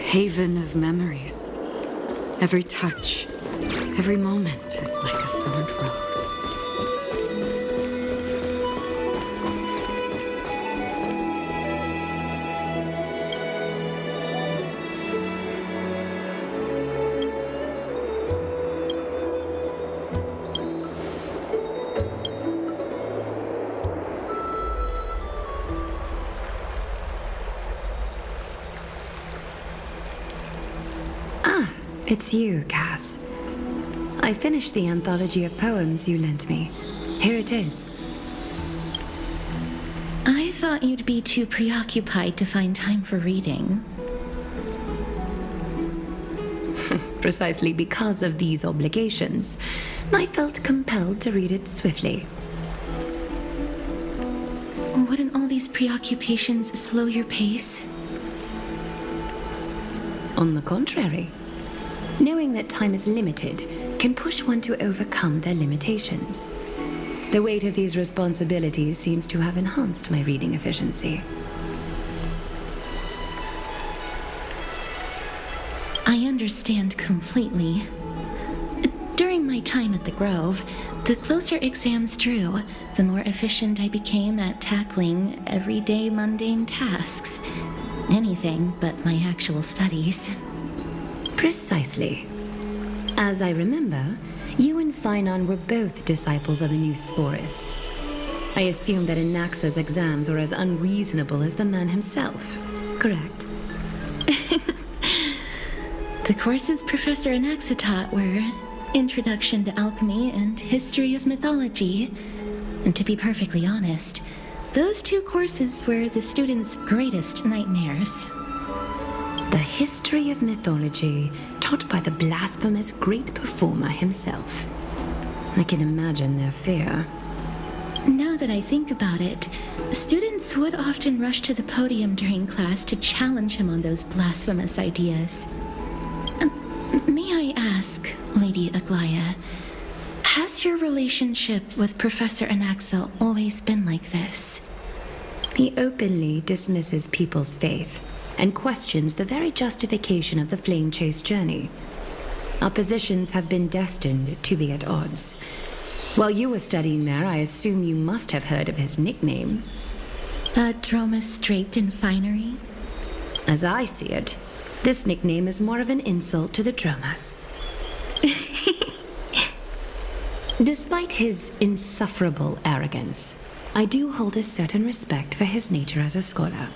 haven of memories. Every touch, every moment is like a thorned rose. It's you, Cass. I finished the anthology of poems you lent me. Here it is. I thought you'd be too preoccupied to find time for reading. Precisely because of these obligations, I felt compelled to read it swiftly. Wouldn't all these preoccupations slow your pace? On the contrary. Knowing that time is limited can push one to overcome their limitations. The weight of these responsibilities seems to have enhanced my reading efficiency. I understand completely. During my time at the Grove, the closer exams drew, the more efficient I became at tackling everyday mundane tasks. Anything but my actual studies. Precisely. As I remember, you and Finon were both disciples of the new sporists. I assume that Anaxa's exams were as unreasonable as the man himself, correct? The courses Professor Anaxa taught were Introduction to Alchemy and History of Mythology. And to be perfectly honest, those two courses were the students' greatest nightmares. The history of mythology, taught by the blasphemous great performer himself. I can imagine their fear. Now that I think about it, students would often rush to the podium during class to challenge him on those blasphemous ideas. May I ask, Lady Aglaea, has your relationship with Professor Anaxa always been like this? He openly dismisses people's faith and questions the very justification of the flame chase journey. Our positions have been destined to be at odds. While you were studying there, I assume you must have heard of his nickname. A Dromus draped in finery? As I see it, this nickname is more of an insult to the Dromas. Despite his insufferable arrogance, I do hold a certain respect for his nature as a scholar.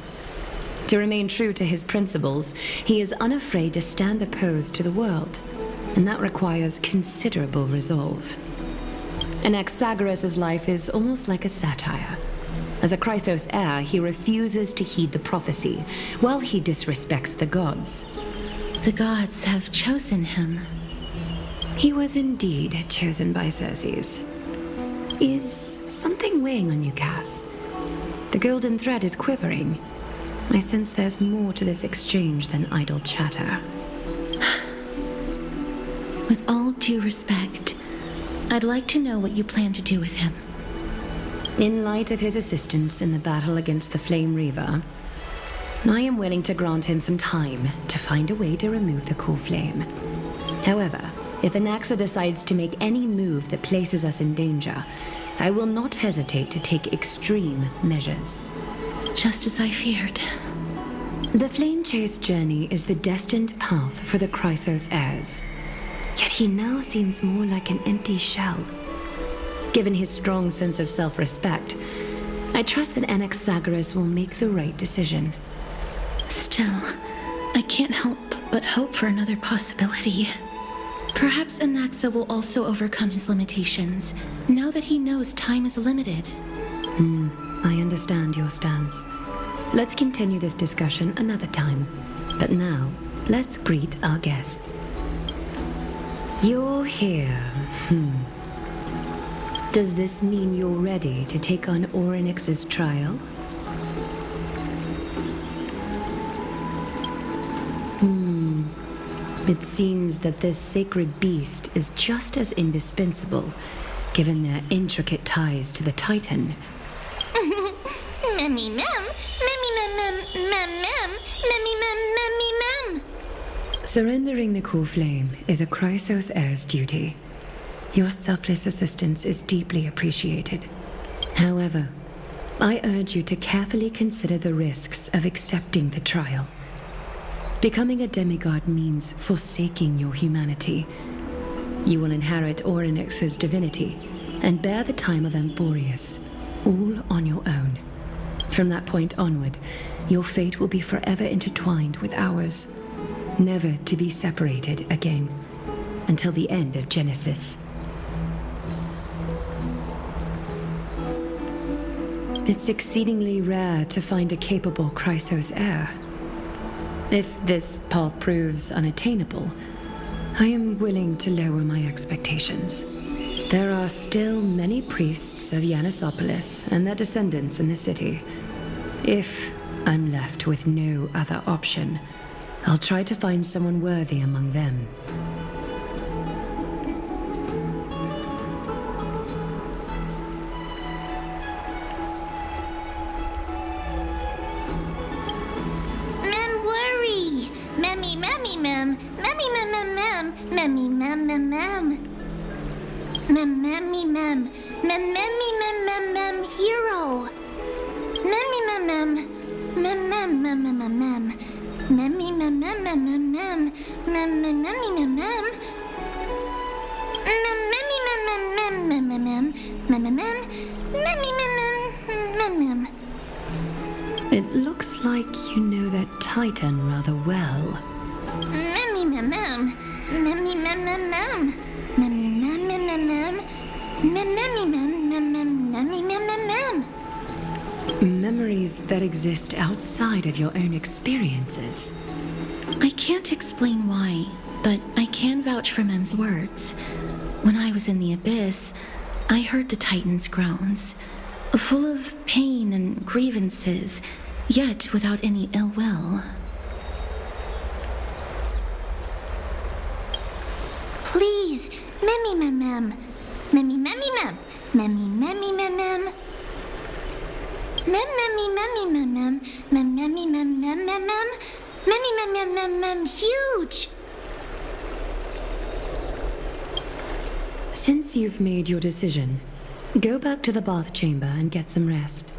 To remain true to his principles, he is unafraid to stand opposed to the world, and that requires considerable resolve. Anaxagoras' life is almost like a satire. As a Chrysos heir, he refuses to heed the prophecy, while he disrespects the gods. The gods have chosen him. He was indeed chosen by Cerces. Is something weighing on you, Cass? The golden thread is quivering. I sense there's more to this exchange than idle chatter. With all due respect, I'd like to know what you plan to do with him. In light of his assistance in the battle against the Flame Reaver, I am willing to grant him some time to find a way to remove the core flame. However, if Anaxa decides to make any move that places us in danger, I will not hesitate to take extreme measures. Just as I feared. The flame chase journey is the destined path for the Chrysos heirs. Yet he now seems more like an empty shell. Given his strong sense of self-respect, I trust that Anaxagoras will make the right decision. Still, I can't help but hope for another possibility. Perhaps Anaxa will also overcome his limitations, now that he knows time is limited. I understand your stance. Let's continue this discussion another time. But now, let's greet our guest. You're here. Does this mean you're ready to take on Orynyx's trial? It seems that this sacred beast is just as indispensable, given their intricate ties to the Titan. Memmy mem, memmy mem mem mem mem, memmy mem memmy mem. Surrendering the core flame is a Chrysos heir's duty. Your selfless assistance is deeply appreciated. However, I urge you to carefully consider the risks of accepting the trial. Becoming a demigod means forsaking your humanity. You will inherit Orynyx's divinity and bear the time of Amphoreus, all on your own. From that point onward, your fate will be forever intertwined with ours, never to be separated again, until the end of Genesis. It's exceedingly rare to find a capable Chrysos heir. If this path proves unattainable, I am willing to lower my expectations. There are still many priests of Yanissopolis and their descendants in the city. If I'm left with no other option, I'll try to find someone worthy among them. Mem worry! Memmy, memmy, mem! Memmy, mem, mem, mem! Memmy, mem, mem, mem! Mem, memmy, mem! Mem, memmy, mem, mem, mem! Hero! Memmy, mem, mem! Mem, mem, mem, mem, mem, mem! Memmy, mem, mem, mem, mem, mem! Mem, mem, memmy, mem, mem! Mem, memmy, mem, mem, mem, mem, mem, mem, mem, mem! Memmy, mem, mem, mem, mem! It looks like you know that Titan rather well. Memmy, mem, mem! Memmy, mem, mem, mem! Memmy, mem, mem, mem, mem! Mem, memmy, mem, mem, mem, memmy, mem, mem, mem! Memories that exist outside of your own experiences. I can't explain why, but I can vouch for Mem's words. When I was in the abyss, I heard the Titan's groans, full of pain and grievances, yet without any ill will. Please, memmy, mem, mem. Memmy, memmy, mem. Memmy, memmy, mem, mem. Mem, memmy, memmy, mem, mem. Mem, memmy, mem, mem, mem, mem. Memmy, mem, mem, mem, mem. Huge! Since you've made your decision, go back to the bath chamber and get some rest.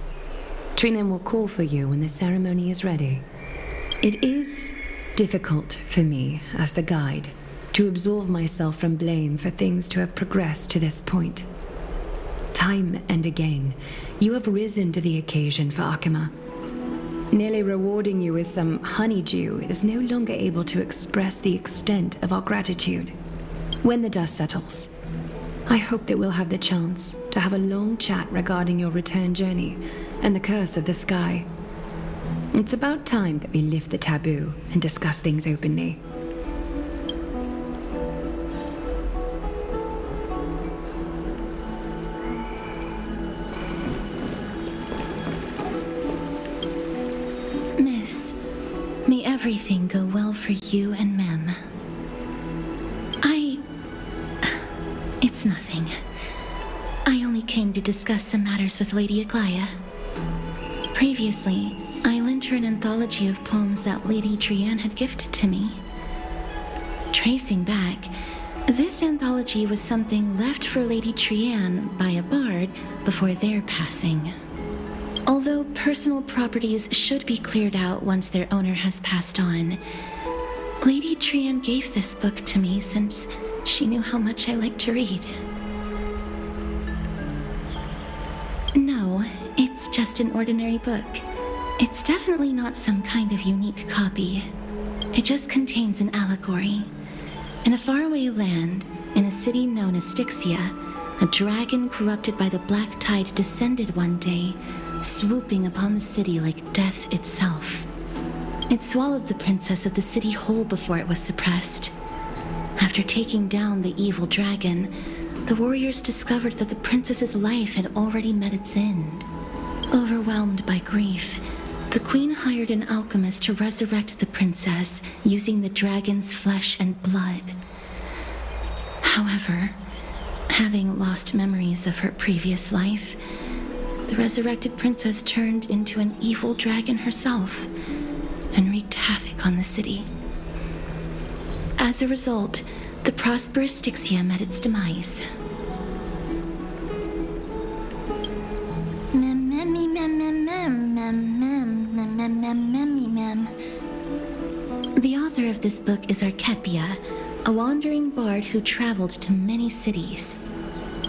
Trinem will call for you when the ceremony is ready. It is difficult for me, as the guide, to absolve myself from blame for things to have progressed to this point. Time and again, you have risen to the occasion for Akima. Nearly rewarding you with some honeydew is no longer able to express the extent of our gratitude. When the dust settles, I hope that we'll have the chance to have a long chat regarding your return journey and the curse of the sky. It's about time that we lift the taboo and discuss things openly. Miss, may everything go well for you and Mem. It's nothing. I only came to discuss some matters with Lady Aglaea. Previously, I lent her an anthology of poems that Lady Trianne had gifted to me. Tracing back, this anthology was something left for Lady Trianne by a bard before their passing. Although personal properties should be cleared out once their owner has passed on, Lady Trianne gave this book to me since she knew how much I like to read. No, it's just an ordinary book. It's definitely not some kind of unique copy. It just contains an allegory. In a faraway land, in a city known as Styxia, a dragon corrupted by the black tide descended one day, swooping upon the city like death itself. It swallowed the princess of the city whole before it was suppressed. After taking down the evil dragon, the warriors discovered that the princess's life had already met its end. Overwhelmed by grief, the queen hired an alchemist to resurrect the princess using the dragon's flesh and blood. However, having lost memories of her previous life, the resurrected princess turned into an evil dragon herself and wreaked havoc on the city. As a result, the prosperous Styxia met its demise. The author of this book is Archepia, a wandering bard who traveled to many cities.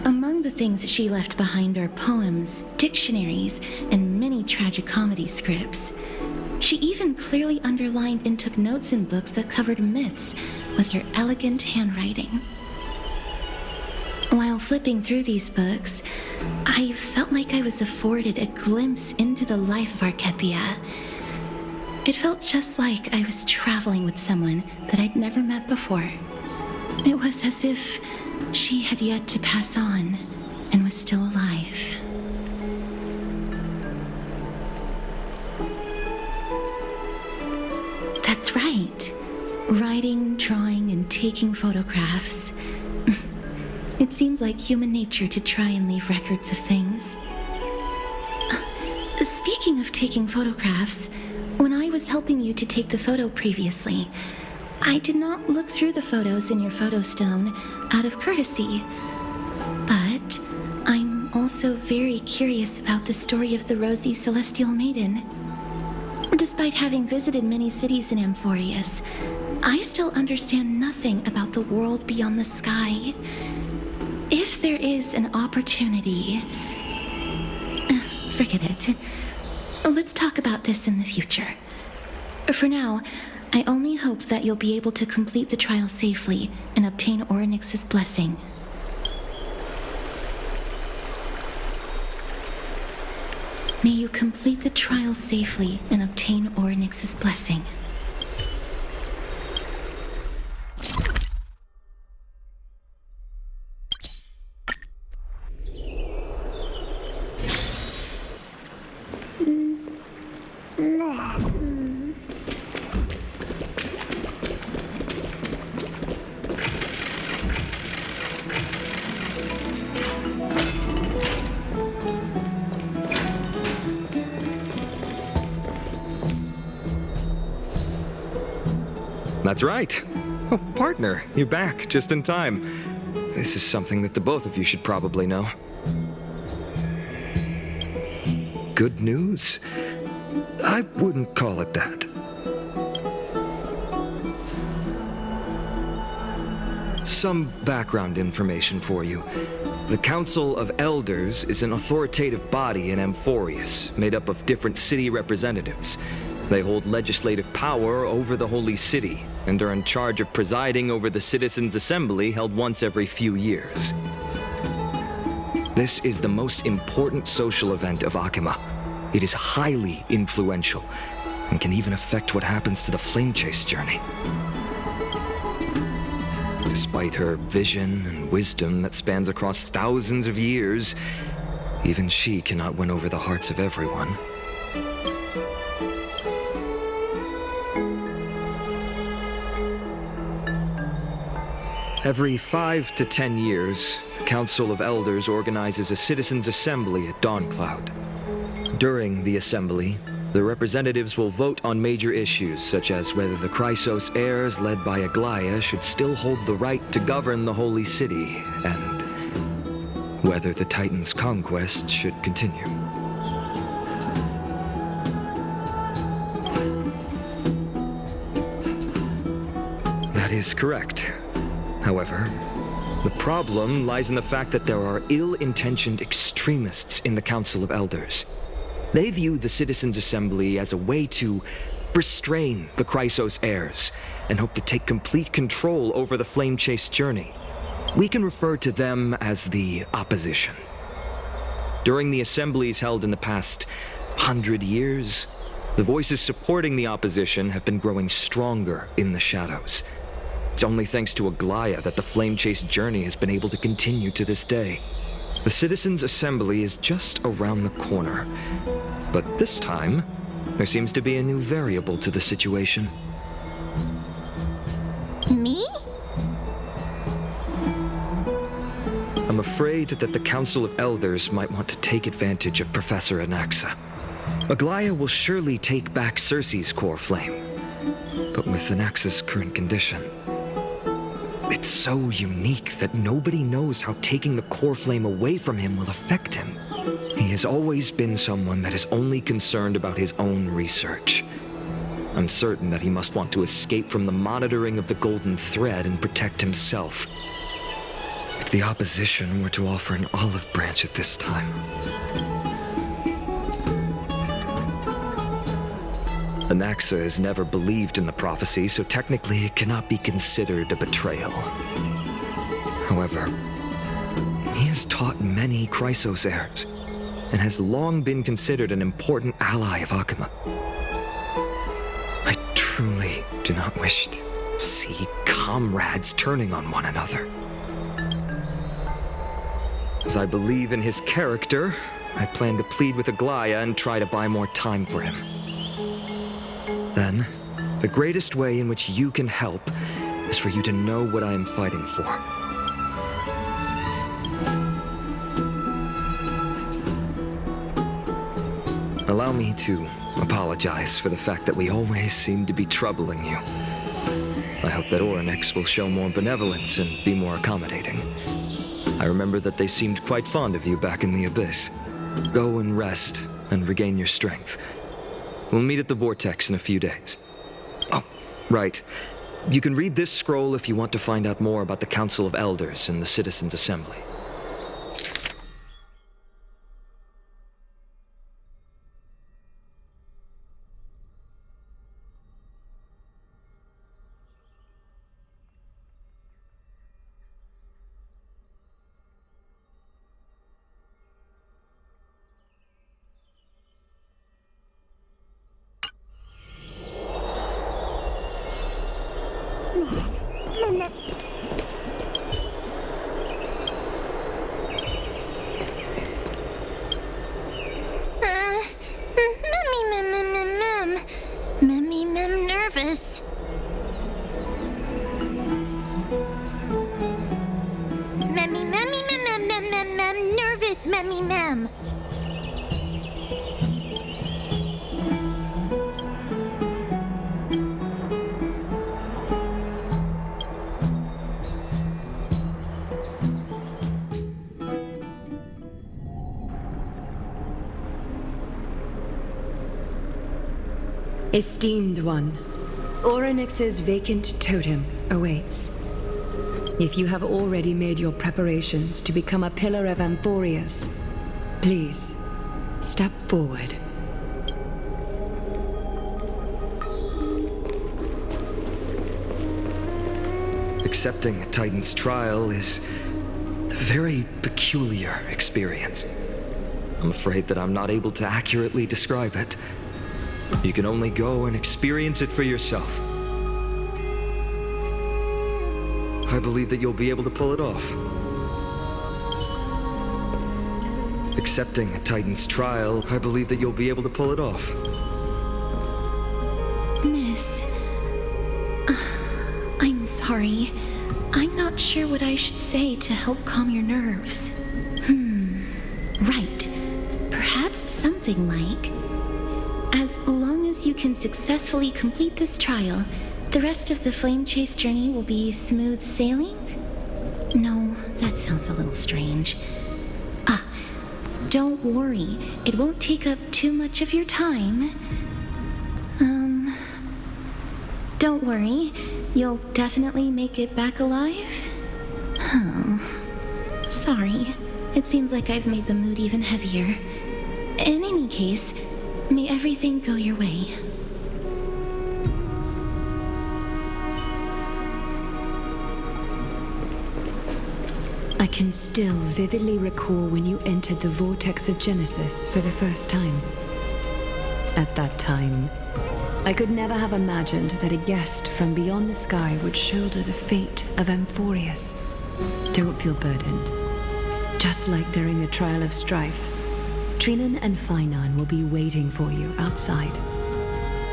Among the things she left behind are poems, dictionaries, and many tragicomedy scripts. She even clearly underlined and took notes in books that covered myths with her elegant handwriting. While flipping through these books, I felt like I was afforded a glimpse into the life of Archepia. It felt just like I was traveling with someone that I'd never met before. It was as if she had yet to pass on and was still alive. That's right. Writing, drawing, and taking photographs. It seems like human nature to try and leave records of things. Speaking of taking photographs, when I was helping you to take the photo previously, I did not look through the photos in your photo stone out of courtesy. But I'm also very curious about the story of the rosy celestial maiden. Despite having visited many cities in Amphoreus, I still understand nothing about the world beyond the sky. If there is an opportunity... Forget it. Let's talk about this in the future. For now, I only hope that you'll be able to complete the trial safely and obtain Orynyx's blessing. May you complete the trial safely and obtain Orynyx's blessing. That's right. Oh, partner, you're back just in time. This is something that the both of you should probably know. Good news? I wouldn't call it that. Some background information for you. The Council of Elders is an authoritative body in Amphoreus, made up of different city representatives. They hold legislative power over the Holy City, and are in charge of presiding over the Citizens' Assembly held once every few years. This is the most important social event of Akima. It is highly influential, and can even affect what happens to the Flame Chase journey. Despite her vision and wisdom that spans across thousands of years, even she cannot win over the hearts of everyone. Every 5 to 10 years, the Council of Elders organizes a Citizens' Assembly at Dawncloud. During the assembly, the representatives will vote on major issues such as whether the Chrysos heirs led by Aglaea should still hold the right to govern the Holy City, and whether the Titan's conquest should continue. That is correct. However, the problem lies in the fact that there are ill-intentioned extremists in the Council of Elders. They view the Citizens' Assembly as a way to restrain the Chrysos heirs and hope to take complete control over the Flame Chase journey. We can refer to them as the opposition. During the assemblies held in the past 100 years, the voices supporting the opposition have been growing stronger in the shadows. It's only thanks to Aglaea that the Flame Chase journey has been able to continue to this day. The Citizens' Assembly is just around the corner, but this time, there seems to be a new variable to the situation. Me? I'm afraid that the Council of Elders might want to take advantage of Professor Anaxa. Aglaea will surely take back Cerces' core flame, but with Anaxa's current condition, It's so unique that nobody knows how taking the core flame away from him will affect him. He has always been someone that is only concerned about his own research. I'm certain that he must want to escape from the monitoring of the golden thread and protect himself. If the opposition were to offer an olive branch at this time. Anaxa has never believed in the prophecy, so technically it cannot be considered a betrayal. However, he has taught many Chrysos heirs, and has long been considered an important ally of Akuma. I truly do not wish to see comrades turning on one another. As I believe in his character, I plan to plead with Aglaea and try to buy more time for him. Then, the greatest way in which you can help is for you to know what I am fighting for. Allow me to apologize for the fact that we always seem to be troubling you. I hope that Orynyx will show more benevolence and be more accommodating. I remember that they seemed quite fond of you back in the Abyss. Go and rest and regain your strength. We'll meet at the Vortex in a few days. Oh, right. You can read this scroll if you want to find out more about the Council of Elders and the Citizens' Assembly. Nervous. Nervous, mem. Esteemed one, Orynyx's vacant totem awaits. If you have already made your preparations to become a pillar of amphoreus, please, step forward. Accepting a Titan's trial is a very peculiar experience. I'm afraid that I'm not able to accurately describe it. You can only go and experience it for yourself. I believe that you'll be able to pull it off. Accepting a Titan's trial, I believe that you'll be able to pull it off. Miss, I'm sorry. I'm not sure what I should say to help calm your nerves. Right. Perhaps something like, as long as you can successfully complete this trial, the rest of the flame chase journey will be smooth sailing? No, that sounds a little strange. Don't worry. It won't take up too much of your time. Don't worry. You'll definitely make it back alive? Sorry. It seems like I've made the mood even heavier. In any case, may everything go your way. I can still vividly recall when you entered the vortex of Genesis for the first time. At that time, I could never have imagined that a guest from beyond the sky would shoulder the fate of amphoreus. Don't feel burdened. Just like during the trial of strife, Trinan and Finan will be waiting for you outside.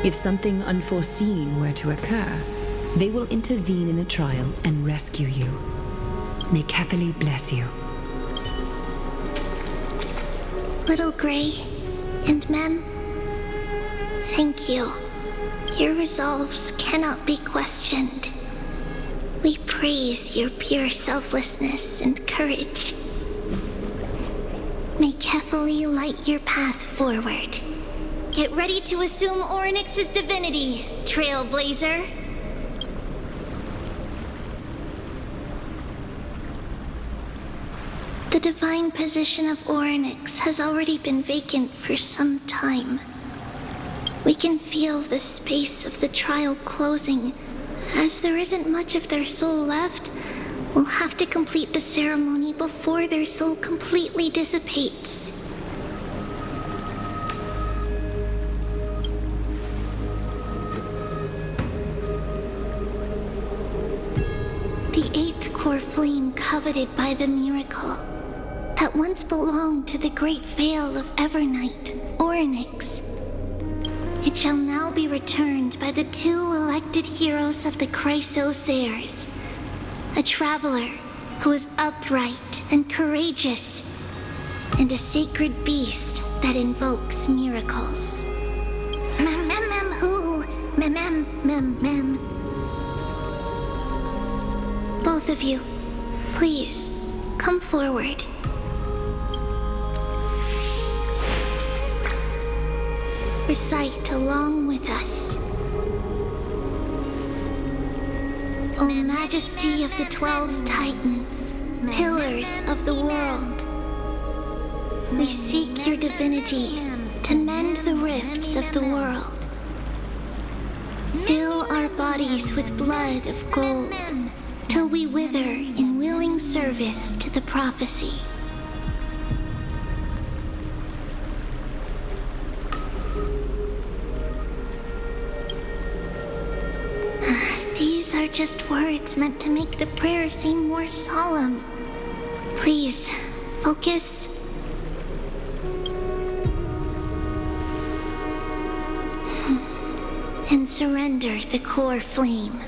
If something unforeseen were to occur, they will intervene in the trial and rescue you. May Kethely bless you. Little Gray and Mem, thank you. Your resolves cannot be questioned. We praise your pure selflessness and courage. May Kefali light your path forward. Get ready to assume Orynyx's divinity, trailblazer. The divine position of Orynyx has already been vacant for some time. We can feel the space of the trial closing. As there isn't much of their soul left, we'll have to complete the ceremony before their soul completely dissipates. The eighth core flame coveted by the miracle that once belonged to the great veil of Evernight, Orynyx. It shall now be returned by the two elected heroes of the Chrysoceres, a traveler who is upright and courageous, and a sacred beast that invokes miracles. Who? Mem. Both of you, please, come forward. Recite along with us. O Majesty of the 12 Titans, pillars of the world, we seek your divinity to mend the rifts of the world. Fill our bodies with blood of gold till we wither in willing service to the prophecy. These are just words meant to make the prayer seem more solemn. Please, focus. And surrender the core flame.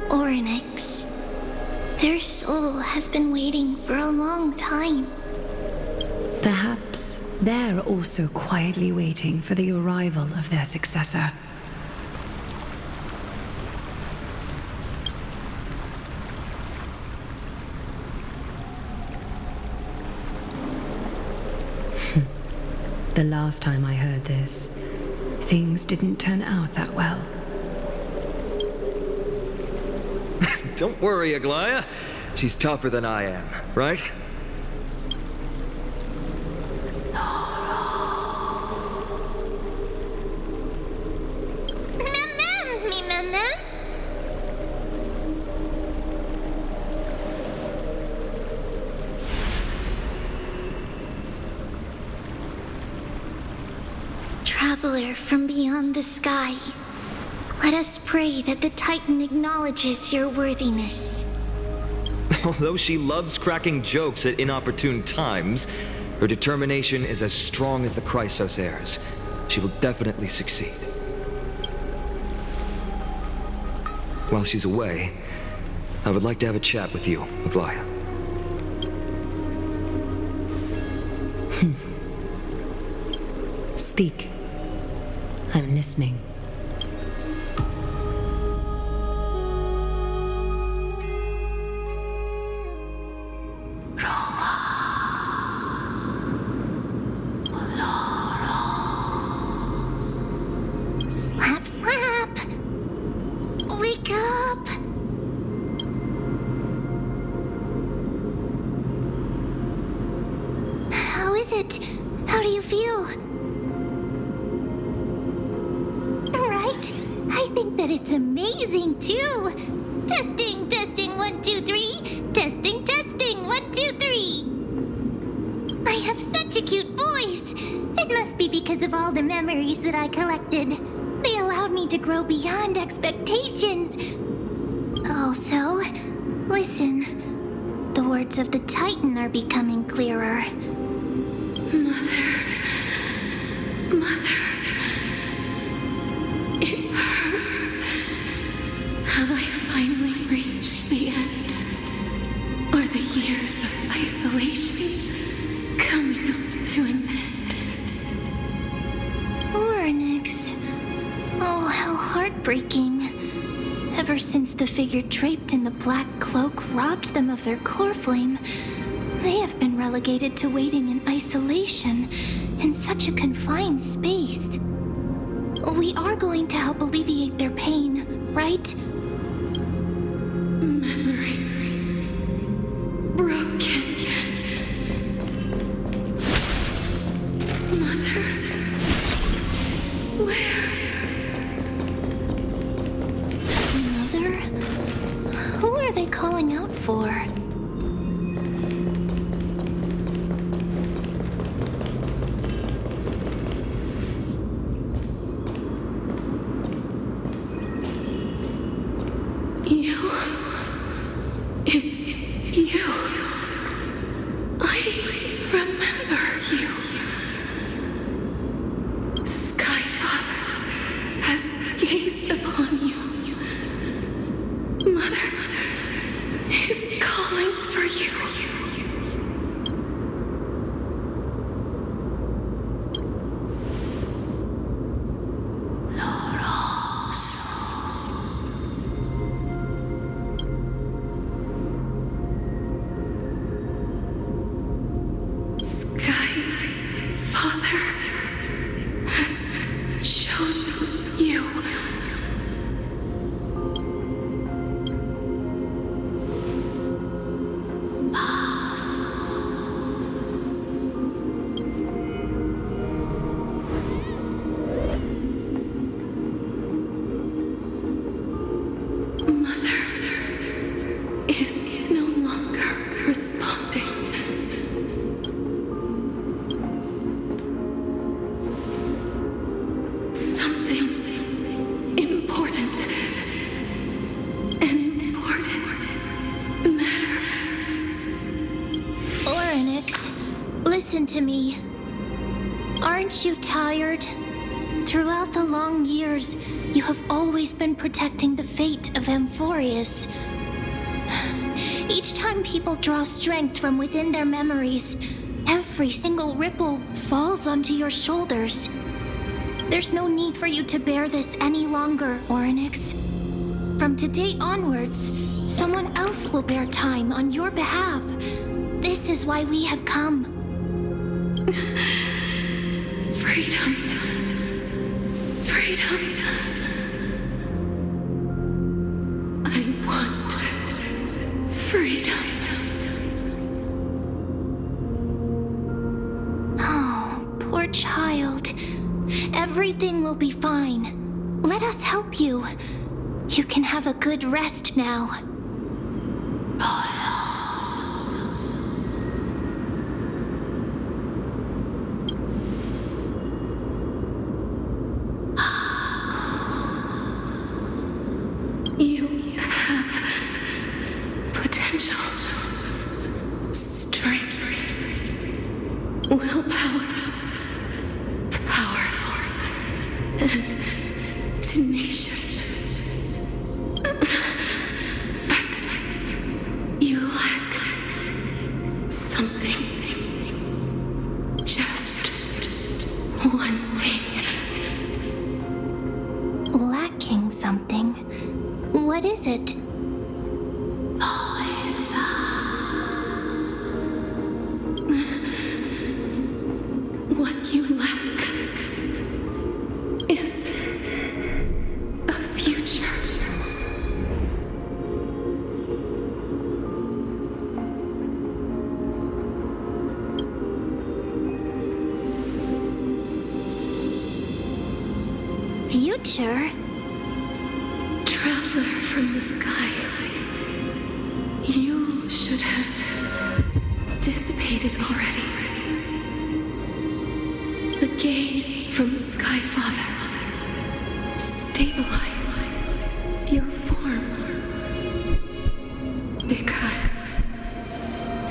Orynyx. Their soul has been waiting for a long time. Perhaps they're also quietly waiting for the arrival of their successor. The last time I heard this, things didn't turn out that well. Don't worry, Aglaea. She's tougher than I am, right? Mem. Traveler from beyond the sky, let us pray that the Titan acknowledges your worthiness. Although she loves cracking jokes at inopportune times, her determination is as strong as the Chrysoceres. She will definitely succeed. While she's away, I would like to have a chat with you, Aglaea. Speak. I'm listening. Slap. Wake up. How is it? How do you feel? Right? I think that it's amazing too. Testing, 1, 2, 3. Testing, 1, 2, 3. I have such such a cute voice. It must be because of all the memories that I collected. They allowed me to grow beyond expectations. Also, listen. The words of the Titan are becoming clearer. Mother, it hurts. Have I finally reached the end? Are the years of isolation coming to an end? Oryx. Oh, how heartbreaking. Ever since the figure draped in the black cloak robbed them of their core flame, they have been relegated to waiting in isolation in such a confined space. We are going to help alleviate their pain, right? Memories broken. Mother, where? Mother? Who are they calling out for? It's you. I remember you. Sky Father has gazed upon you. Mother is calling for you. Listen to me. Aren't you tired? Throughout the long years, you have always been protecting the fate of amphoreus. Each time people draw strength from within their memories, every single ripple falls onto your shoulders. There's no need for you to bear this any longer, Oryx. From today onwards, someone else will bear time on your behalf. This is why we have come. Freedom. Freedom. I want freedom. Oh, poor child. Everything will be fine. Let us help you. You can have a good rest now. You have potential, strength, willpower, powerful, and tenacious. But you lack something. Just one thing. Lacking something. What is it? What you lack is a future. Future? Traveler from the sky, you should have dissipated already.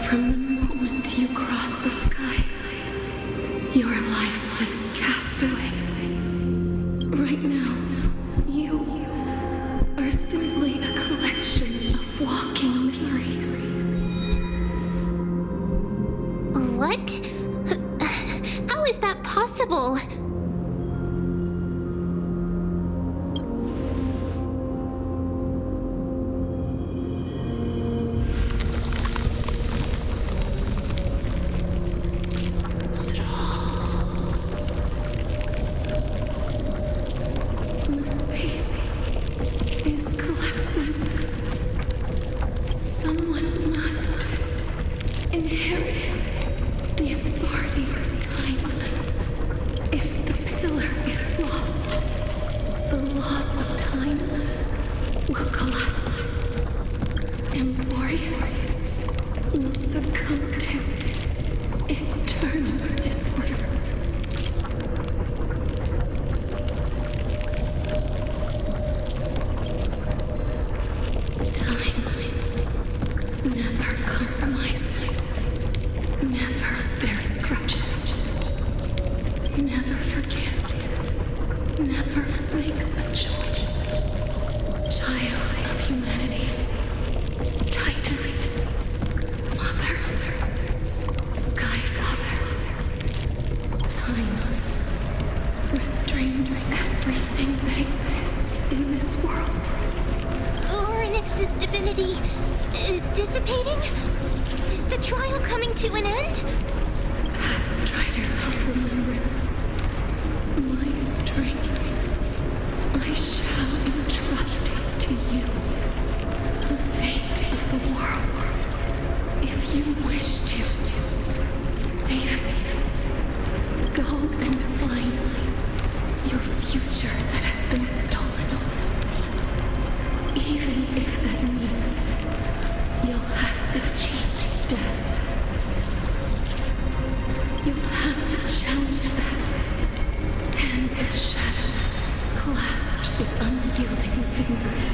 From the moment you crossed the sky, your life was cast away. Right now, you are simply a collection of walking memories. What? How is that possible? The space is collapsing. Someone must inherit the authority of time. If the pillar is lost, the laws of time will collapse. Amphoreus will succumb to eternal disorder. Time never compromises, never bears grudges, never forgives, never makes a choice. Child of humanity, Titans, Mother, Sky Father, time restrains everything that exists in this world. Orynyx's divinity is dissipating? Is the trial coming to an end? Pathstrider of remembrance, my strength, I shall entrust it to you. The fate of the world, if you wish to, save it. Go and find your future that has been stolen. Even if that means you'll have to cheat death. You'll have to challenge that hand of shadow clasped with unyielding fingers.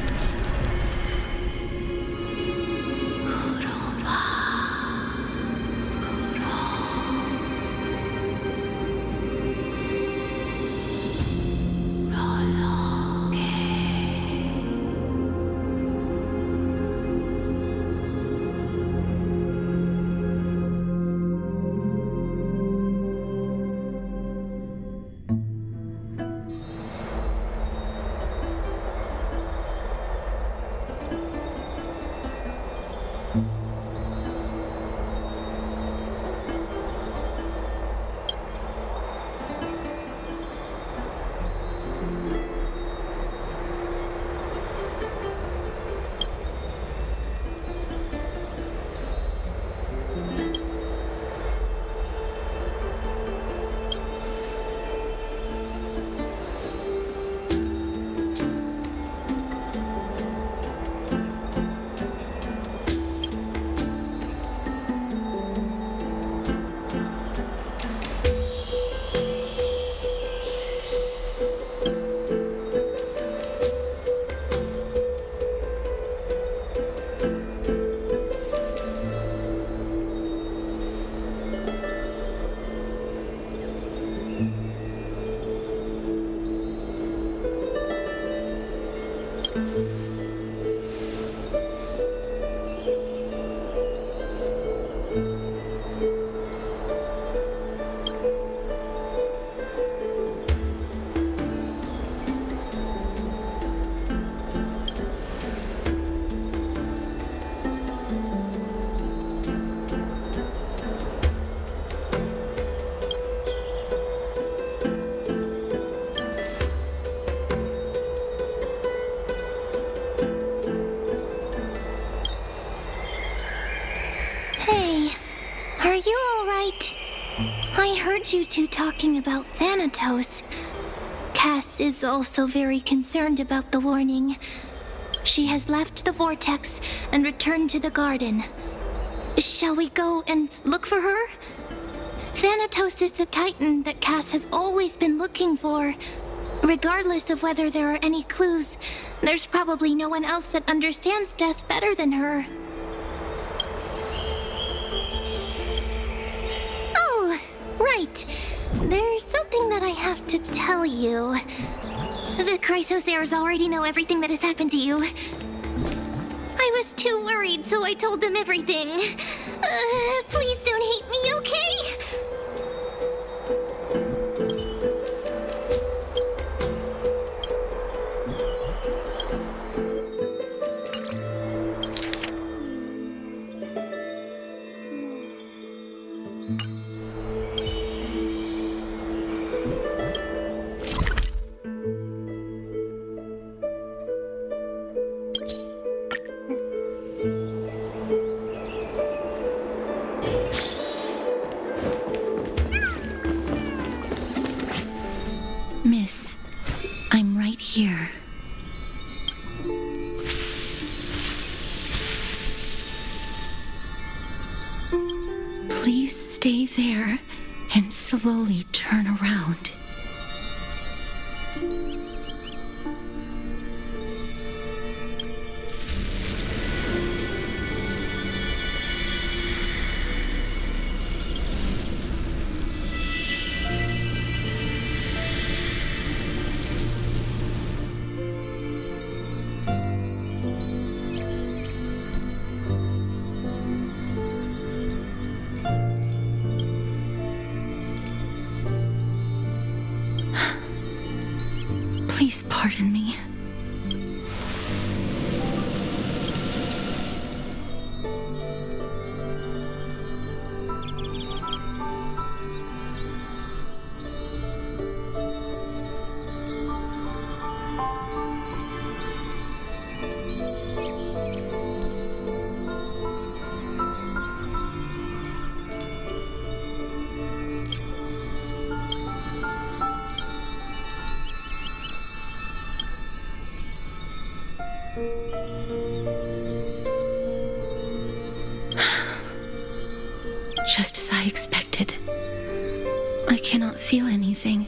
Are you all right? I heard you two talking about Thanatos. Cass is also very concerned about the warning. She has left the vortex and returned to the garden. Shall we go and look for her? Thanatos is the Titan that Cass has always been looking for. Regardless of whether there are any clues, there's probably no one else that understands death better than her. right. There's something that I have to tell you. The Chrysosairs already know everything that has happened to you. I was too worried, so I told them everything. Please don't hate me, okay? Miss, I'm right here. Please stay there and slowly turn around. Please pardon me. Just as I expected. I cannot feel anything.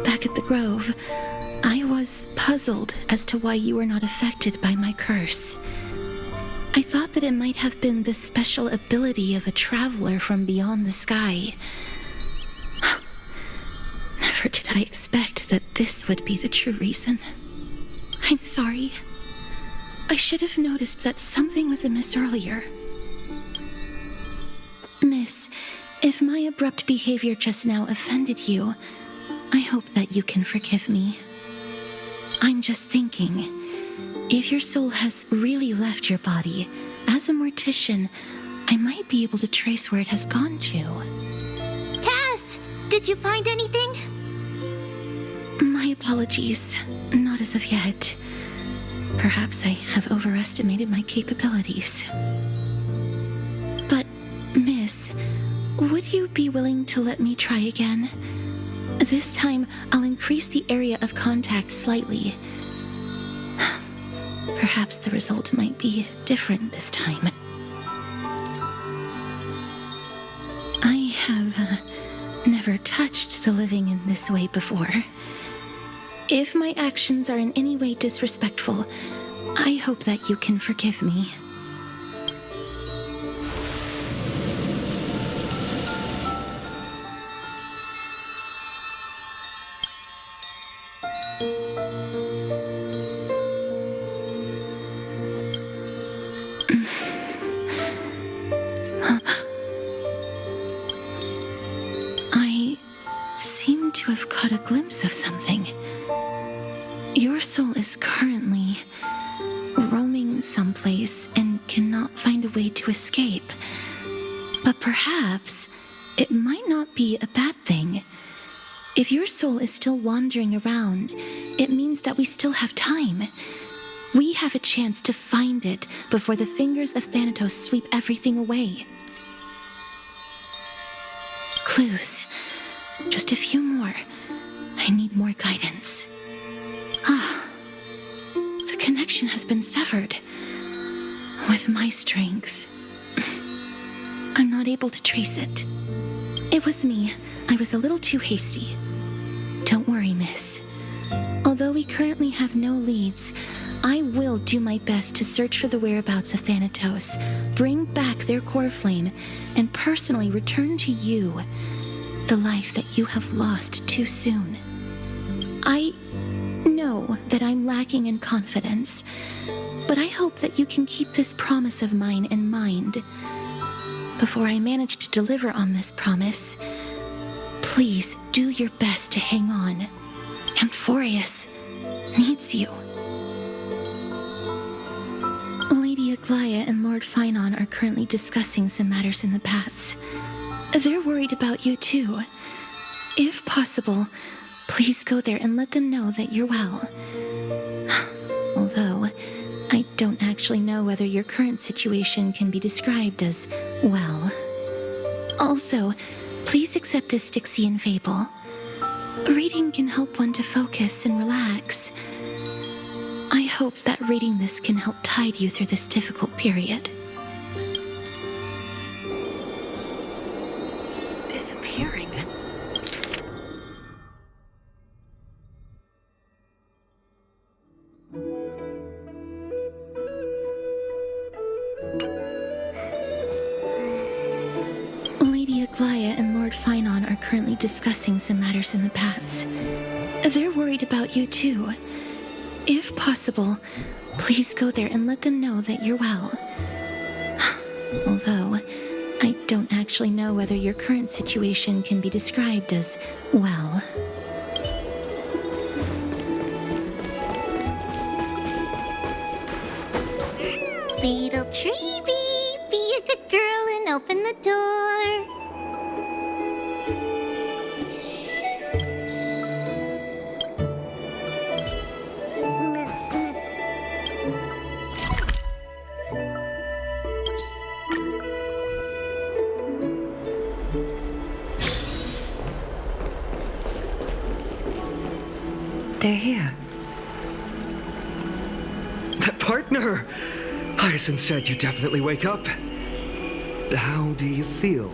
Back at the grove, I was puzzled as to why you were not affected by my curse. I thought that it might have been the special ability of a traveler from beyond the sky. Never did I expect that this would be the true reason. I'm sorry. I should have noticed that something was amiss earlier. Miss, if my abrupt behavior just now offended you, I hope that you can forgive me. I'm just thinking, if your soul has really left your body, as a mortician, I might be able to trace where it has gone to. Cass, did you find anything? My apologies. Not as of yet. Perhaps I have overestimated my capabilities. But, Miss, would you be willing to let me try again? This time, I'll increase the area of contact slightly. Perhaps the result might be different this time. I have never touched the living in this way before. If my actions are in any way disrespectful, I hope that you can forgive me. I seem to have caught a glimpse of something. Your soul is currently roaming someplace and cannot find a way to escape. But perhaps it might not be a bad thing. If your soul is still wandering around, it means that we still have time. We have a chance to find it before the fingers of Thanatos sweep everything away. Clues. Just a few more. I need more guidance. The connection has been severed. With my strength, I'm not able to trace it. It was me. I was a little too hasty. Don't worry, miss. Although we currently have no leads, I will do my best to search for the whereabouts of Thanatos, bring back their core flame, and personally return to you the life that you have lost too soon. I know that I'm lacking in confidence, but I hope that you can keep this promise of mine in mind. Before I manage to deliver on this promise, please do your best to hang on. Amphoreus needs you. Lady Aglaea and Lord Phynon are currently discussing some matters in the paths. They're worried about you too. If possible, please go there and let them know that you're well. Although, I don't actually know whether your current situation can be described as well. Also, please accept this Styxian fable. Reading can help one to focus and relax. I hope that reading this can help tide you through this difficult period. Disappearing. Lady Aglaea and Lord Phynon are currently discussing some matters in the paths. They're worried about you too. If possible, please go there and let them know that you're well. Although, I don't actually know whether your current situation can be described as well. Little Tribbie, be a good girl and open the door. They're here. That partner! Hyacine said you definitely wake up. How do you feel?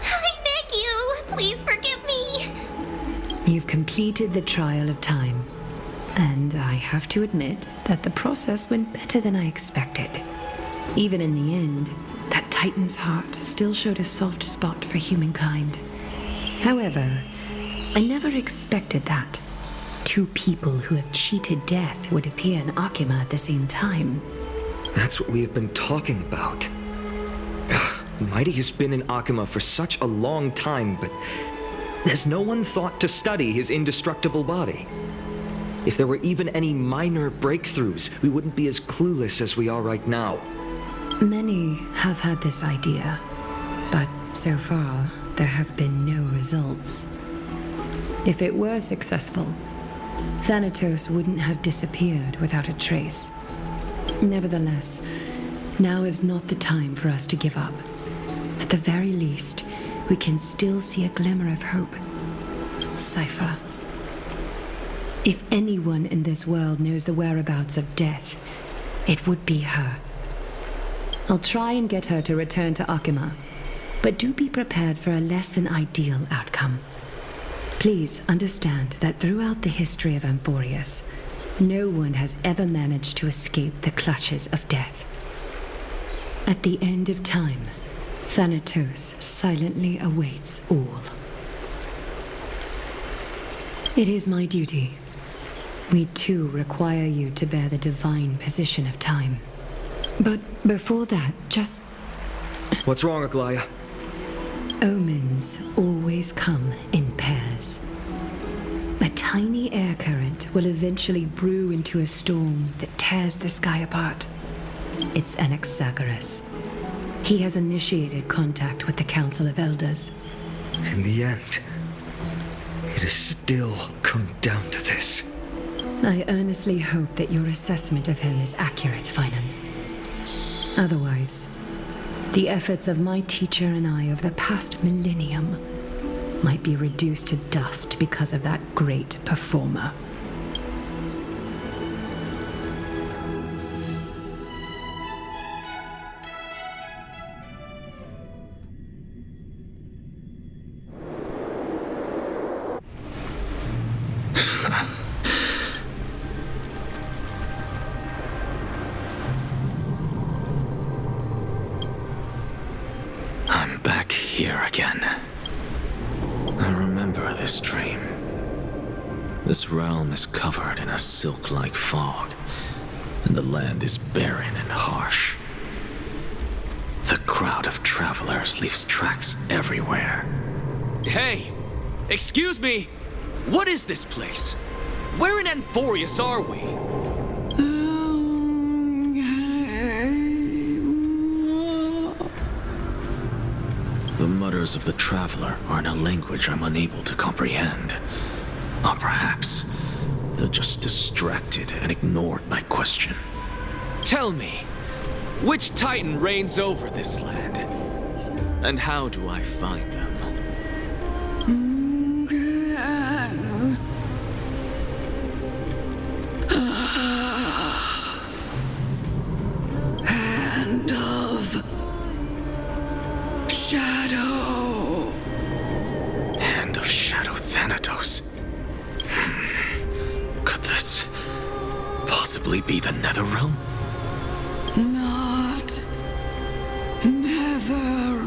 I beg you, please forgive me. You've completed the trial of time. And I have to admit that the process went better than I expected. Even in the end, that Titan's heart still showed a soft spot for humankind. However, I never expected that. Two people who have cheated death would appear in Akima at the same time. That's what we have been talking about. Mydei has been in Akima for such a long time, but has no one thought to study his indestructible body? If there were even any minor breakthroughs, we wouldn't be as clueless as we are right now. Many have had this idea, but so far, there have been no results. If it were successful, Thanatos wouldn't have disappeared without a trace. Nevertheless, now is not the time for us to give up. At the very least, we can still see a glimmer of hope. Cipher. If anyone in this world knows the whereabouts of death, it would be her. I'll try and get her to return to Akima, but do be prepared for a less than ideal outcome. Please understand that throughout the history of Amphoreus, no one has ever managed to escape the clutches of death. At the end of time, Thanatos silently awaits all. It is my duty. We too require you to bear the divine position of time. But before that, just... What's wrong, Aglaea? Omens always come in pairs. A tiny air current will eventually brew into a storm that tears the sky apart. It's Anaxa. He has initiated contact with the Council of Elders. In the end, it has still come down to this. I earnestly hope that your assessment of him is accurate, Phynon. Otherwise, the efforts of my teacher and I over the past millennium might be reduced to dust because of that great performer. here again. I remember this dream. This realm is covered in a silk-like fog, and the land is barren and harsh. The crowd of travelers leaves tracks everywhere. Hey! Excuse me! What is this place? Where in Amphoreus are we? The mutters of the traveler are in a language I'm unable to comprehend. Or perhaps they're just distracted and ignored my question. Tell me, which titan reigns over this land? And how do I find them? Hand of Shadow. Hand of Shadow Thanatos. Could this possibly be the Netherrealm? Not Netherrealm.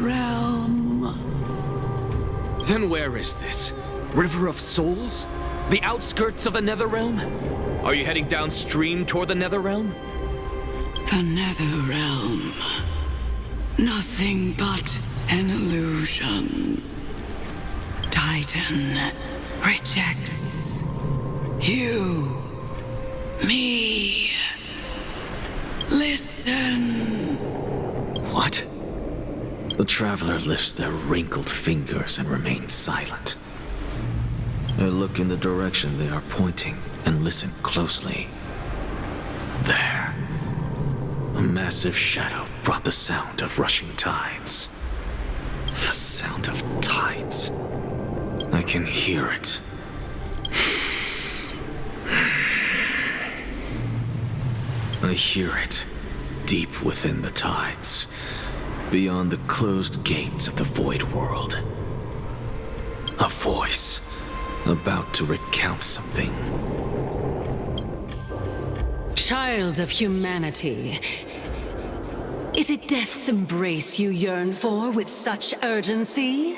Then where is this? River of Souls? The outskirts of the Netherrealm? Are you heading downstream toward the Netherrealm? The Netherrealm. Nothing but an illusion. Titan rejects you, me. Listen. What? The traveler lifts their wrinkled fingers and remains silent. I look in the direction they are pointing and listen closely. There, a massive shadow brought the sound of rushing tides. The sound of tides. I can hear it. I hear it, deep within the tides, beyond the closed gates of the void world. A voice, about to recount something. Child of humanity, is it death's embrace you yearn for with such urgency?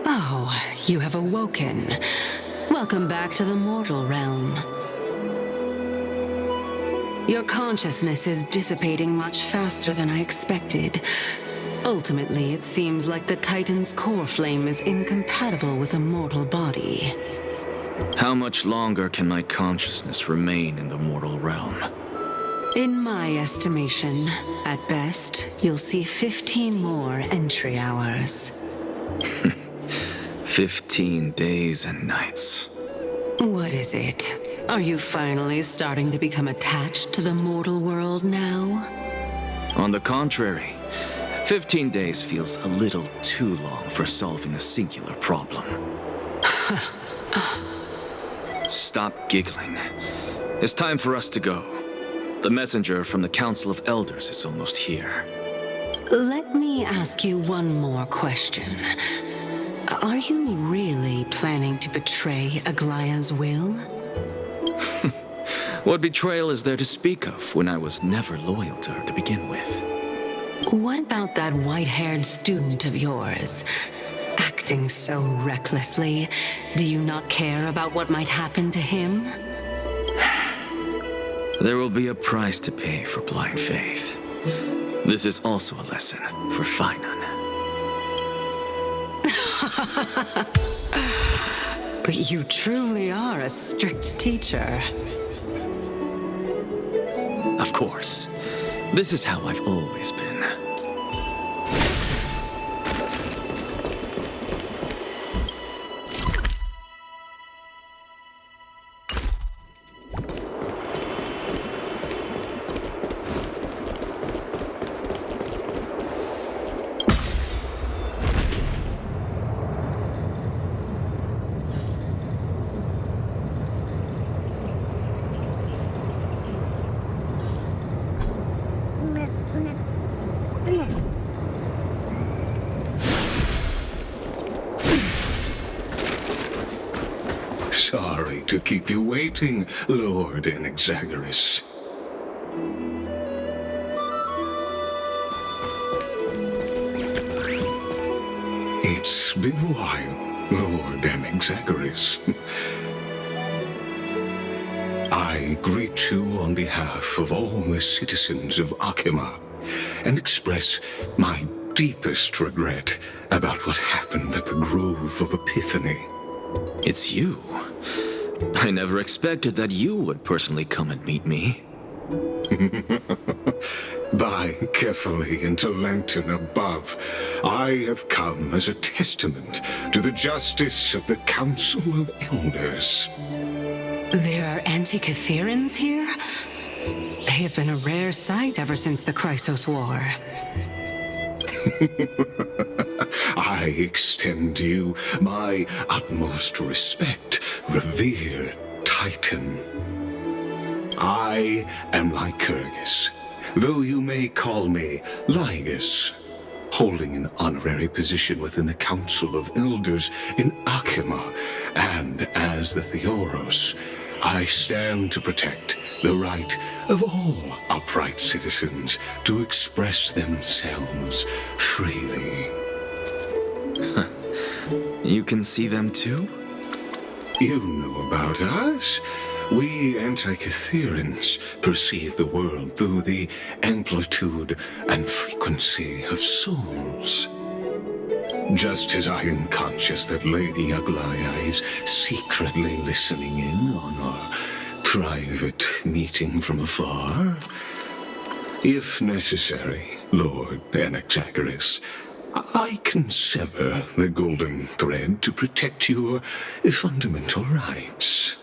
Oh, you have awoken. Welcome back to the mortal realm. Your consciousness is dissipating much faster than I expected. Ultimately, it seems like the Titan's core flame is incompatible with a mortal body. How much longer can my consciousness remain in the mortal realm? In my estimation, at best, you'll see 15 more entry hours. 15 days and nights. What is it? Are you finally starting to become attached to the mortal world now? On the contrary, 15 days feels a little too long for solving a singular problem. Stop giggling. It's time for us to go. The messenger from the Council of Elders is almost here. Let me ask you one more question. Are you really planning to betray Aglaea's will? What betrayal is there to speak of when I was never loyal to her to begin with? What about that white-haired student of yours? Acting so recklessly, do you not care about what might happen to him? There will be a price to pay for blind faith. This is also a lesson for Finan. You truly are a strict teacher. Of course. This is how I've always been. Sorry to keep you waiting, Lord Anaxagoras. It's been a while, Lord Anaxagoras. I greet you on behalf of all the citizens of Akima and express my deepest regret about what happened at the Grove of Epiphany. It's you. I never expected that you would personally come and meet me. By carefully into Lantern above, I have come as a testament to the justice of the Council of Elders. There are Antikytherans here? They have been a rare sight ever since the Chrysos War. I extend to you my utmost respect, revered Titan. I am Lycurgus, though you may call me Lygus, holding an honorary position within the Council of Elders in Akima, and as the Theoros, I stand to protect the right of all upright citizens to express themselves freely. You can see them too? You know about us. We Antikytherans perceive the world through the amplitude and frequency of souls. Just as I am conscious that Lady Aglaea is secretly listening in on our private meeting from afar, if necessary, Lord Anaxagoras, I can sever the golden thread to protect your fundamental rights.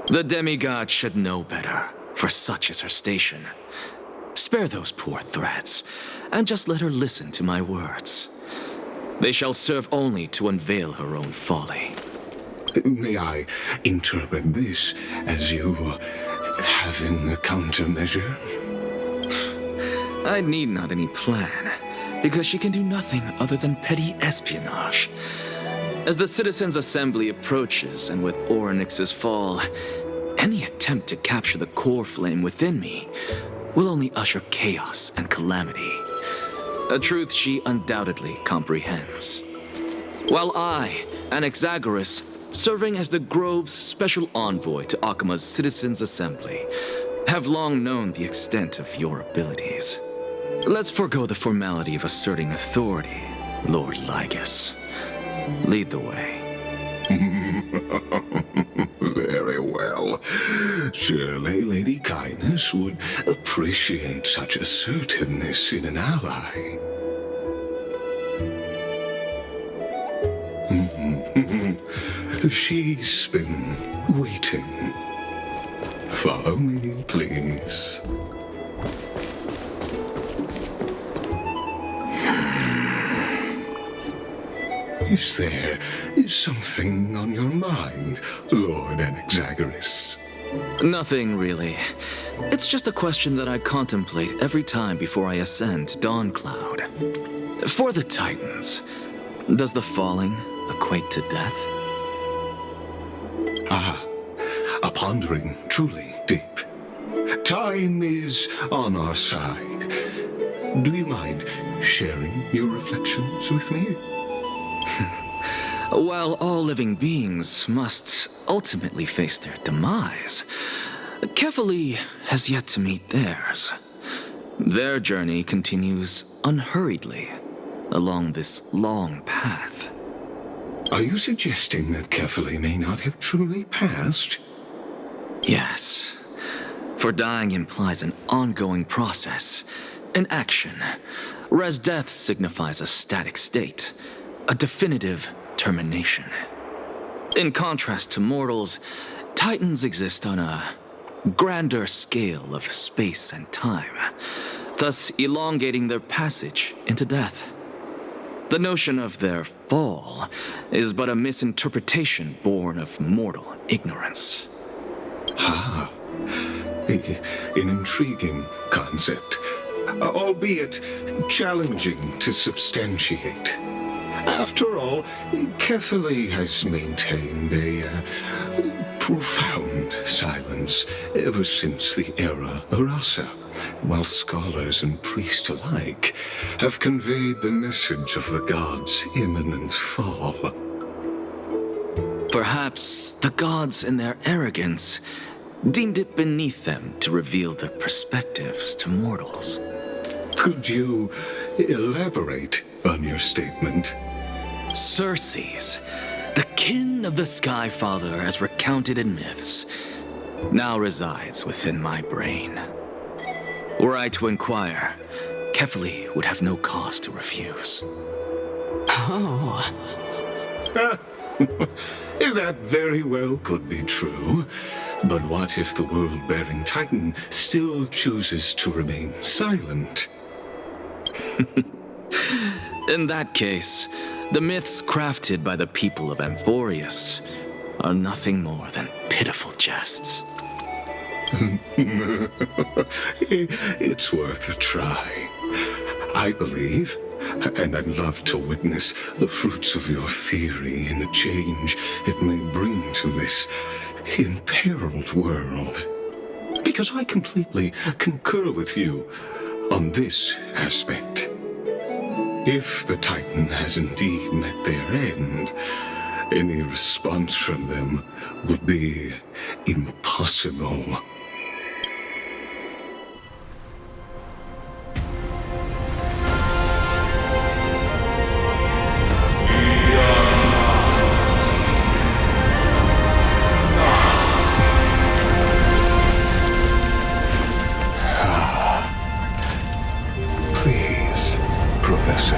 The demigod should know better, for such is her station. Spare those poor threats, and just let her listen to my words. They shall serve only to unveil her own folly. May I interpret this as you having a countermeasure? I need not any plan, because she can do nothing other than petty espionage. As the Citizens' Assembly approaches, and with Orynyx's fall, any attempt to capture the core flame within me will only usher chaos and calamity. A truth she undoubtedly comprehends. While I, Anaxagoras, serving as the Grove's special envoy to Akima's Citizens' Assembly, have long known the extent of your abilities. Let's forego the formality of asserting authority, Lord Lygus. Lead the way. Very well. Surely Lady Kindness would appreciate such assertiveness in an ally. She's been waiting. Follow me, please. Is there something on your mind, Lord Anaxagoras? Nothing, really. It's just a question that I contemplate every time before I ascend to Dawncloud. For the Titans, does the falling equate to death? Ah, a pondering truly deep. Time is on our side. Do you mind sharing your reflections with me? While all living beings must ultimately face their demise, Kefali has yet to meet theirs. Their journey continues unhurriedly along this long path. Are you suggesting that Kefali may not have truly passed? Yes. For dying implies an ongoing process, an action, whereas death signifies a static state, a definitive termination. In contrast to mortals, Titans exist on a grander scale of space and time, thus elongating their passage into death. The notion of their fall is but a misinterpretation born of mortal ignorance. Ah, an intriguing concept, albeit challenging to substantiate. After all, Kefali has maintained a profound silence ever since the era Arasa, while scholars and priests alike have conveyed the message of the gods' imminent fall. Perhaps the gods, in their arrogance, deemed it beneath them to reveal their perspectives to mortals. Could you elaborate on your statement? Cerces, the kin of the Sky Father as recounted in myths, now resides within my brain. Were I to inquire, Kefali would have no cause to refuse. Oh. That very well could be true. But what if the world-bearing Titan still chooses to remain silent? In that case, the myths crafted by the people of Amphoreus are nothing more than pitiful jests. It's worth a try. I believe, and I'd love to witness the fruits of your theory and the change it may bring to this imperiled world. Because I completely concur with you on this aspect. If the Titan has indeed met their end, any response from them would be impossible. Please, Professor.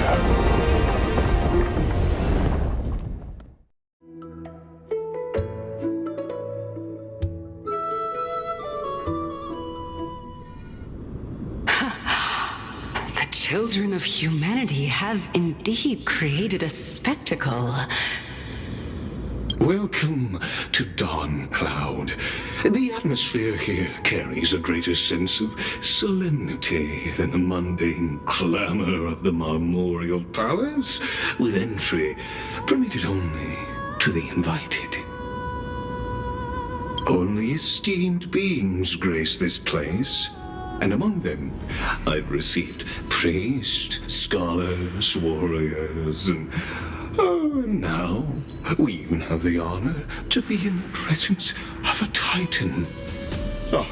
The children of humanity have indeed created a spectacle. Welcome to Dawn Cloud. The atmosphere here carries a greater sense of solemnity than the mundane clamor of the Marmorial Palace, with entry permitted only to the invited. Only esteemed beings grace this place, and among them I've received priests, scholars, warriors, and now we even have the honor to be in the presence of a Titan. Oh,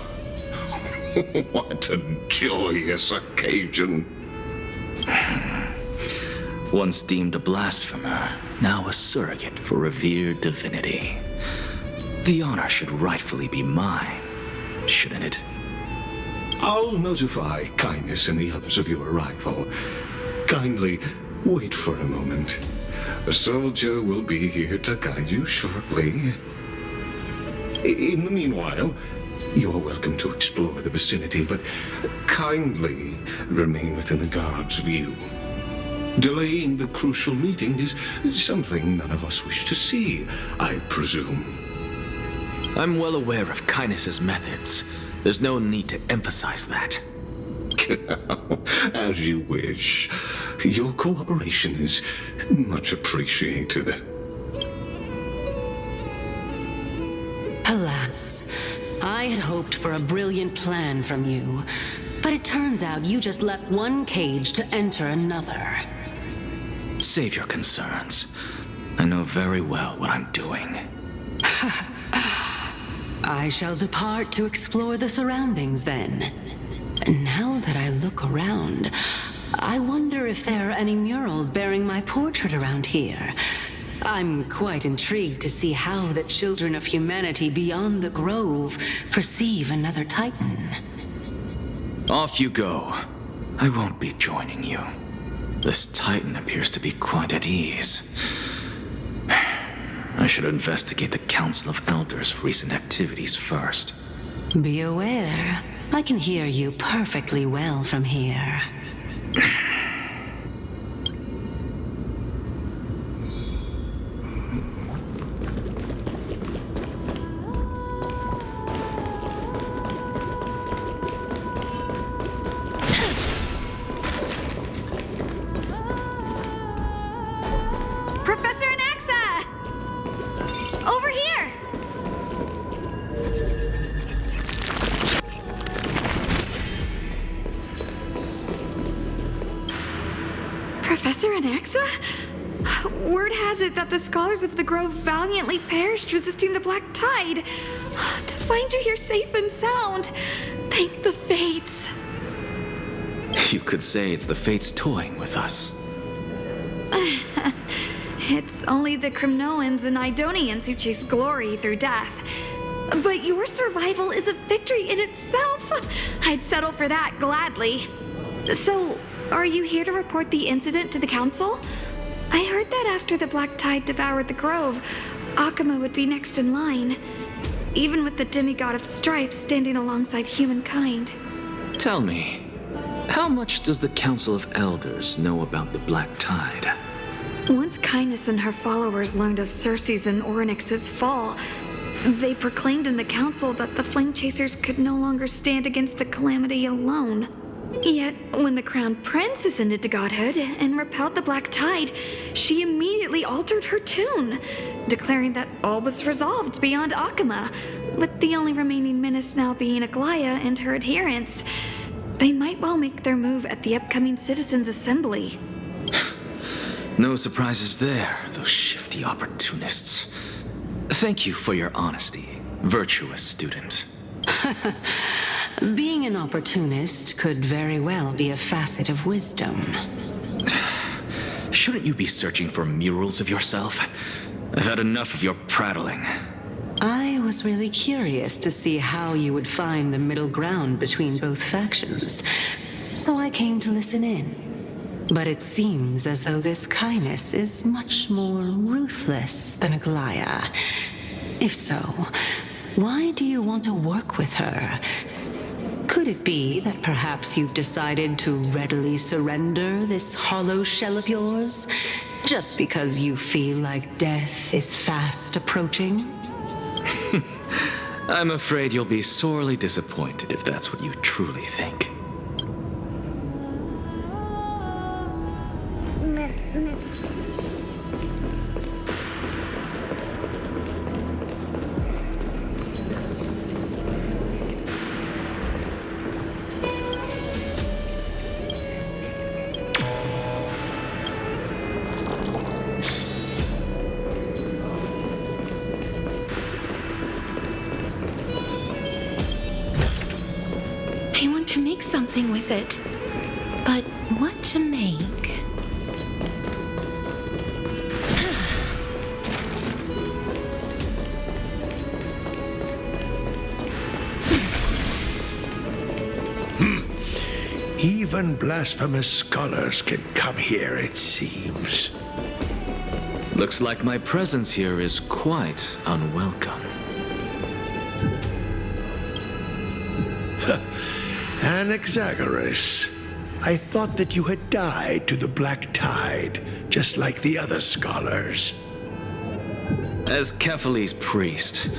what a joyous occasion. Once deemed a blasphemer, now a surrogate for revered divinity. The honor should rightfully be mine, shouldn't it? I'll notify Kindness and the others of your arrival. Kindly wait for a moment. A soldier will be here to guide you shortly. In the meanwhile, you're welcome to explore the vicinity, but kindly remain within the guard's view. Delaying the crucial meeting is something none of us wish to see, I presume. I'm well aware of Kindness's methods. There's no need to emphasize that. As you wish. Your cooperation is much appreciated. Alas, I had hoped for a brilliant plan from you, but it turns out you just left one cage to enter another. Save your concerns. I know very well what I'm doing. I shall depart to explore the surroundings then. Now that I look around, I wonder if there are any murals bearing my portrait around here. I'm quite intrigued to see how the children of humanity beyond the grove perceive another Titan. Off you go. I won't be joining you. This Titan appears to be quite at ease. I should investigate the Council of Elders' recent activities first. Be aware, I can hear you perfectly well from here. Professor Anaxa! Over here! Professor Anaxa? Word has it that the scholars of the Grove valiantly perished resisting the Black Tide. To find you here safe and sound, thank the Fates. You could say it's the Fates toying with us. It's only the Crimnoans and Idonians who chase glory through death. But your survival is a victory in itself. I'd settle for that gladly. So, are you here to report the incident to the Council? I heard that after the Black Tide devoured the Grove, Akuma would be next in line, even with the demigod of strife standing alongside humankind. Tell me, how much does the Council of Elders know about the Black Tide? Once Kindness and her followers learned of Cerces and Orynyx's fall, they proclaimed in the Council that the Flame Chasers could no longer stand against the calamity alone. Yet, when the Crown Prince ascended to godhood and repelled the Black Tide, she immediately altered her tune, declaring that all was resolved beyond Akuma, with the only remaining menace now being Aglaea and her adherents. They might well make their move at the upcoming Citizens' Assembly. No surprises there, those shifty opportunists. Thank you for your honesty, virtuous student. Being an opportunist could very well be a facet of wisdom. Shouldn't you be searching for murals of yourself? I've had enough of your prattling. I was really curious to see how you would find the middle ground between both factions, so I came to listen in. But it seems as though this Kindness is much more ruthless than Aglaea. If so, why do you want to work with her? Could it be that perhaps you've decided to readily surrender this hollow shell of yours, just because you feel like death is fast approaching? I'm afraid you'll be sorely disappointed if that's what you truly think. I want to make something with it. But what to make? Even blasphemous scholars can come here, it seems. Looks like my presence here is quite unwelcome. Anaxagoras, I thought that you had died to the Black Tide, just like the other scholars. As Kephales's priest,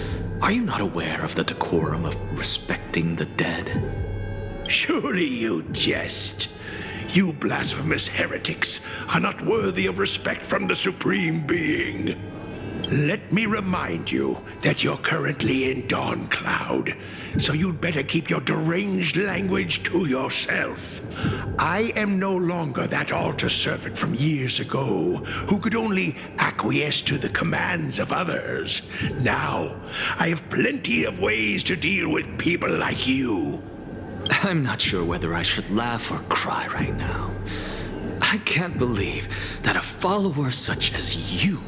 are you not aware of the decorum of respecting the dead? Surely you jest. You blasphemous heretics are not worthy of respect from the Supreme Being. Let me remind you that you're currently in Dawn Cloud, so you'd better keep your deranged language to yourself. I am no longer that altar servant from years ago who could only acquiesce to the commands of others. Now, I have plenty of ways to deal with people like you. I'm not sure whether I should laugh or cry right now. I can't believe that a follower such as you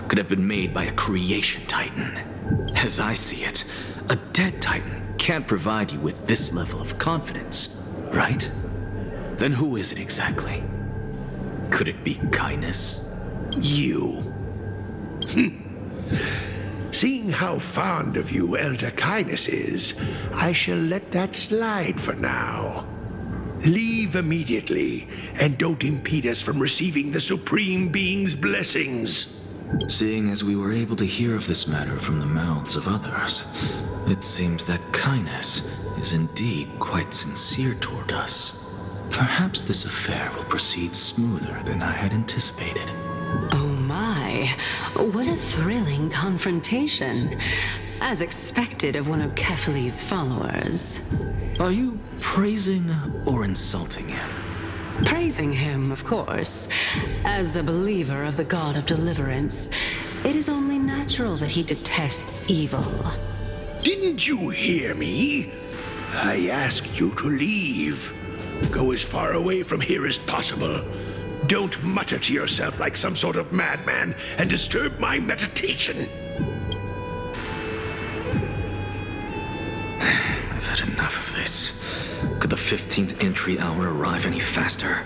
could have been made by a creation titan. As I see it, a dead titan can't provide you with this level of confidence, right? Then who is it exactly? Could it be Kindness? You. Seeing how fond of you Elder Kindness is, I shall let that slide for now. Leave immediately, and don't impede us from receiving the Supreme Being's blessings. Seeing as we were able to hear of this matter from the mouths of others, it seems that Kindness is indeed quite sincere toward us. Perhaps this affair will proceed smoother than I had anticipated. Oh my, what a thrilling confrontation. As expected of one of Kephales's followers. Are you praising or insulting him? Praising him, of course. As a believer of the god of deliverance, it is only natural that he detests evil. Didn't you hear me? I asked you to leave. Go as far away from here as possible. Don't mutter to yourself like some sort of madman and disturb my meditation. I've had enough of this. Could the 15th entry hour arrive any faster?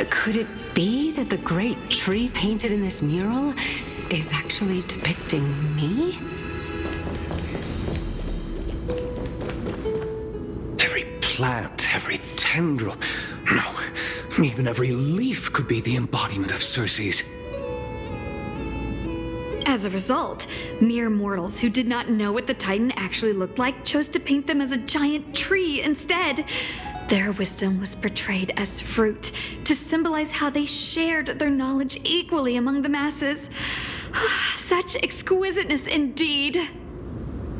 Could it be that the great tree painted in this mural is actually depicting me? Every plant, every tendril, no, even every leaf could be the embodiment of Cerces. As a result, mere mortals who did not know what the Titan actually looked like chose to paint them as a giant tree instead. Their wisdom was portrayed as fruit, to symbolize how they shared their knowledge equally among the masses. Such exquisiteness indeed.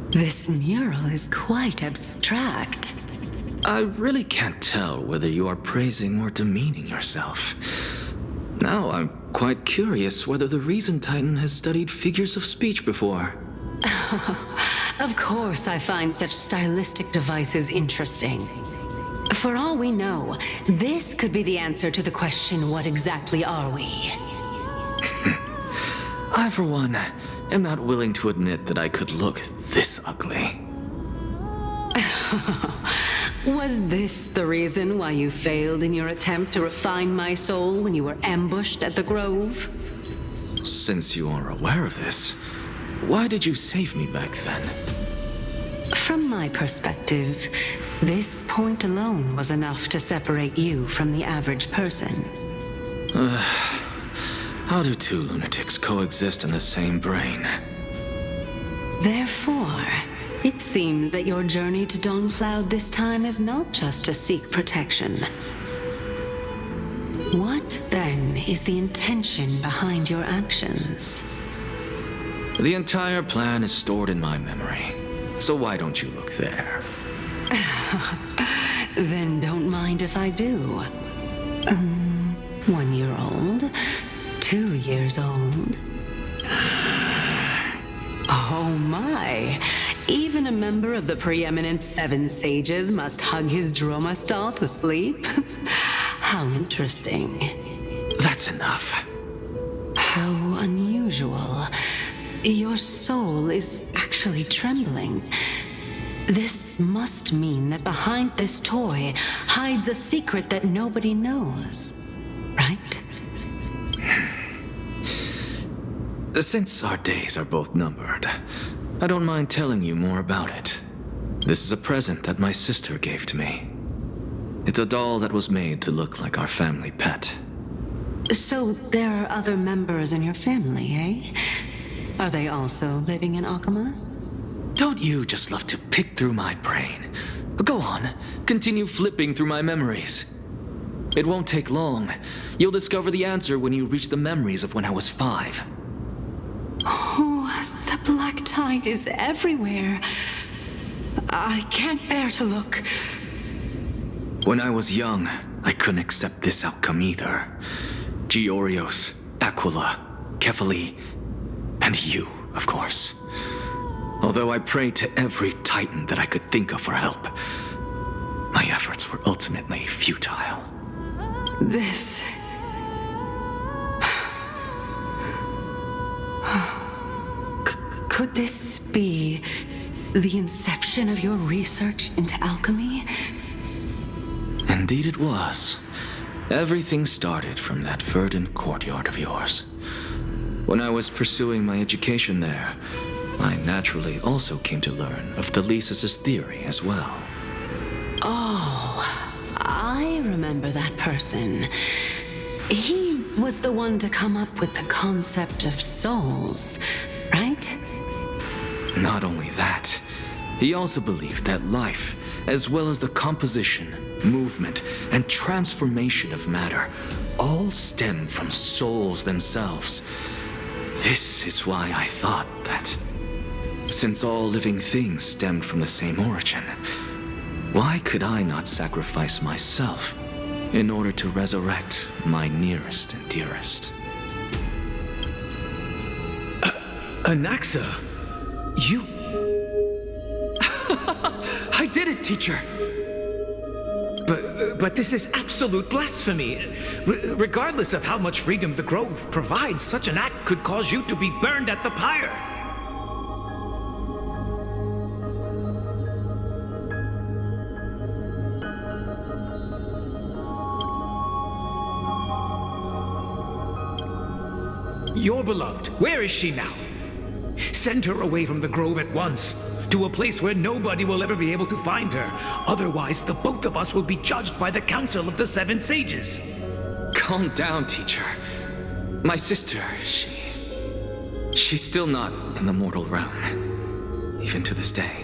This mural is quite abstract. I really can't tell whether you are praising or demeaning yourself. Now I'm quite curious whether the Reason Titan has studied figures of speech before. Of course I find such stylistic devices interesting. For all we know, this could be the answer to the question, what exactly are we? I, for one, am not willing to admit that I could look this ugly. Was this the reason why you failed in your attempt to refine my soul when you were ambushed at the Grove? Since you are aware of this, why did you save me back then? From my perspective, this point alone was enough to separate you from the average person. How do two lunatics coexist in the same brain? Therefore, it seems that your journey to Dawnfloud this time is not just to seek protection. What, then, is the intention behind your actions? The entire plan is stored in my memory, so why don't you look there? Then don't mind if I do. 1 year old, 2 years old. Oh my! Even a member of the preeminent 7 sages must hug his droma stall to sleep? How interesting. That's enough. How unusual. Your soul is actually trembling. This must mean that behind this toy hides a secret that nobody knows, right? Since our days are both numbered, I don't mind telling you more about it. This is a present that my sister gave to me. It's a doll that was made to look like our family pet. So there are other members in your family, eh? Are they also living in Akama? Don't you just love to pick through my brain? Go on, continue flipping through my memories. It won't take long. You'll discover the answer when you reach the memories of when I was 5. Oh, the black tide is everywhere. I can't bear to look. When I was young, I couldn't accept this outcome either. Georios, Aquila, Kefali, and you, of course. Although I prayed to every titan that I could think of for help, my efforts were ultimately futile. This... Could this be the inception of your research into alchemy? Indeed it was. Everything started from that verdant courtyard of yours. When I was pursuing my education there, I naturally also came to learn of Thelesis' theory as well. Oh, I remember that person. He was the one to come up with the concept of souls, right? Not only that, he also believed that life, as well as the composition, movement, and transformation of matter all stem from souls themselves. This is why I thought that, since all living things stemmed from the same origin, why could I not sacrifice myself in order to resurrect my nearest and dearest? Anaxa, you... I did it, teacher! But this is absolute blasphemy. Regardless of how much freedom the Grove provides, such an act could cause you to be burned at the pyre. Your beloved, where is she now? Send her away from the Grove at once, to a place where nobody will ever be able to find her. Otherwise, the both of us will be judged by the Council of the Seven Sages. Calm down, teacher. My sister, she's still not in the mortal realm, even to this day.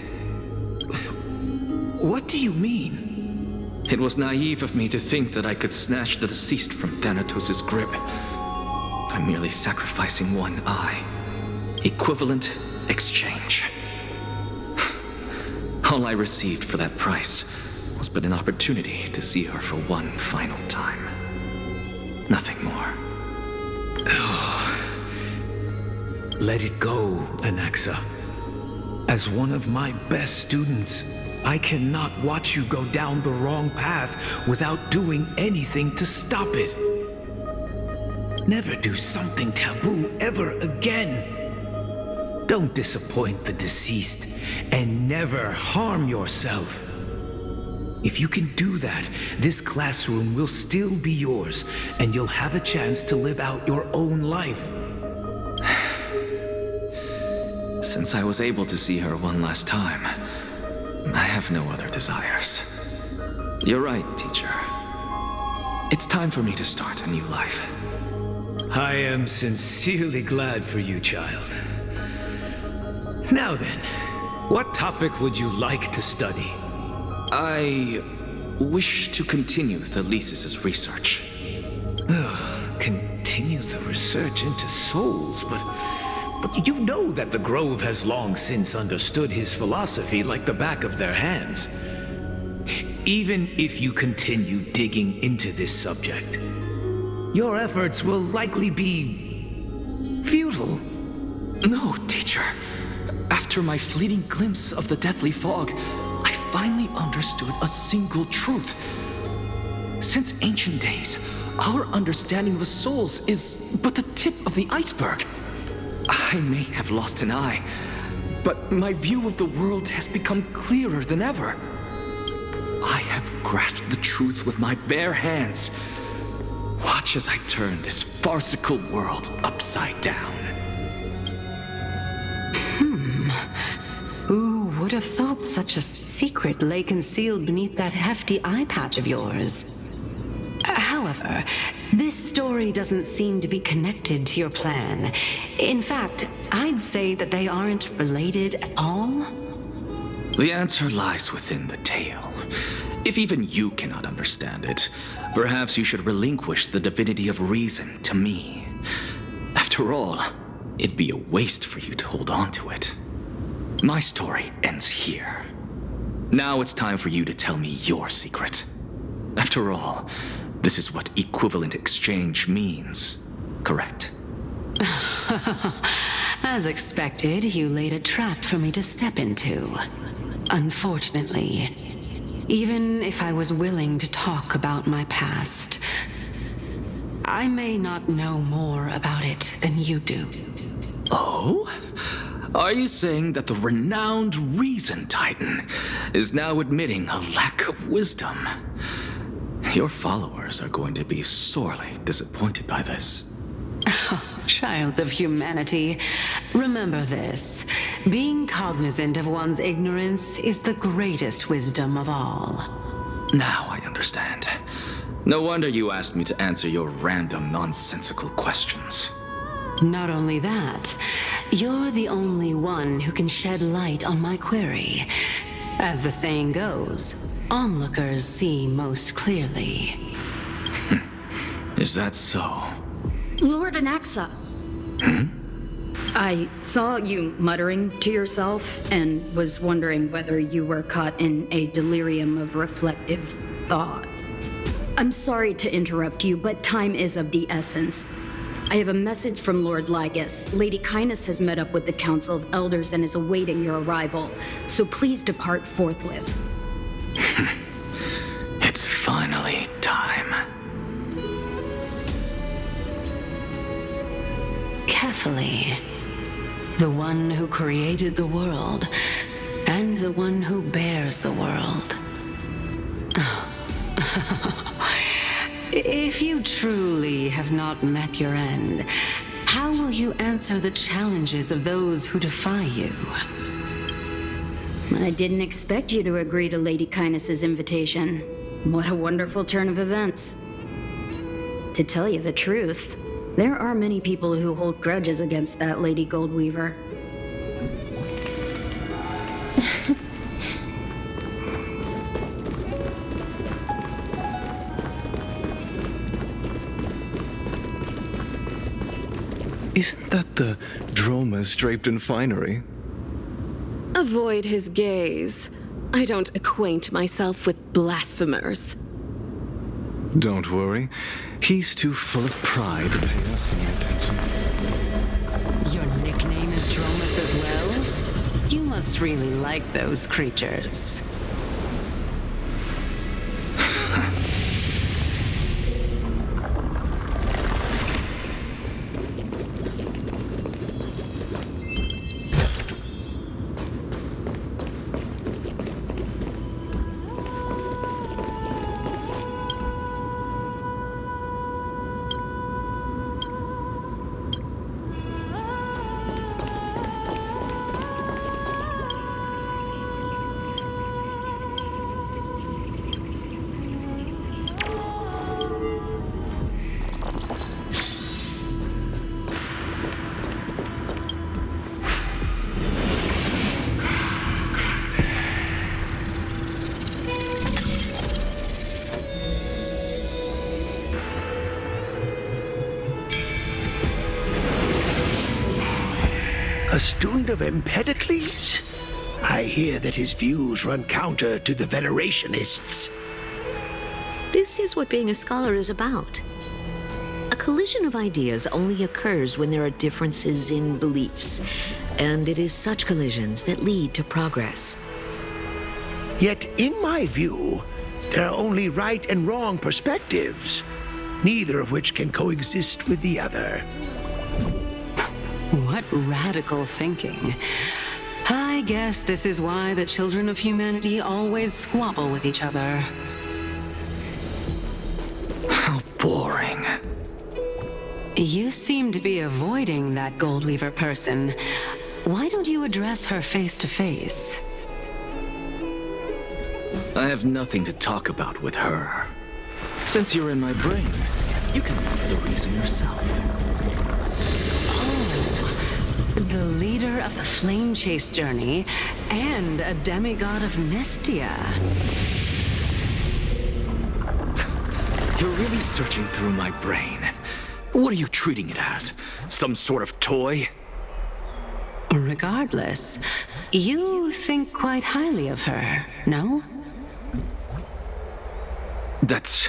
What do you mean? It was naive of me to think that I could snatch the deceased from Thanatos' grip by merely sacrificing one eye. Equivalent exchange. All I received for that price was but an opportunity to see her for one final time. Nothing more. Let it go, Anaxa. As one of my best students, I cannot watch you go down the wrong path without doing anything to stop it. Never do something taboo ever again. Don't disappoint the deceased, and never harm yourself. If you can do that, this classroom will still be yours, and you'll have a chance to live out your own life. Since I was able to see her one last time, I have no other desires. You're right, teacher. It's time for me to start a new life. I am sincerely glad for you, child. Now then, what topic would you like to study? I wish to continue Thalesis' research. Continue the research into souls, but you know that the Grove has long since understood his philosophy like the back of their hands. Even if you continue digging into this subject, your efforts will likely be futile. No, teacher. After my fleeting glimpse of the deathly fog, I finally understood a single truth. Since ancient days, our understanding of the souls is but the tip of the iceberg. I may have lost an eye, but my view of the world has become clearer than ever. I have grasped the truth with my bare hands. Watch as I turn this farcical world upside down. Who would have thought such a secret lay concealed beneath that hefty eye patch of yours? However, this story doesn't seem to be connected to your plan. In fact, I'd say that they aren't related at all. The answer lies within the tale. If even you cannot understand it, perhaps you should relinquish the divinity of reason to me. After all, it'd be a waste for you to hold on to it. My story ends here. Now it's time for you to tell me your secret. After all, this is what equivalent exchange means, correct? As expected, you laid a trap for me to step into. Unfortunately, even if I was willing to talk about my past, I may not know more about it than you do. Oh? Are you saying that the renowned Reason Titan is now admitting a lack of wisdom? Your followers are going to be sorely disappointed by this. Child of humanity, remember this. Being cognizant of one's ignorance is the greatest wisdom of all. Now I understand. No wonder you asked me to answer your random, nonsensical questions. Not only that, you're the only one who can shed light on my query. As the saying goes, onlookers see most clearly. Is that so? Lord Anaxa. I saw you muttering to yourself and was wondering whether you were caught in a delirium of reflective thought. I'm sorry to interrupt you, but time is of the essence. I have a message from Lord Lygus. Lady Kindness has met up with the Council of Elders and is awaiting your arrival, so please depart forthwith. It's finally time. Carefully. The one who created the world, and the one who bears the world. If you truly have not met your end, how will you answer the challenges of those who defy you? I didn't expect you to agree to Lady Kindness's invitation. What a wonderful turn of events. To tell you the truth, there are many people who hold grudges against that Lady Goldweaver. Isn't that the dromas draped in finery? Avoid his gaze. I don't acquaint myself with blasphemers. Don't worry. He's too full of pride to pay us any attention. Your nickname is Dromus as well? You must really like those creatures. A student of Empedocles? I hear that his views run counter to the Venerationists. This is what being a scholar is about. A collision of ideas only occurs when there are differences in beliefs, and it is such collisions that lead to progress. Yet, in my view, there are only right and wrong perspectives, neither of which can coexist with the other. What radical thinking. I guess this is why the children of humanity always squabble with each other. How boring. You seem to be avoiding that Goldweaver person. Why don't you address her face to face? I have nothing to talk about with her. Since you're in my brain, you can know the reason yourself. The leader of the Flame Chase journey, and a demigod of Nestia. You're really searching through my brain. What are you treating it as? Some sort of toy? Regardless, you think quite highly of her, no? That's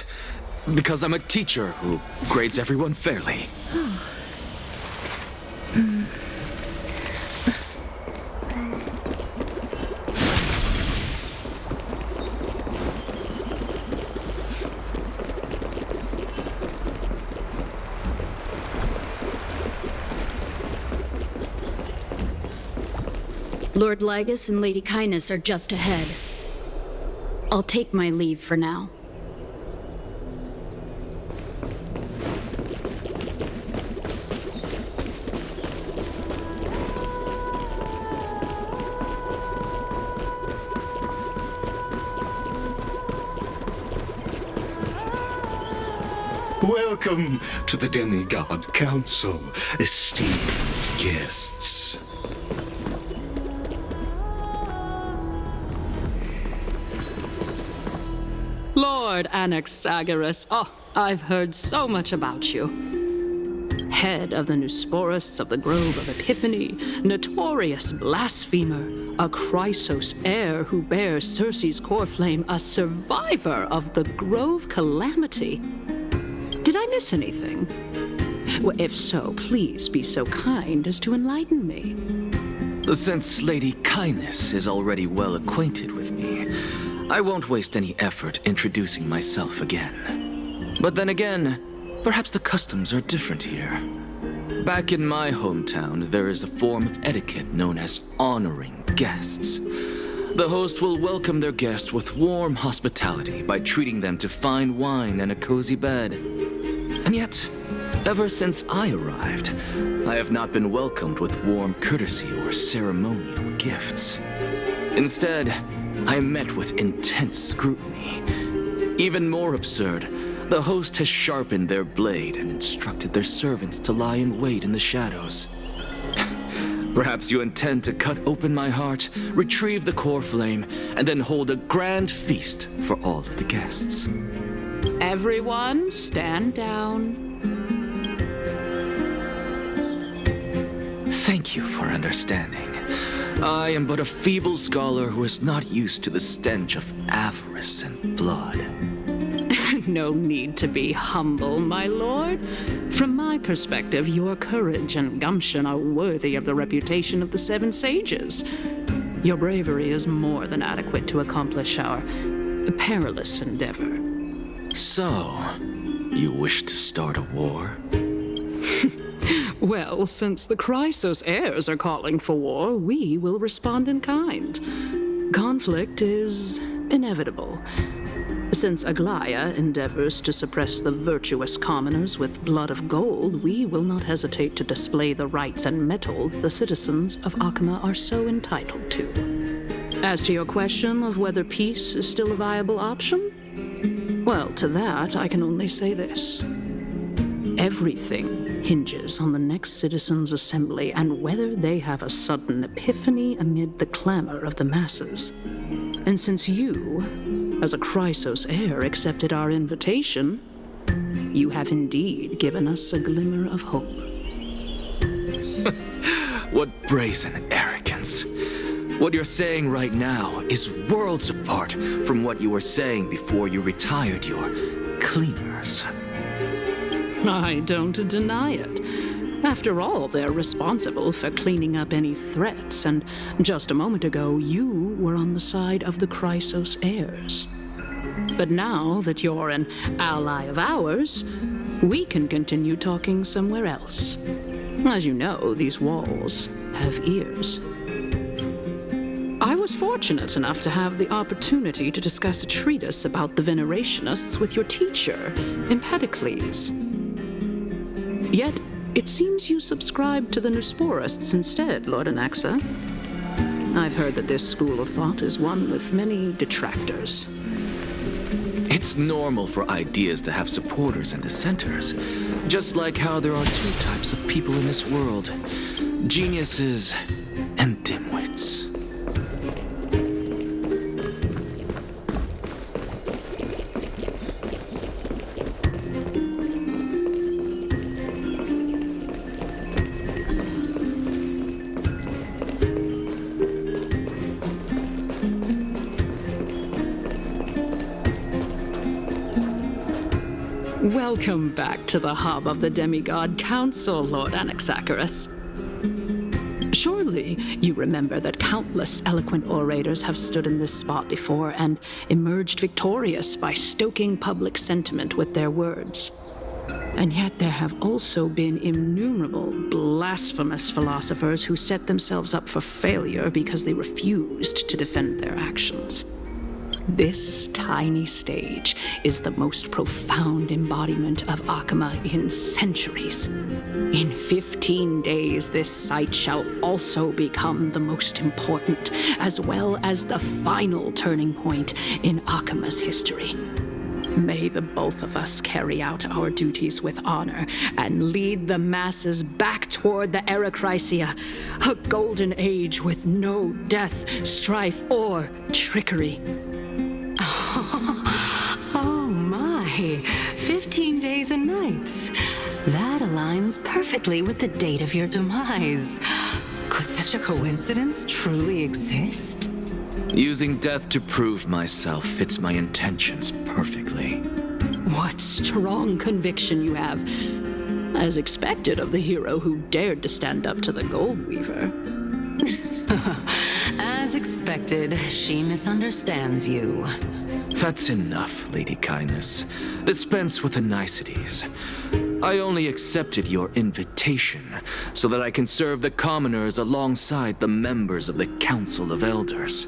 because I'm a teacher who grades everyone fairly. Lord Lygus and Lady Kindness are just ahead. I'll take my leave for now. Welcome to the Demigod Council, esteemed guests. Lord Anaxa, oh, I've heard so much about you. Head of the Nusporists of the Grove of Epiphany, notorious blasphemer, a Chrysos heir who bears Cerces' core flame, a survivor of the Grove calamity. Did I miss anything? Well, if so, please be so kind as to enlighten me. Since Lady Kindness is already well acquainted with me, I won't waste any effort introducing myself again. But then again, perhaps the customs are different here. Back in my hometown, there is a form of etiquette known as honoring guests. The host will welcome their guest with warm hospitality by treating them to fine wine and a cozy bed. And yet, ever since I arrived, I have not been welcomed with warm courtesy or ceremonial gifts. Instead, I am met with intense scrutiny. Even more absurd, the host has sharpened their blade and instructed their servants to lie in wait in the shadows. Perhaps you intend to cut open my heart, retrieve the core flame, and then hold a grand feast for all of the guests. Everyone, stand down. Thank you for understanding. I am but a feeble scholar who is not used to the stench of avarice and blood. No need to be humble, my lord. From my perspective, your courage and gumption are worthy of the reputation of the Seven Sages. Your bravery is more than adequate to accomplish our perilous endeavor. So, you wish to start a war? Well, since the Chrysos heirs are calling for war, we will respond in kind. Conflict is inevitable. Since Aglaea endeavors to suppress the virtuous commoners with blood of gold, we will not hesitate to display the rights and mettle the citizens of Akama are so entitled to. As to your question of whether peace is still a viable option, well, to that I can only say this. Everything hinges on the next citizens' assembly and whether they have a sudden epiphany amid the clamor of the masses. And since you, as a Chrysos heir, accepted our invitation, you have indeed given us a glimmer of hope. What brazen arrogance. What you're saying right now is worlds apart from what you were saying before you retired your cleaners. I don't deny it. After all, they're responsible for cleaning up any threats, and just a moment ago, you were on the side of the Chrysos heirs. But now that you're an ally of ours, we can continue talking somewhere else. As you know, these walls have ears. I was fortunate enough to have the opportunity to discuss a treatise about the Venerationists with your teacher, Empedocles. Yet, it seems you subscribe to the Nusporists instead, Lord Anaxa. I've heard that this school of thought is one with many detractors. It's normal for ideas to have supporters and dissenters, just like how there are two types of people in this world: geniuses and dimwits. Welcome back to the hub of the Demigod Council, Lord Anaxagoras. Surely you remember that countless eloquent orators have stood in this spot before and emerged victorious by stoking public sentiment with their words. And yet there have also been innumerable blasphemous philosophers who set themselves up for failure because they refused to defend their actions. This tiny stage is the most profound embodiment of Akama in centuries. In 15 days, this site shall also become the most important, as well as the final turning point in Akama's history. May the both of us carry out our duties with honor and lead the masses back toward the Erechrysia, a golden age with no death, strife, or trickery. Why, 15 days and nights. That aligns perfectly with the date of your demise. Could such a coincidence truly exist? Using death to prove myself fits my intentions perfectly. What strong conviction you have. As expected of the hero who dared to stand up to the Gold Weaver. As expected, she misunderstands you. That's enough, Lady Kindness. Dispense with the niceties. I only accepted your invitation so that I can serve the commoners alongside the members of the Council of Elders.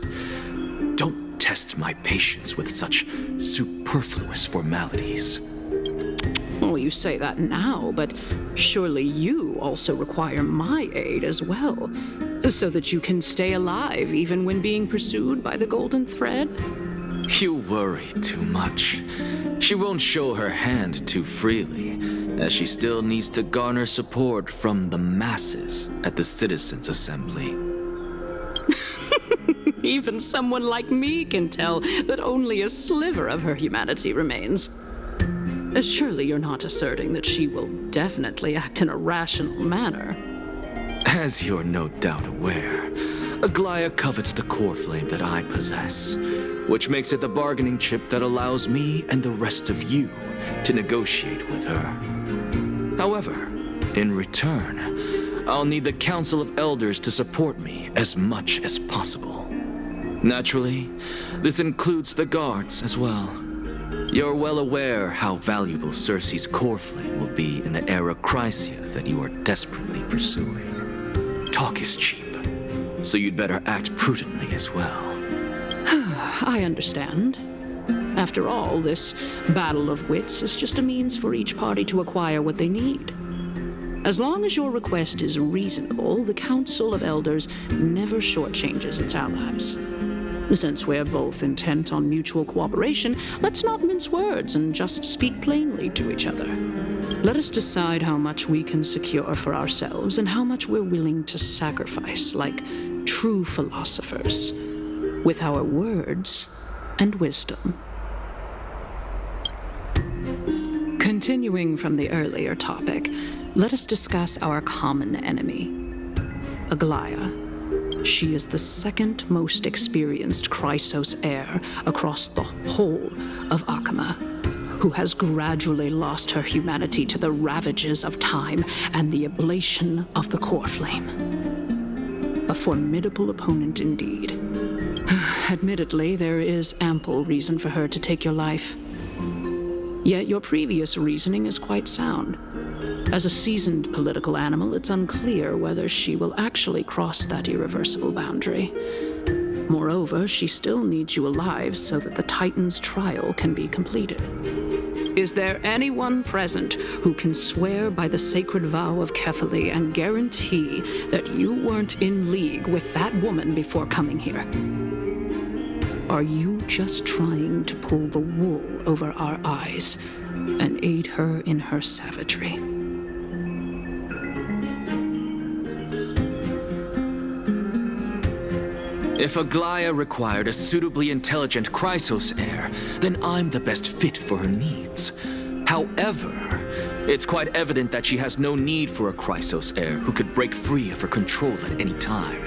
Don't test my patience with such superfluous formalities. Well, you say that now, but surely you also require my aid as well, so that you can stay alive even when being pursued by the Golden Thread? You worry too much. She won't show her hand too freely, as she still needs to garner support from the masses at the Citizens' Assembly. Even someone like me can tell that only a sliver of her humanity remains. Surely you're not asserting that she will definitely act in a rational manner. As you're no doubt aware, Aglaea covets the core flame that I possess, which makes it the bargaining chip that allows me and the rest of you to negotiate with her. However, in return, I'll need the Council of Elders to support me as much as possible. Naturally, this includes the guards as well. You're well aware how valuable Cerces' core flame will be in the era Chrysia that you are desperately pursuing. Talk is cheap, so you'd better act prudently as well. I understand. After all, this battle of wits is just a means for each party to acquire what they need. As long as your request is reasonable, the Council of Elders never shortchanges its allies. Since we're both intent on mutual cooperation, let's not mince words and just speak plainly to each other. Let us decide how much we can secure for ourselves and how much we're willing to sacrifice, like true philosophers, with our words and wisdom. Continuing from the earlier topic, let us discuss our common enemy, Aglaea. She is the second most experienced Chrysos heir across the whole of Akama, who has gradually lost her humanity to the ravages of time and the ablation of the core flame. A formidable opponent indeed. Admittedly, there is ample reason for her to take your life. Yet your previous reasoning is quite sound. As a seasoned political animal, it's unclear whether she will actually cross that irreversible boundary. Moreover, she still needs you alive so that the Titan's trial can be completed. Is there anyone present who can swear by the sacred vow of Kefali and guarantee that you weren't in league with that woman before coming here? Are you just trying to pull the wool over our eyes and aid her in her savagery? If Aglaea required a suitably intelligent Chrysos heir, then I'm the best fit for her needs. However, it's quite evident that she has no need for a Chrysos heir who could break free of her control at any time.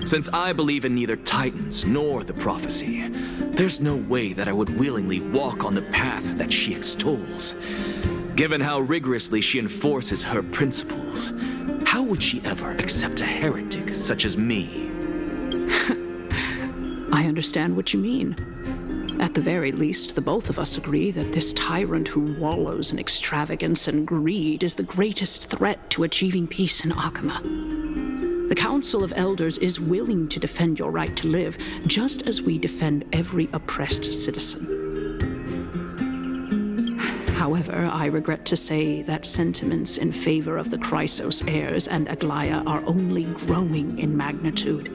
Since I believe in neither Titans nor the prophecy, there's no way that I would willingly walk on the path that she extols. Given how rigorously she enforces her principles, how would she ever accept a heretic such as me? I understand what you mean. At the very least, the both of us agree that this tyrant who wallows in extravagance and greed is the greatest threat to achieving peace in Akama. The Council of Elders is willing to defend your right to live, just as we defend every oppressed citizen. However, I regret to say that sentiments in favor of the Chrysos heirs and Aglaea are only growing in magnitude.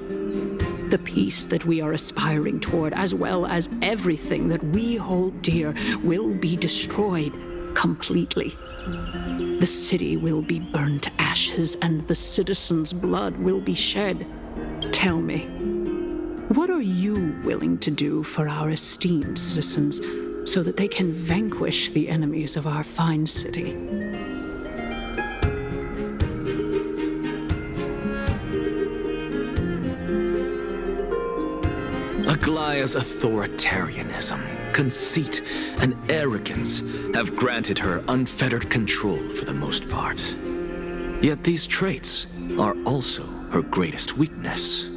The peace that we are aspiring toward, as well as everything that we hold dear, will be destroyed completely. The city will be burned to ashes, and the citizens' blood will be shed. Tell me, What are you willing to do for our esteemed citizens so that they can vanquish the enemies of our fine city? Aglaea's authoritarianism, conceit, and arrogance have granted her unfettered control for the most part. Yet these traits are also her greatest weakness.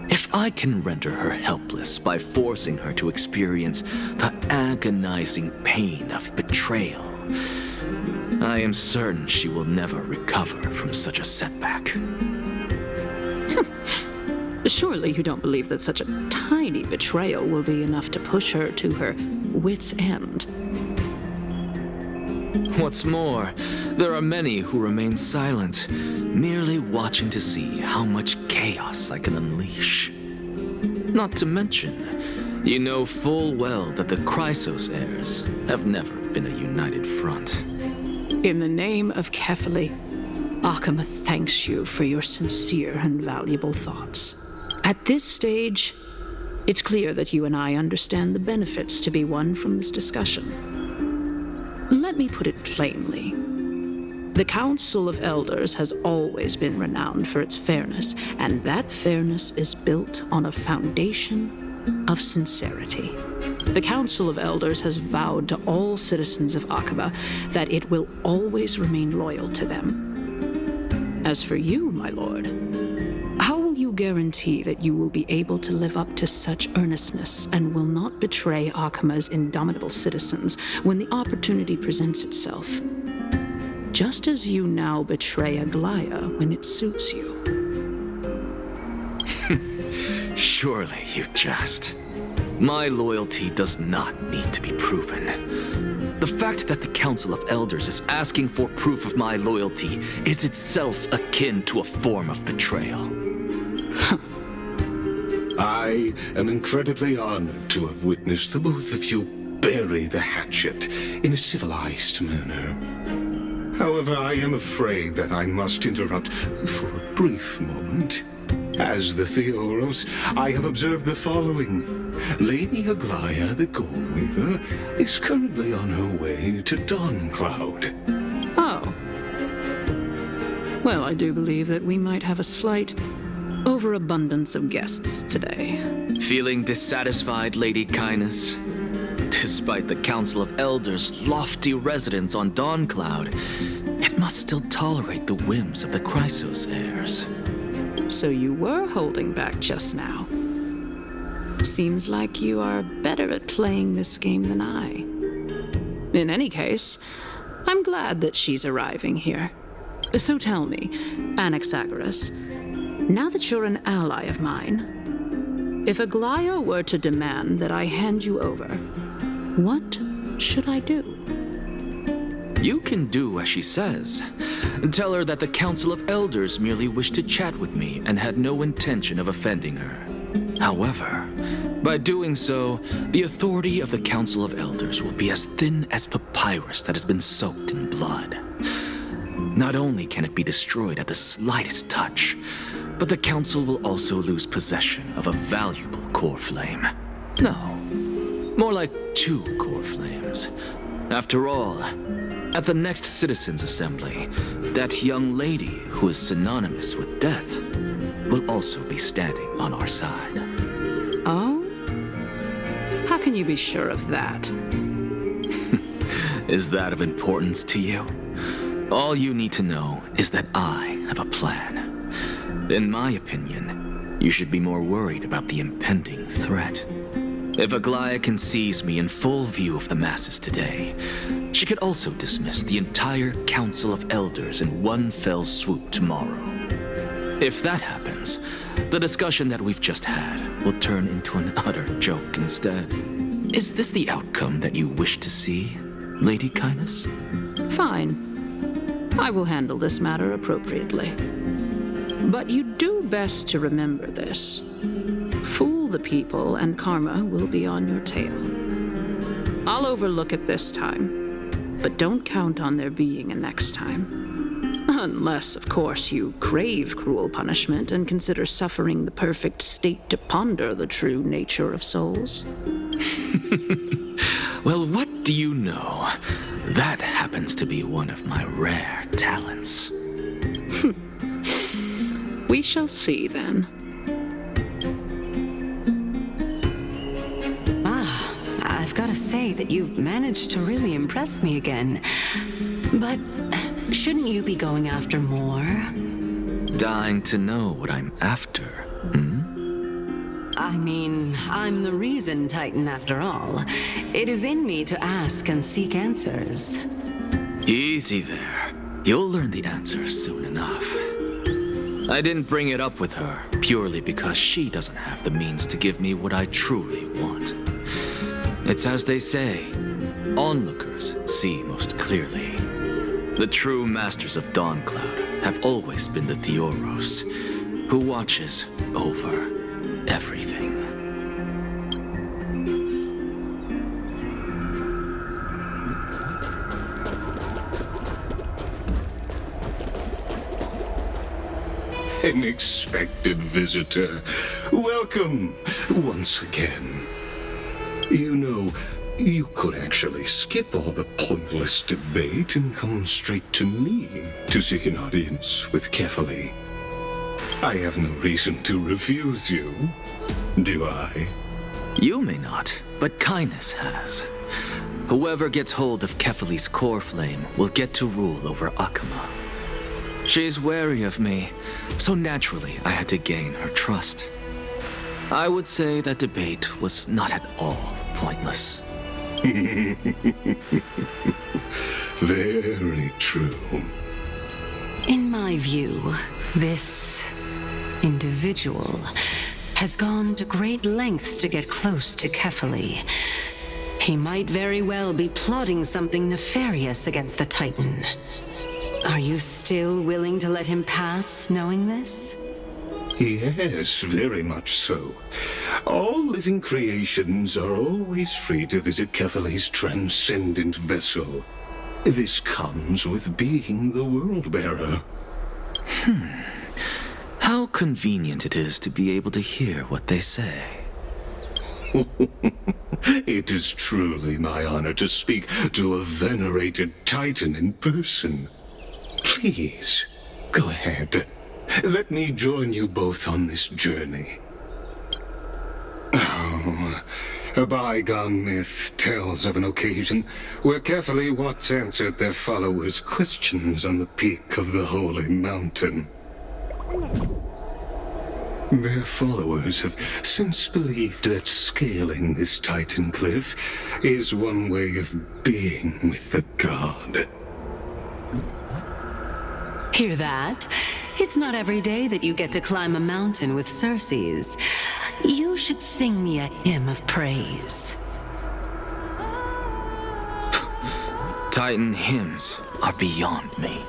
If I can render her helpless by forcing her to experience the agonizing pain of betrayal, I am certain she will never recover from such a setback. Surely you don't believe that such a tiny betrayal will be enough to push her to her wit's end. What's more, there are many who remain silent, merely watching to see how much chaos I can unleash. Not to mention, you know full well that the Chrysos heirs have never been a united front. In the name of Kefali, Akama thanks you for your sincere and valuable thoughts. At this stage, it's clear that you and I understand the benefits to be won from this discussion. Let me put it plainly. The Council of Elders has always been renowned for its fairness, and that fairness is built on a foundation of sincerity. The Council of Elders has vowed to all citizens of Akaba that it will always remain loyal to them. As for you, my lord, how will you guarantee that you will be able to live up to such earnestness and will not betray Akama's indomitable citizens when the opportunity presents itself? Just as you now betray Aglaea when it suits you. Surely you jest. My loyalty does not need to be proven. The fact that the Council of Elders is asking for proof of my loyalty is itself akin to a form of betrayal. I am incredibly honored to have witnessed the both of you bury the hatchet in a civilized manner. However, I am afraid that I must interrupt for a brief moment. As the Theoros, I have observed the following. Lady Aglaea, the Gold Weaver, is currently on her way to Dawncloud. Oh. Well, I do believe that we might have a slight overabundance of guests today. Feeling dissatisfied, Lady Kindness? Despite the Council of Elders' lofty residence on Dawncloud, it must still tolerate the whims of the Chrysos heirs. So you were holding back just now. Seems like you are better at playing this game than I. In any case, I'm glad that she's arriving here. So tell me, Anaxagoras, now that you're an ally of mine, if Aglaea were to demand that I hand you over, what should I do? You can do as she says. Tell her that the Council of Elders merely wished to chat with me and had no intention of offending her. However, by doing so, the authority of the Council of Elders will be as thin as papyrus that has been soaked in blood. Not only can it be destroyed at the slightest touch, but the Council will also lose possession of a valuable core flame. No, more like 2 core flames. After all, at the next Citizens' Assembly, that young lady who is synonymous with death will also be standing on our side. Oh? How can you be sure of that? Is that of importance to you? All you need to know is that I have a plan. In my opinion, you should be more worried about the impending threat. If Aglaea can seize me in full view of the masses today, she could also dismiss the entire Council of Elders in one fell swoop tomorrow. If that happens, the discussion that we've just had will turn into an utter joke instead. Is this the outcome that you wish to see, Lady Kindness? Fine. I will handle this matter appropriately. But you do best to remember this. Fool the people and karma will be on your tail. I'll overlook it this time, but don't count on there being a next time. Unless, of course, you crave cruel punishment and consider suffering the perfect state to ponder the true nature of souls. Well, what do you know? That happens to be one of my rare talents. We shall see, then. I've got to say that you've managed to really impress me again. But shouldn't you be going after more? Dying to know what I'm after, hmm? I mean, I'm the reason Titan after all. It is in me to ask and seek answers. Easy there. You'll learn the answers soon enough. I didn't bring it up with her purely because she doesn't have the means to give me what I truly want. It's as they say, onlookers see most clearly. The true masters of Dawncloud have always been the Theoros, who watches over everything. An expected visitor. Welcome once again. You know, you could actually skip all the pointless debate and come straight to me to seek an audience with Kefali. I have no reason to refuse you, do I? You may not, but kindness has. Whoever gets hold of Kefali's core flame will get to rule over Akama. She's wary of me, so naturally I had to gain her trust. I would say that debate was not at all pointless. Very true. In my view, this individual has gone to great lengths to get close to Kefali. He might very well be plotting something nefarious against the Titan. Are you still willing to let him pass, knowing this? Yes, very much so. All living creations are always free to visit Kefali's transcendent vessel. This comes with being the world-bearer. How convenient it is to be able to hear what they say. It is truly my honor to speak to a venerated Titan in person. Please, go ahead. Let me join you both on this journey. Oh, a bygone myth tells of an occasion where Kefali once answered their followers' questions on the peak of the holy mountain. Their followers have since believed that scaling this Titan cliff is one way of being with the god. Hear that? It's not every day that you get to climb a mountain with cerces. You should sing me a hymn of praise. Titan hymns are beyond me.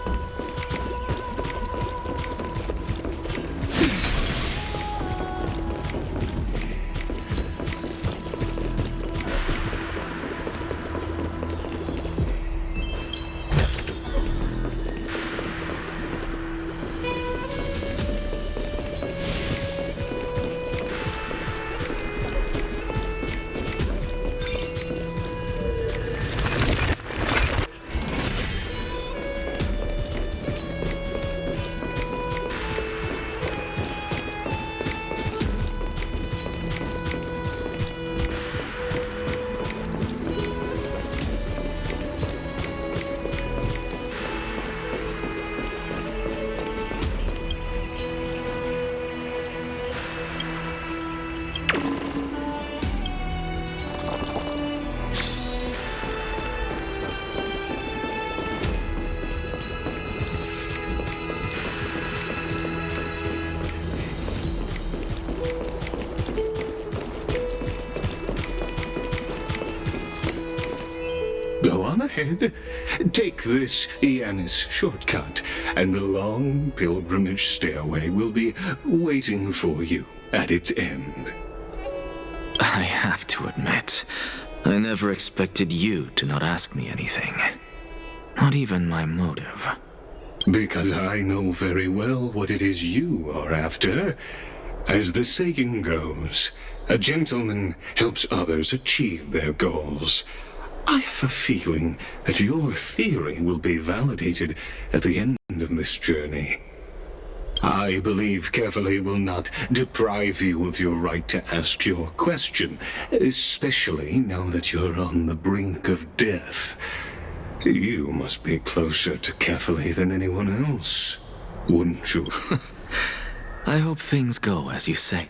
Go on ahead. Take this Yanis shortcut, and the long pilgrimage stairway will be waiting for you at its end. I have to admit, I never expected you to not ask me anything. Not even my motive. Because I know very well what it is you are after. As the saying goes, a gentleman helps others achieve their goals. I have a feeling that your theory will be validated at the end of this journey. I believe Kefali will not deprive you of your right to ask your question, especially now that you're on the brink of death. You must be closer to Kefali than anyone else, wouldn't you? I hope things go as you say.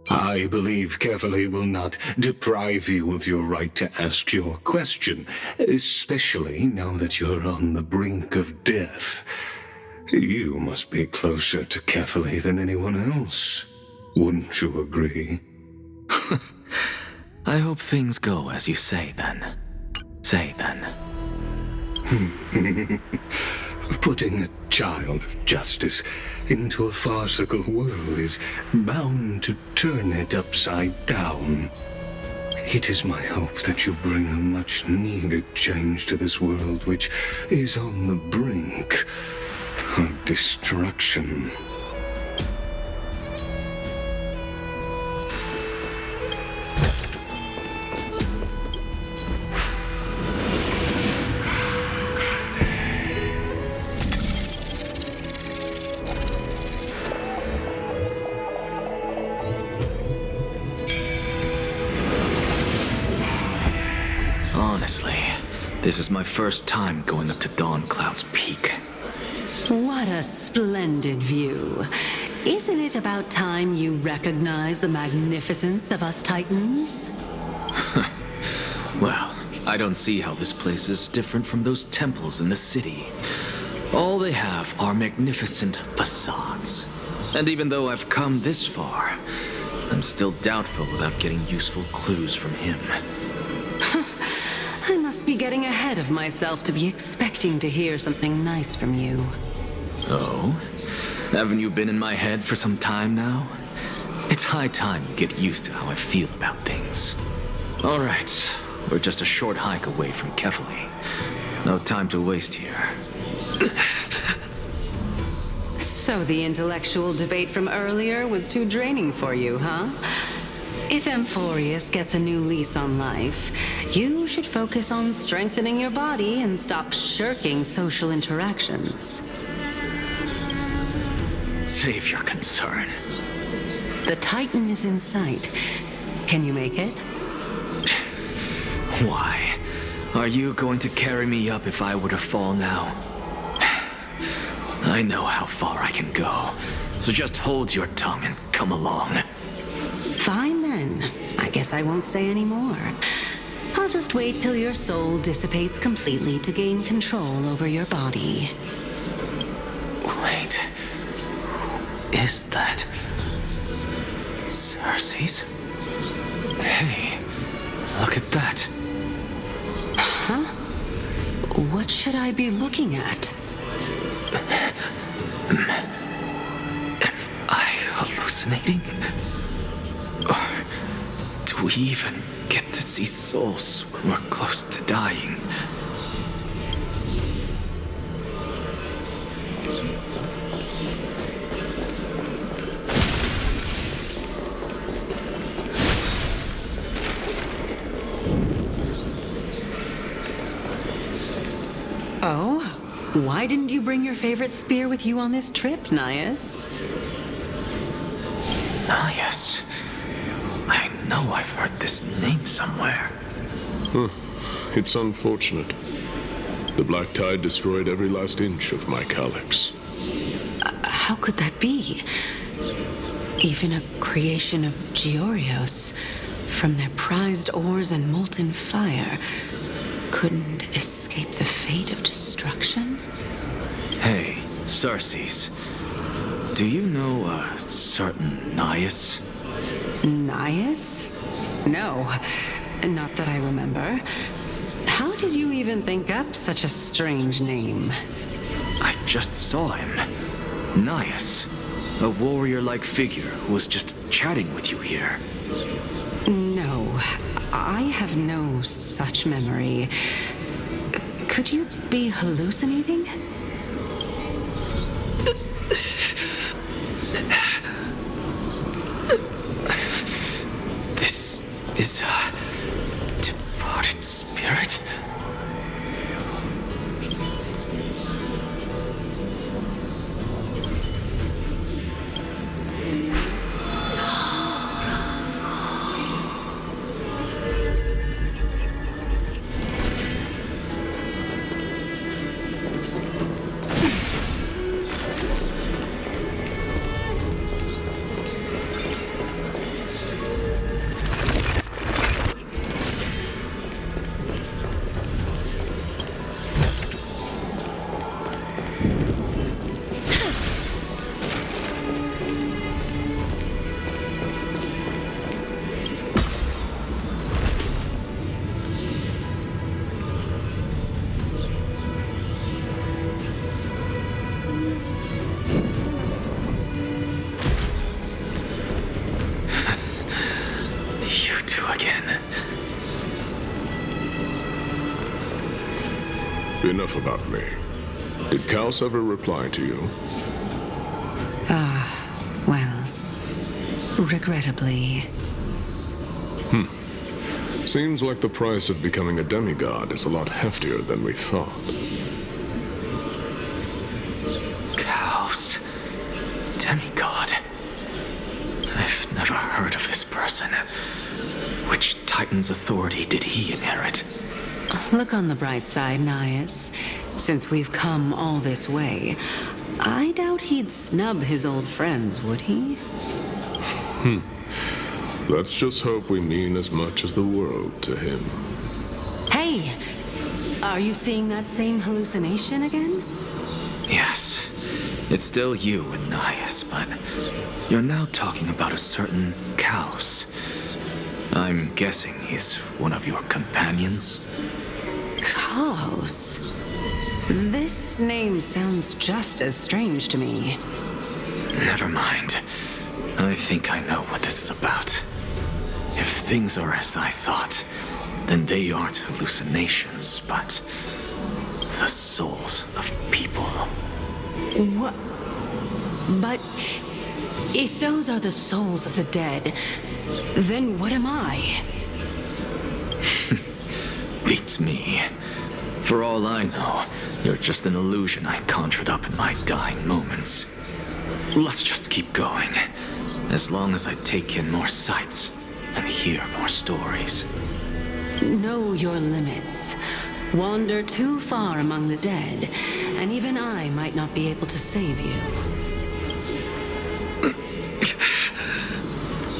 I believe Kefali will not deprive you of your right to ask your question, especially now that you're on the brink of death. You must be closer to Kefali than anyone else, wouldn't you agree? I hope things go as you say then. Putting a child of justice into a farcical world is bound to turn it upside down. It is my hope that you bring a much-needed change to this world which is on the brink of destruction. Honestly, this is my first time going up to Dawn Cloud's peak. What a splendid view. Isn't it about time you recognize the magnificence of us Titans? Well, I don't see how this place is different from those temples in the city. All they have are magnificent facades. And even though I've come this far, I'm still doubtful about getting useful clues from him. I must be getting ahead of myself to be expecting to hear something nice from you. Oh? Haven't you been in my head for some time now? It's high time you get used to how I feel about things. All right, we're just a short hike away from Kefali. No time to waste here. So the intellectual debate from earlier was too draining for you, huh? If Amphoreus gets a new lease on life, you should focus on strengthening your body and stop shirking social interactions. Save your concern. The Titan is in sight. Can you make it? Why? Are you going to carry me up if I were to fall now? I know how far I can go, so just hold your tongue and come along. Fine then. I guess I won't say any more. I'll just wait till your soul dissipates completely to gain control over your body. Wait. Is that Cerces? Hey, look at that. Huh? What should I be looking at? Am I hallucinating? Or do we even get to see souls when we're close to dying? Oh? Why didn't you bring your favorite spear with you on this trip, Nias? Nias. I know I've heard this name somewhere. It's unfortunate. The black tide destroyed every last inch of my calyx. How could that be? Even a creation of Georios, from their prized ores and molten fire, couldn't escape the fate of destruction? Hey, Cerces. Do you know a certain Nias? Nias? No, not that I remember. How did you even think up such a strange name? I just saw him. Nias. A warrior-like figure who was just chatting with you here. No, I have no such memory. Could you be hallucinating? Enough about me. Did Kaos ever reply to you? Well, regrettably. Seems like the price of becoming a demigod is a lot heftier than we thought. Kaos. Demigod. I've never heard of this person. Which Titan's authority did he inherit? Look on the bright side, Nias. Since we've come all this way, I doubt he'd snub his old friends, would he? Let's just hope we mean as much as the world to him. Hey! Are you seeing that same hallucination again? Yes. It's still you and Nias, but you're now talking about a certain Kaos. I'm guessing he's one of your companions? Kaos? This name sounds just as strange to me. Never mind. I think I know what this is about. If things are as I thought, then they aren't hallucinations, but the souls of people. What? But if those are the souls of the dead, then what am I? Beats me. For all I know, you're just an illusion I conjured up in my dying moments. Let's just keep going. As long as I take in more sights and hear more stories. Know your limits. Wander too far among the dead, and even I might not be able to save you.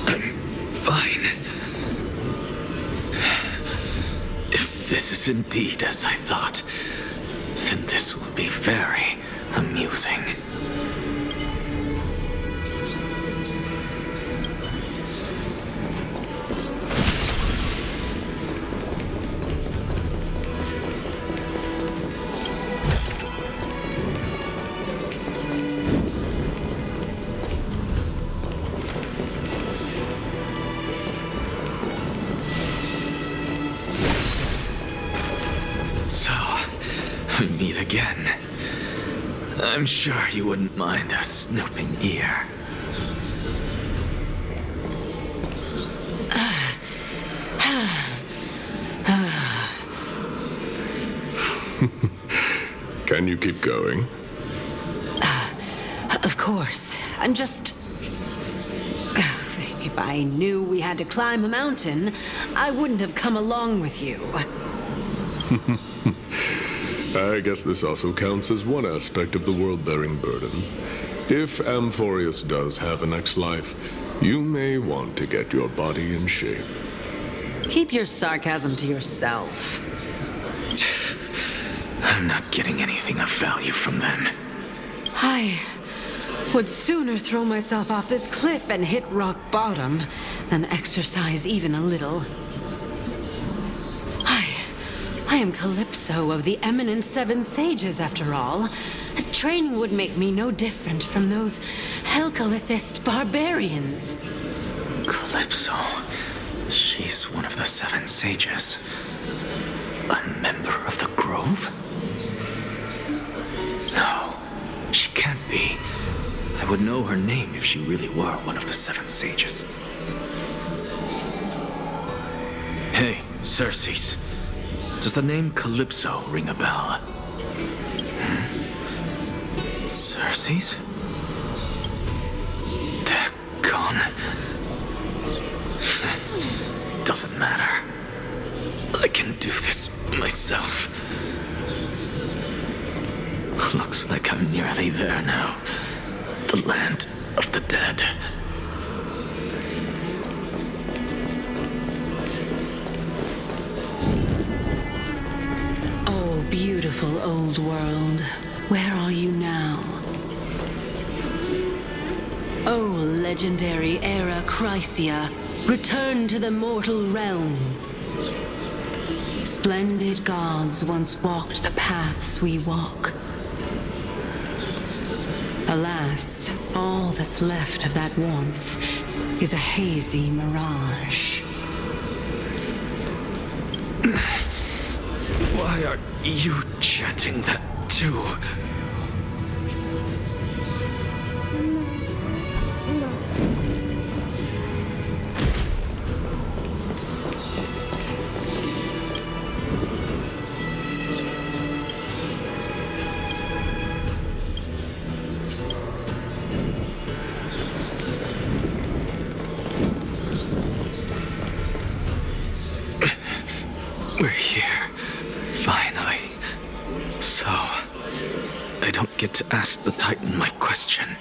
I'm fine. If this is indeed as I thought, then this will be very amusing. We meet again. I'm sure you wouldn't mind a snooping ear. Can you keep going? Of course. I'm just... If I knew we had to climb a mountain, I wouldn't have come along with you. I guess this also counts as one aspect of the world-bearing burden. If Amphoreus does have a next life, you may want to get your body in shape. Keep your sarcasm to yourself. I'm not getting anything of value from them. I would sooner throw myself off this cliff and hit rock bottom than exercise even a little. I am Calypso of the eminent Seven Sages, after all. Training would make me no different from those Helcalithist barbarians. Calypso? She's one of the Seven Sages. A member of the Grove? No, she can't be. I would know her name if she really were one of the Seven Sages. Hey, Cerces. Does the name Calypso ring a bell? Cerces? They're gone. Doesn't matter. I can do this myself. Looks like I'm nearly there now. The land of the dead. Beautiful old world, where are you now? Oh, legendary era Chrysia, return to the mortal realm. Splendid gods once walked the paths we walk. Alas, all that's left of that warmth is a hazy mirage. Why Why are you chanting that too? We're here, finally. So, I don't get to ask the Titan my question,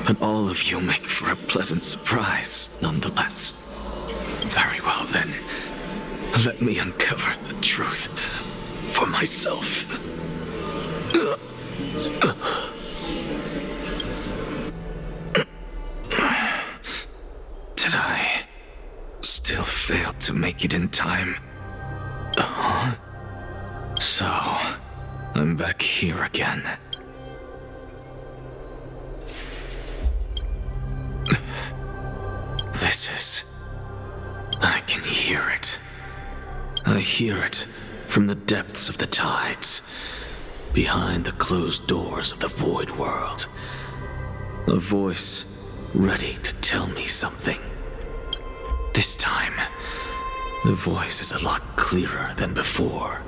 but all of you make for a pleasant surprise, nonetheless. Very well then, let me uncover the truth for myself. Did I still fail to make it in time? So, I'm back here again. I can hear it. I hear it from the depths of the tides, behind the closed doors of the void world. A voice ready to tell me something. This time, the voice is a lot clearer than before.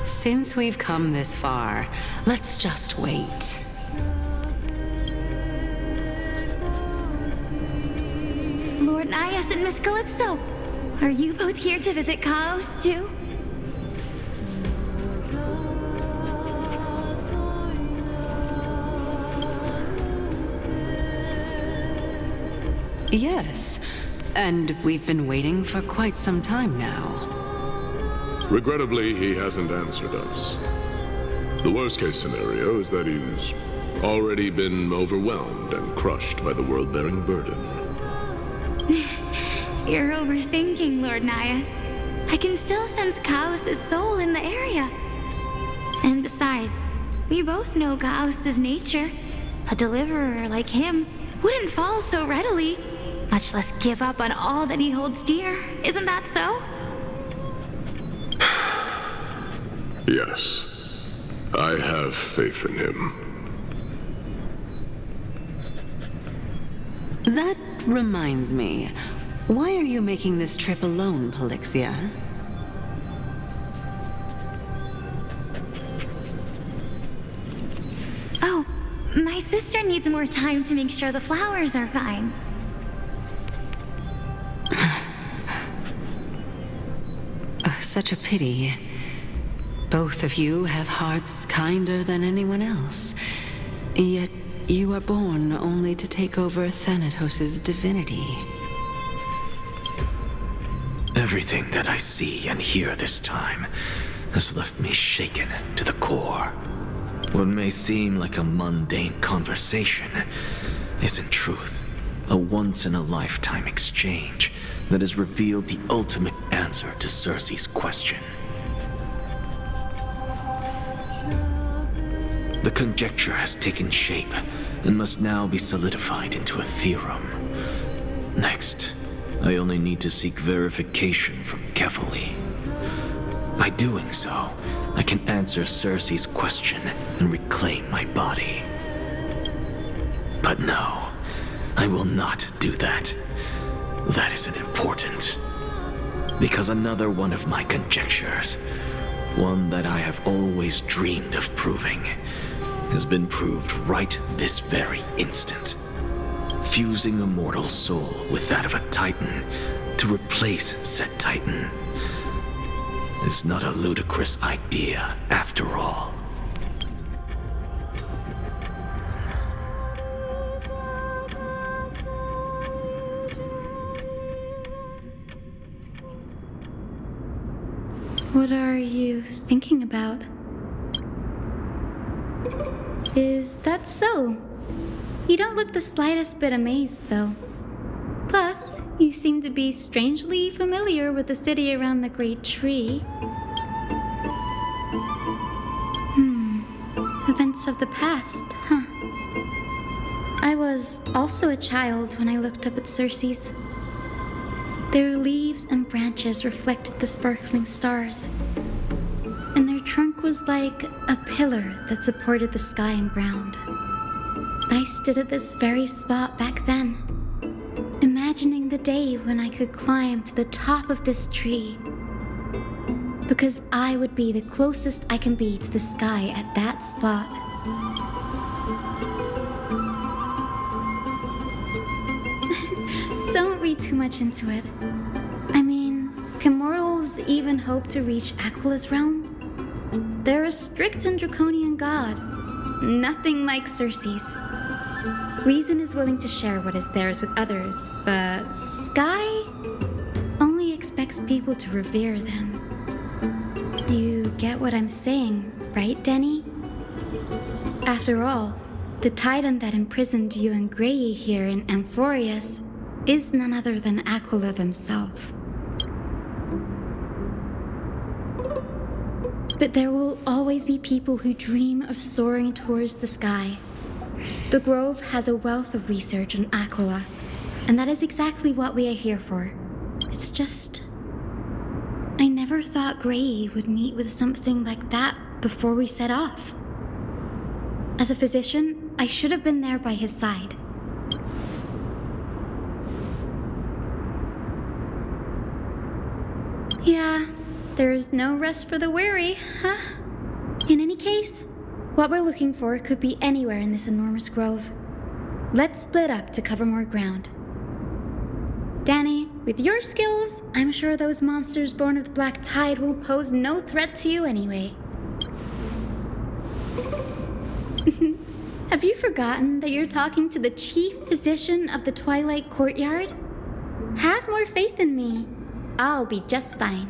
Since we've come this far, let's just wait. Lord Nias and Miss Calypso, are you both here to visit Chaos too? Yes, and we've been waiting for quite some time now. Regrettably, he hasn't answered us. The worst-case scenario is that he's already been overwhelmed and crushed by the world-bearing burden. You're overthinking, Lord Nias. I can still sense Chaos' soul in the area. And besides, we both know Chaos' nature. A deliverer like him wouldn't fall so readily, much less give up on all that he holds dear. Isn't that so? Yes, I have faith in him. That reminds me. Why are you making this trip alone, Polixia? Oh, my sister needs more time to make sure the flowers are fine. Such a pity. Both of you have hearts kinder than anyone else. Yet you are born only to take over Thanatos' divinity. Everything that I see and hear this time has left me shaken to the core. What may seem like a mundane conversation is in truth a once-in-a-lifetime exchange that has revealed the ultimate answer to Cerces' question. The conjecture has taken shape and must now be solidified into a theorem. Next, I only need to seek verification from Kefali. By doing so, I can answer Cerces' question and reclaim my body. But no, I will not do that. That isn't important. Because another one of my conjectures, one that I have always dreamed of proving, has been proved right this very instant. Fusing a mortal soul with that of a Titan to replace said Titan is not a ludicrous idea after all. What are you thinking about? Is that so? You don't look the slightest bit amazed, though. Plus, you seem to be strangely familiar with the city around the Great Tree. Events of the past, huh? I was also a child when I looked up at cerces. Their leaves and branches reflected the sparkling stars, and their trunk was like a pillar that supported the sky and ground. I stood at this very spot back then, imagining the day when I could climb to the top of this tree, because I would be the closest I can be to the sky at that spot. Don't read too much into it. I mean, can mortals even hope to reach Aquila's realm? They're a strict and draconian god, nothing like cerces. Reason is willing to share what is theirs with others, but Sky only expects people to revere them. You get what I'm saying, right, Denny? After all, the titan that imprisoned you and Grey here in Amphoreus is none other than Aquila themselves. But there will always be people who dream of soaring towards the sky. The Grove has a wealth of research on Aquila, and that is exactly what we are here for. It's just, I never thought Grey would meet with something like that before we set off. As a physician, I should have been there by his side. Yeah, there's no rest for the weary, huh? In any case, what we're looking for could be anywhere in this enormous grove. Let's split up to cover more ground. Danny, with your skills, I'm sure those monsters born of the Black Tide will pose no threat to you anyway. Have you forgotten that you're talking to the chief physician of the Twilight Courtyard? Have more faith in me. I'll be just fine.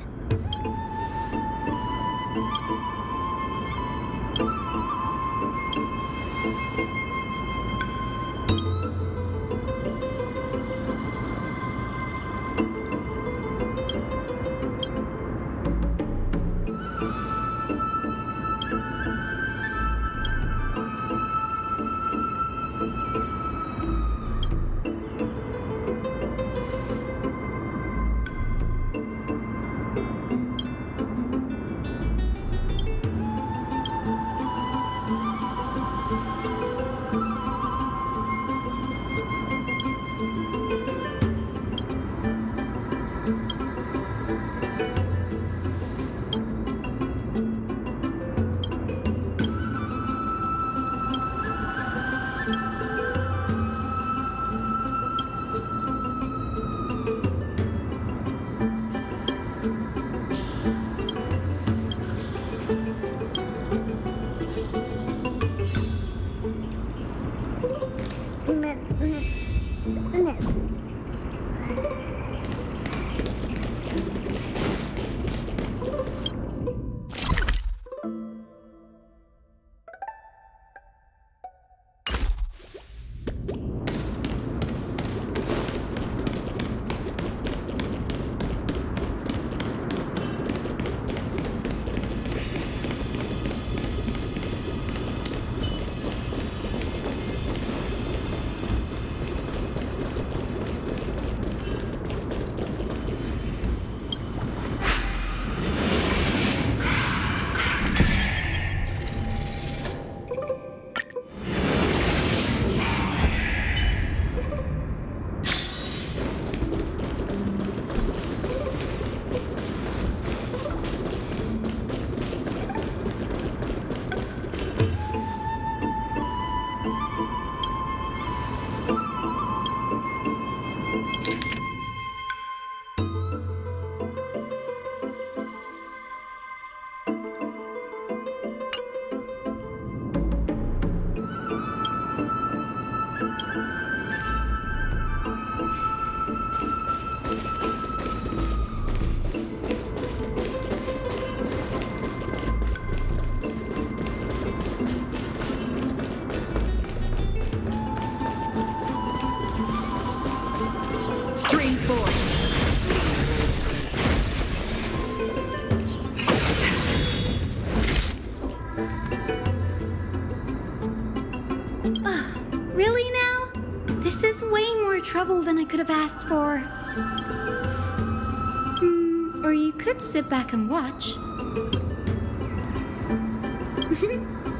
Really now? This is way more trouble than I could have asked for. Or you could sit back and watch.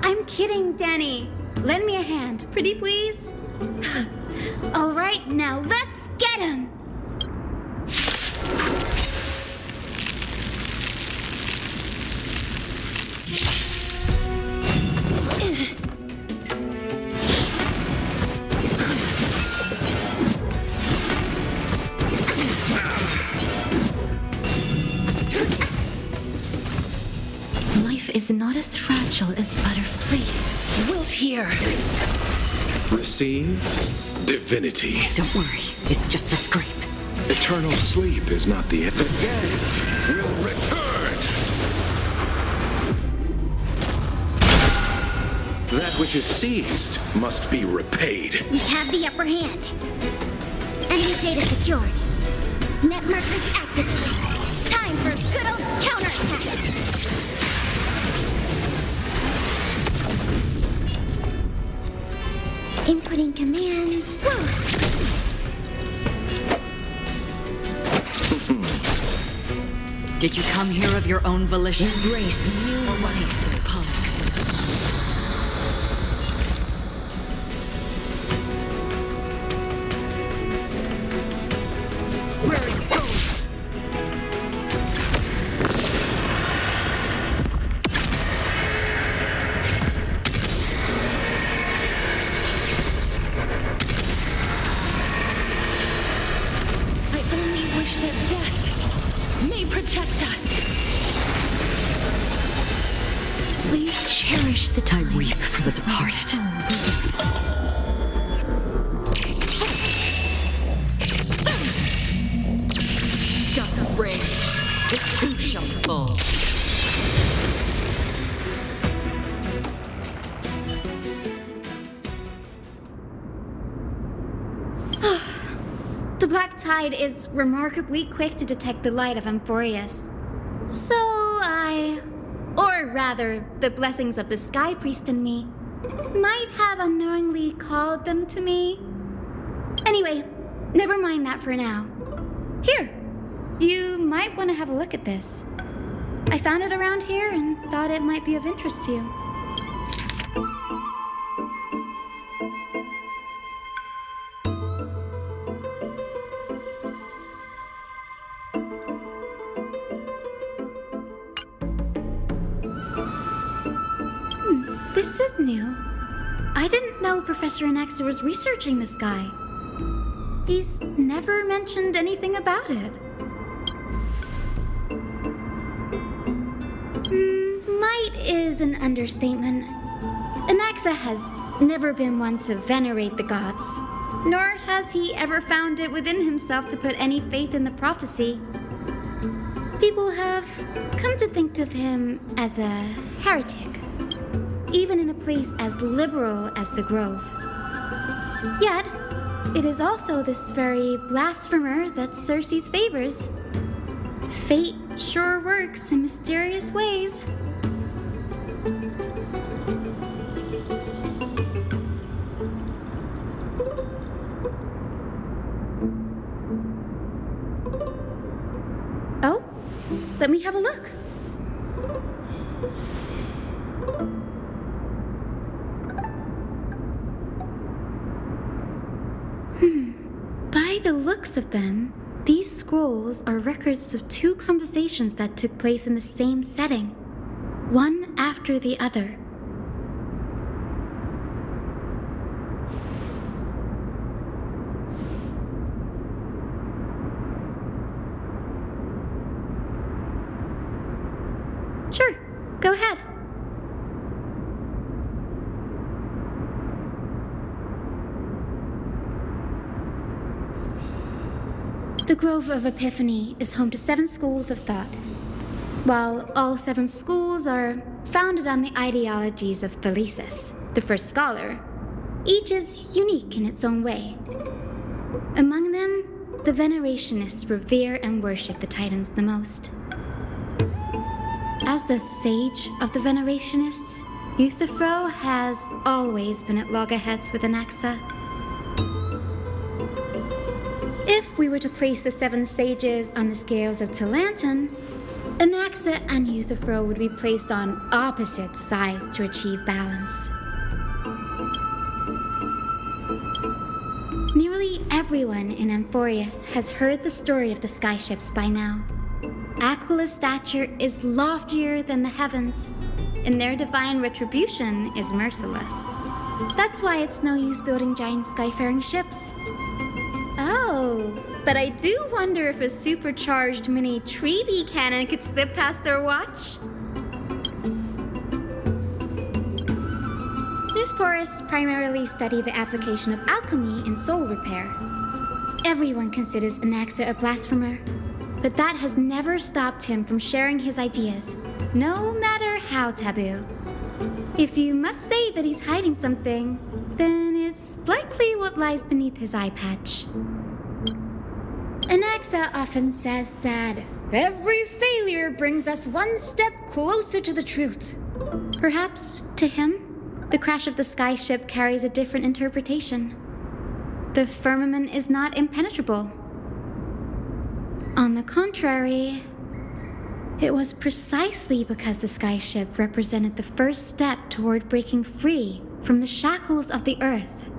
I'm kidding, Danny. Lend me a hand, pretty please? All right, now let's get him! Life is not as fragile as butter. Please, wilt here. Receive divinity. Don't worry, it's just a scrape. Eternal sleep is not the end. The dead will return. That which is seized must be repaid. We have the upper hand. Enemy data secured. Net markers activated. Time for good old counterattack. Inputting commands. Did you come here of your own volition? Embrace new life, Pollux. Where are you going? I only wish that death may protect us. Please cherish the time. I weep for the departed. Dust's rays, it too shall fall. The Black Tide is remarkably quick to detect the light of Amphoreus. So or rather, the blessings of the Sky Priest in me, might have unknowingly called them to me. Anyway, never mind that for now. Here, you might want to have a look at this. I found it around here and thought it might be of interest to you. This is new. I didn't know Professor Anaxa was researching the sky. He's never mentioned anything about it. Might is an understatement. Anaxa has never been one to venerate the gods, nor has he ever found it within himself to put any faith in the prophecy. People have come to think of him as a heretic, even in a place as liberal as the Grove. Yet, it is also this very blasphemer that Cerces favors. Fate sure works in mysterious ways. Oh, let me have a look. By the looks of them, these scrolls are records of two conversations that took place in the same setting, one after the other. Sure, go ahead. The Grove of Epiphany is home to 7 schools of thought. While all 7 schools are founded on the ideologies of Thalesis, the first scholar, each is unique in its own way. Among them, the Venerationists revere and worship the Titans the most. As the sage of the Venerationists, Euthyphro has always been at loggerheads with Anaxa. If we were to place the 7 sages on the scales of Talanton, Anaxa and Euthyphro would be placed on opposite sides to achieve balance. Nearly everyone in Amphoreus has heard the story of the skyships by now. Aquila's stature is loftier than the heavens, and their divine retribution is merciless. That's why it's no use building giant skyfaring ships. Oh, but I do wonder if a supercharged mini tribbie cannon could slip past their watch. Newsporists primarily study the application of alchemy in soul repair. Everyone considers Anaxa a blasphemer, but that has never stopped him from sharing his ideas, no matter how taboo. If you must say that he's hiding something, then it's likely what lies beneath his eye patch. Anaxa often says that every failure brings us one step closer to the truth. Perhaps, to him, the crash of the skyship carries a different interpretation. The firmament is not impenetrable. On the contrary, it was precisely because the skyship represented the first step toward breaking free from the shackles of the earth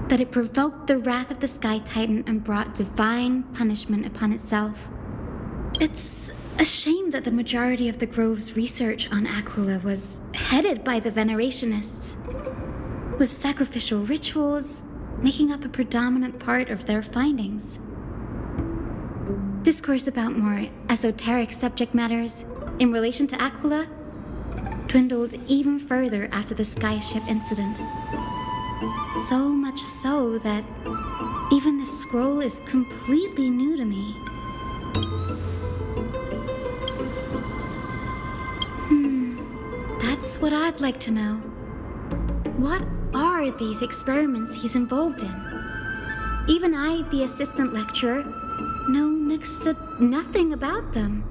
that it provoked the wrath of the Sky Titan and brought divine punishment upon itself. It's a shame that the majority of the Grove's research on Aquila was headed by the Venerationists, with sacrificial rituals making up a predominant part of their findings. Discourse about more esoteric subject matters in relation to Aquila dwindled even further after the skyship incident. So much so that even this scroll is completely new to me. That's what I'd like to know. What are these experiments he's involved in? Even I, the assistant lecturer, know next to nothing about them.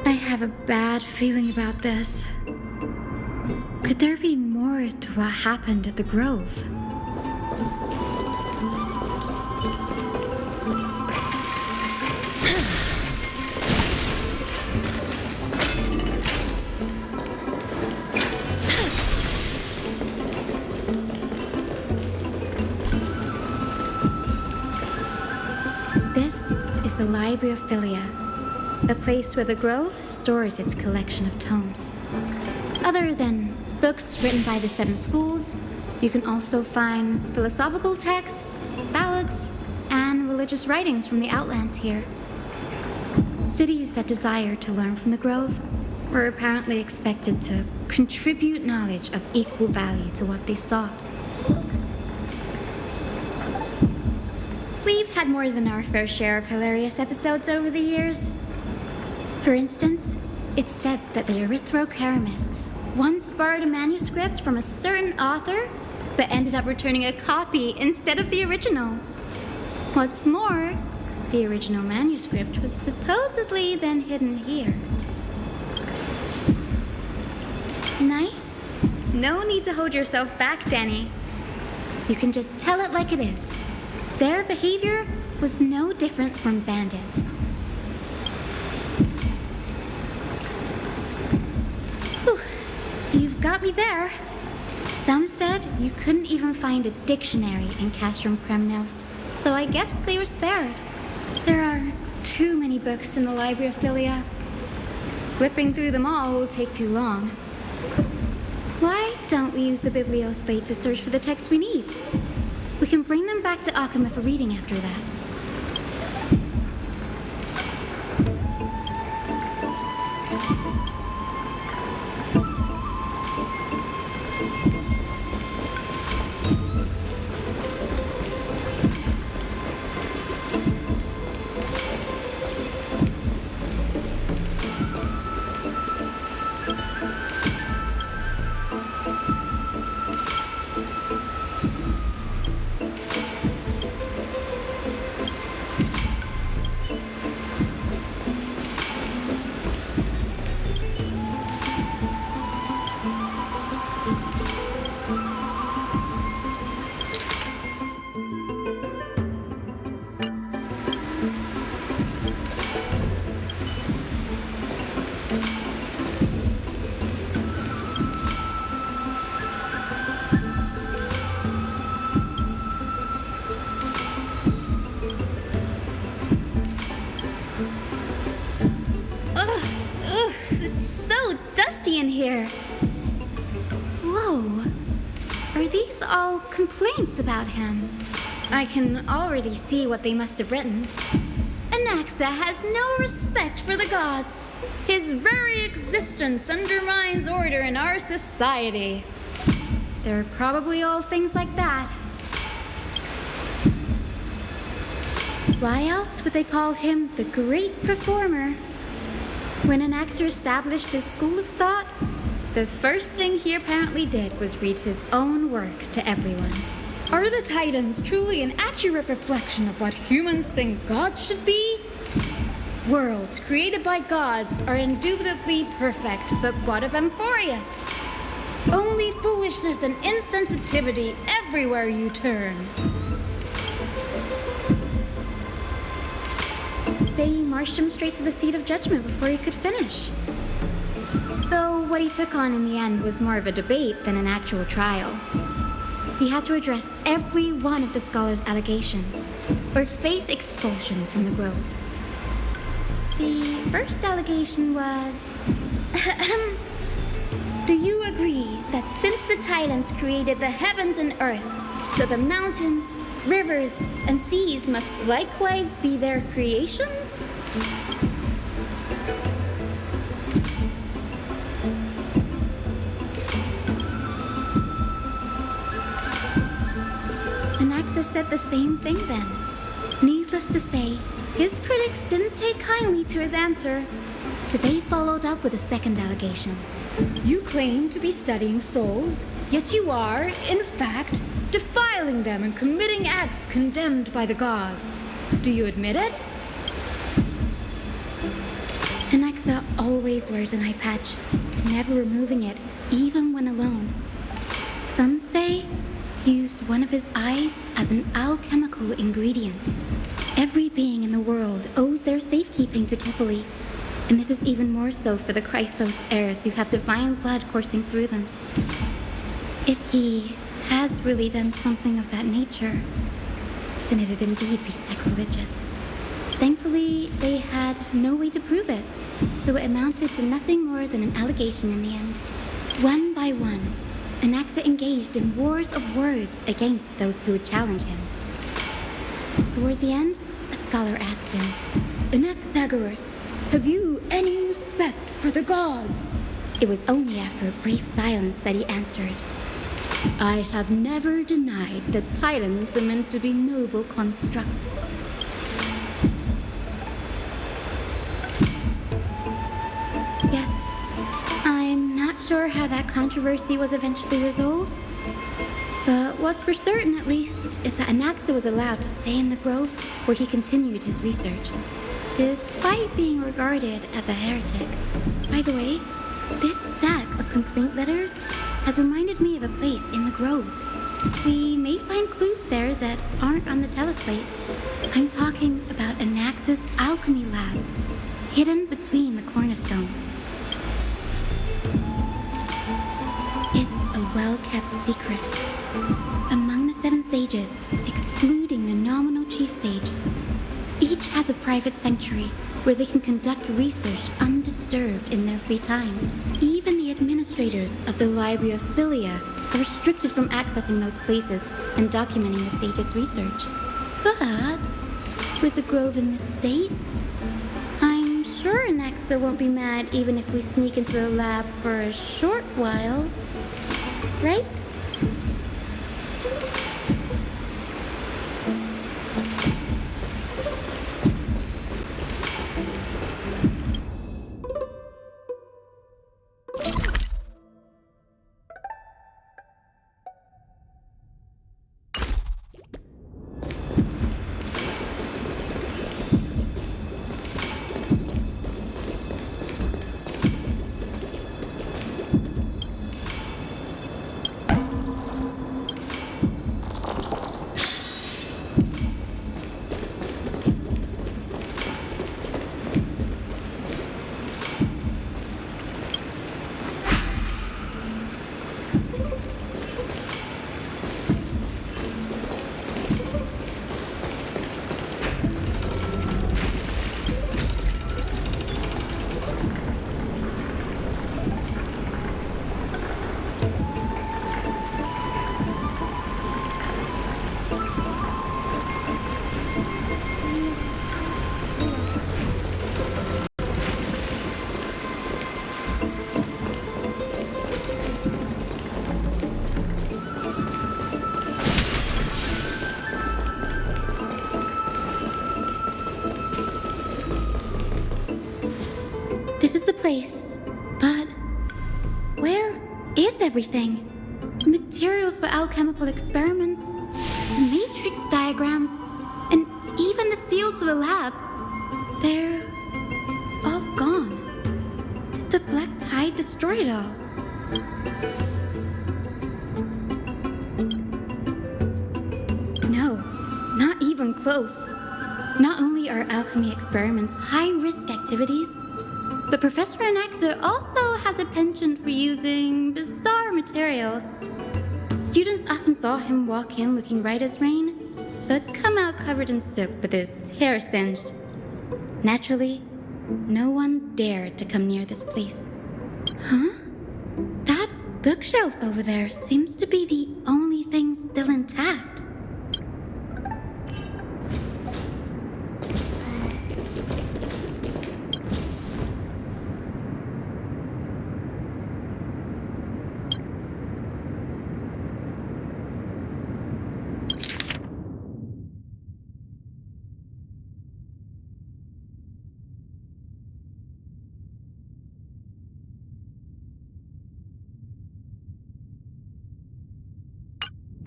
I have a bad feeling about this. Could there be more to what happened at the Grove? This is the Library of Philia, a place where the Grove stores its collection of tomes. Other than books written by the 7 schools, you can also find philosophical texts, ballads, and religious writings from the Outlands here. Cities that desire to learn from the Grove were apparently expected to contribute knowledge of equal value to what they sought. We've had more than our fair share of hilarious episodes over the years. For instance, it's said that the Erythrocheramists once borrowed a manuscript from a certain author, but ended up returning a copy instead of the original. What's more, the original manuscript was supposedly then hidden here. Nice? No need to hold yourself back, Danny. You can just tell it like it is. Their behavior was no different from bandits. Whew. You've got me there. Some said you couldn't even find a dictionary in Castrum Kremnos, so I guess they were spared. There are too many books in the Library of Philia. Flipping through them all will take too long. Why don't we use the biblioslate to search for the texts we need? We can bring them back to Occama for reading after that. here. Whoa. Are these all complaints about him? I can already see what they must have written. Anaxa has no respect for the gods. His very existence undermines order in our society. They're probably all things like that. Why else would they call him the Great Performer? When Anaxa established his school of thought, the first thing he apparently did was read his own work to everyone. Are the Titans truly an accurate reflection of what humans think gods should be? Worlds created by gods are indubitably perfect, but what of Amphoreus? Only foolishness and insensitivity everywhere you turn. They marched him straight to the seat of judgment before he could finish. Though what he took on in the end was more of a debate than an actual trial. He had to address every one of the scholar's allegations, or face expulsion from the grove. The first allegation was... Do you agree that since the Titans created the heavens and earth, so the mountains, rivers, and seas must likewise be their creations? Anaxa said the same thing then. Needless to say, his critics didn't take kindly to his answer, so they followed up with a second allegation. You claim to be studying souls, yet you are, in fact, defiling them and committing acts condemned by the gods. Do you admit it? Anaxa always wears an eye patch, never removing it, even when alone. Some say he used one of his eyes as an alchemical ingredient. Every being in the world owes their safekeeping to Kifili, and this is even more so for the Chrysos heirs who have divine blood coursing through them. If he has really done something of that nature, then it'd indeed be sacrilegious. Thankfully, they had no way to prove it, so it amounted to nothing more than an allegation in the end. One by one, Anaxa engaged in wars of words against those who would challenge him. Toward the end, a scholar asked him, Anaxagoras, have you any respect for the gods? It was only after a brief silence that he answered, I have never denied that Titans are meant to be noble constructs. Yes, I'm not sure how that controversy was eventually resolved, but what's for certain, at least, is that Anaxa was allowed to stay in the grove where he continued his research, despite being regarded as a heretic. By the way, this stack of complaint letters has reminded me of a place in the grove. We may find clues there that aren't on the teleslate. I'm talking about Anaxa's alchemy lab, hidden between the cornerstones. It's a well-kept secret. Among the 7 sages, excluding the nominal chief sage, each has a private sanctuary where they can conduct research undisturbed in their free time. Even the administrators of the Library of Philia are restricted from accessing those places and documenting the sage's research. But with the grove in this state, I'm sure Anaxa won't be mad even if we sneak into the lab for a short while. Right? everything. Materials for alchemical experiments, matrix diagrams, and even the seal to the lab. They're all gone. Did the black tide destroy it all? No, not even close. Not only are alchemy experiments high-risk activities, but Professor Anaxa also has a penchant for using bizarre materials. Students often saw him walk in looking bright as rain, but come out covered in soap with his hair singed. Naturally, no one dared to come near this place. Huh? That bookshelf over there seems to be the only thing still intact.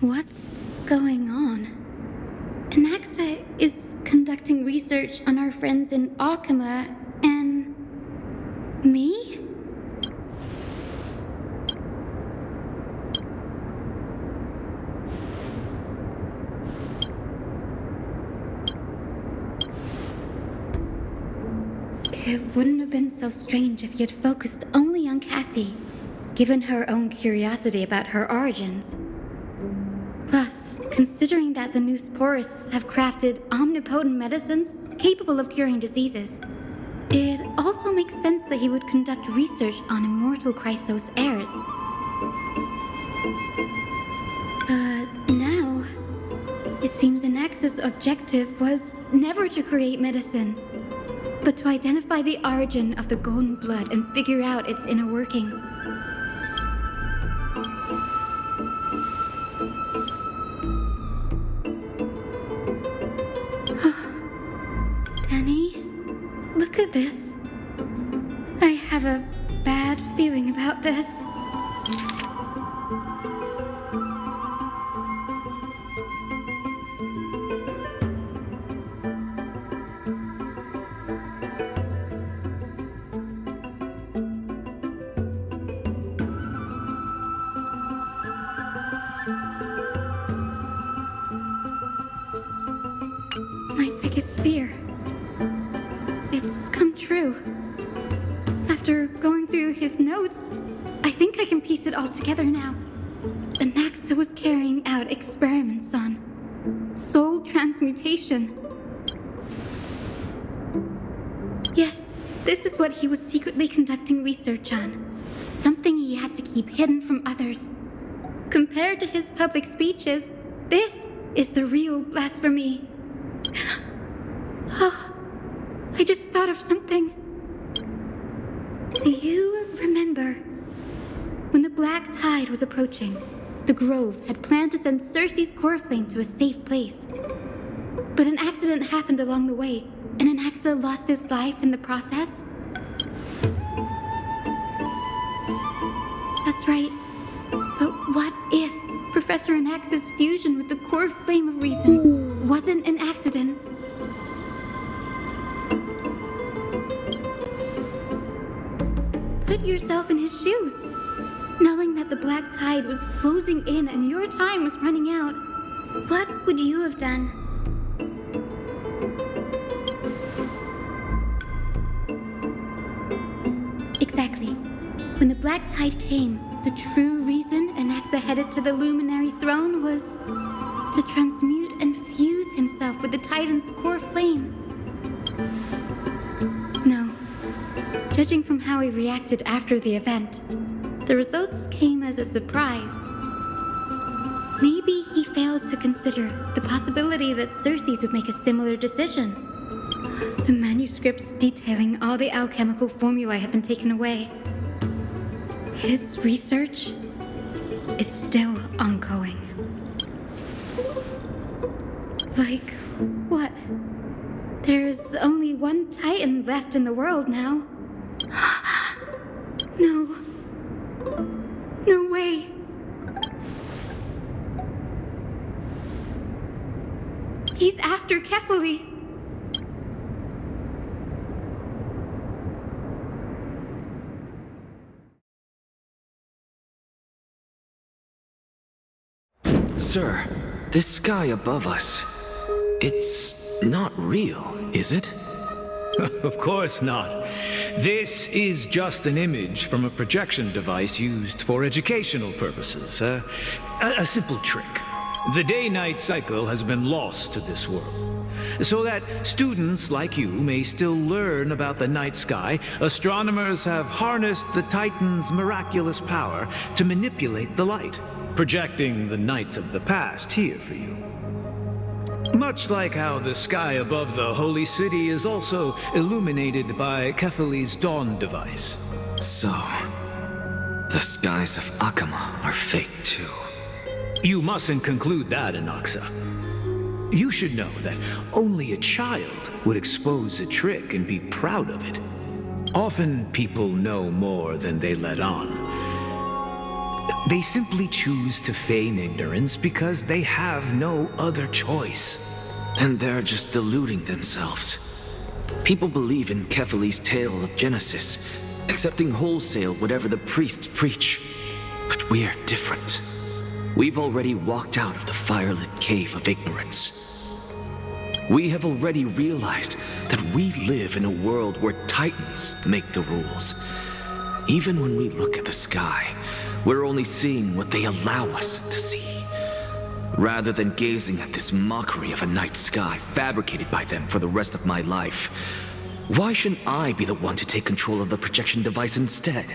What's going on? Anaxa is conducting research on our friends in Alchema and... me? It wouldn't have been so strange if he had focused only on Cassie, given her own curiosity about her origins. Plus, considering that the new sporists have crafted omnipotent medicines capable of curing diseases, it also makes sense that he would conduct research on immortal Chrysos heirs. But now, it seems Anaxa's objective was never to create medicine, but to identify the origin of the golden blood and figure out its inner workings. Danny, look at this. I have a bad feeling about this. My biggest fear. It's come true. After going through his notes, I think I can piece it all together now. Anaxa was carrying out experiments on soul transmutation. Yes, this is what he was secretly conducting research on. Something he had to keep hidden from others. Compared to his public speeches, this is the real blasphemy. Oh, I just thought of something. Do you remember? When the black tide was approaching, the Grove had planned to send Cerces' core flame to a safe place. But an accident happened along the way, and Anaxa lost his life in the process. That's right. But what if Professor Anaxa's fusion with the core flame of reason wasn't an accident? Put yourself in his shoes. Knowing that the black tide was closing in and your time was running out, what would you have done? Exactly. When the black tide came, the true reason Anaxa headed to the luminary throne was to transmute and fuse himself with the Titan's core flame. No. Judging from how he reacted after the event, the results came as a surprise. Maybe he failed to consider the possibility that Cerces would make a similar decision. The manuscripts detailing all the alchemical formulae have been taken away. His research is still ongoing. Like, what? There's only one Titan left in the world now. No. No way. He's after Kefali. Sir, this sky above us, it's not real, is it? Of course not. This is just an image from a projection device used for educational purposes. A simple trick. The day-night cycle has been lost to this world. So that students like you may still learn about the night sky, astronomers have harnessed the Titan's miraculous power to manipulate the light, projecting the nights of the past here for you. Much like how the sky above the Holy City is also illuminated by Kefali's dawn device. So, the skies of Akama are fake too. You mustn't conclude that, Anaxa. You should know that only a child would expose a trick and be proud of it. Often people know more than they let on. They simply choose to feign ignorance because they have no other choice. Then they're just deluding themselves. People believe in Kefali's tale of Genesis, accepting wholesale whatever the priests preach. But we're different. We've already walked out of the firelit cave of ignorance. We have already realized that we live in a world where Titans make the rules. Even when we look at the sky, we're only seeing what they allow us to see. Rather than gazing at this mockery of a night sky fabricated by them for the rest of my life, why shouldn't I be the one to take control of the projection device instead?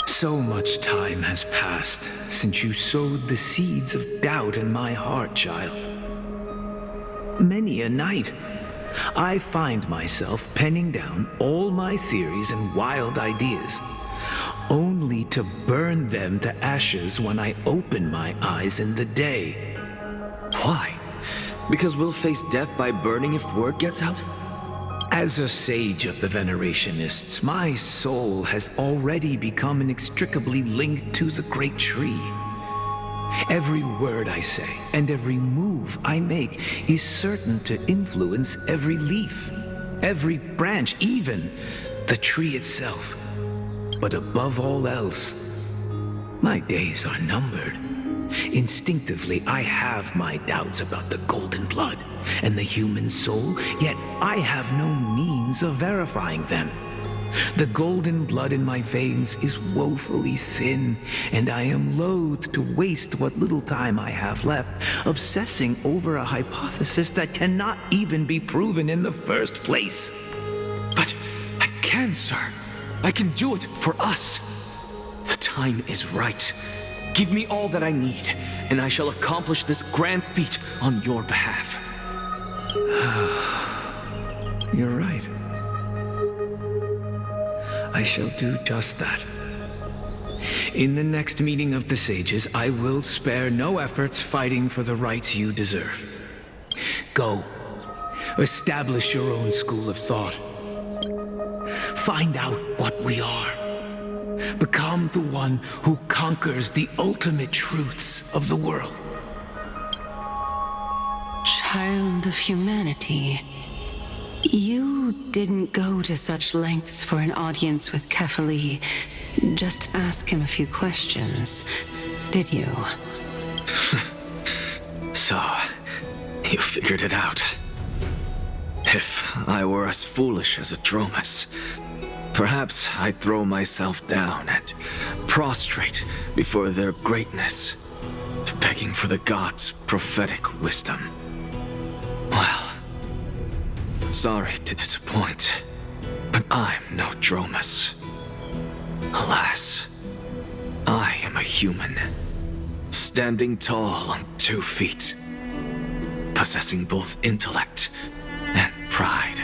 So much time has passed since you sowed the seeds of doubt in my heart, child. Many a night, I find myself penning down all my theories and wild ideas, only to burn them to ashes when I open my eyes in the day. Why? Because we'll face death by burning if word gets out? As a sage of the Venerationists, my soul has already become inextricably linked to the great tree. Every word I say and every move I make is certain to influence every leaf, every branch, even the tree itself. But above all else, my days are numbered. Instinctively, I have my doubts about the golden blood and the human soul, yet I have no means of verifying them. The golden blood in my veins is woefully thin, and I am loath to waste what little time I have left obsessing over a hypothesis that cannot even be proven in the first place. But I can, sir. I can do it for us. The time is right. Give me all that I need, and I shall accomplish this grand feat on your behalf. You're right. I shall do just that. In the next meeting of the sages, I will spare no efforts fighting for the rights you deserve. Go. Establish your own school of thought. Find out what we are. Become the one who conquers the ultimate truths of the world. Child of humanity, you didn't go to such lengths for an audience with Kefali. Just ask him a few questions, did you? So, you figured it out. If I were as foolish as Adromus, perhaps I'd throw myself down and prostrate before their greatness, begging for the gods' prophetic wisdom. Well, sorry to disappoint, but I'm no Dromus. Alas, I am a human, standing tall on 2 feet, possessing both intellect and pride.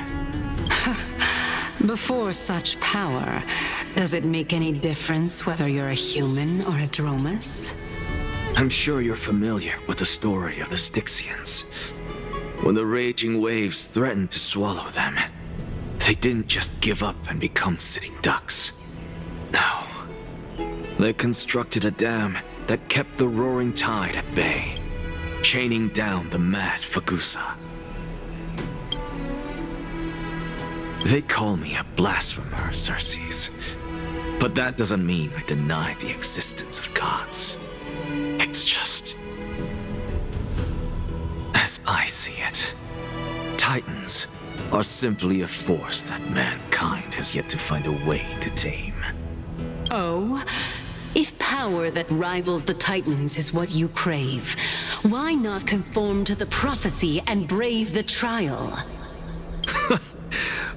Before such power, does it make any difference whether you're a human or a Dromus? I'm sure you're familiar with the story of the Styxians. When the raging waves threatened to swallow them, they didn't just give up and become sitting ducks. No. They constructed a dam that kept the roaring tide at bay, chaining down the mad Fagusa. They call me a blasphemer, Cerces. But that doesn't mean I deny the existence of gods. It's just... as I see it, Titans are simply a force that mankind has yet to find a way to tame. Oh? If power that rivals the Titans is what you crave, why not conform to the prophecy and brave the trial?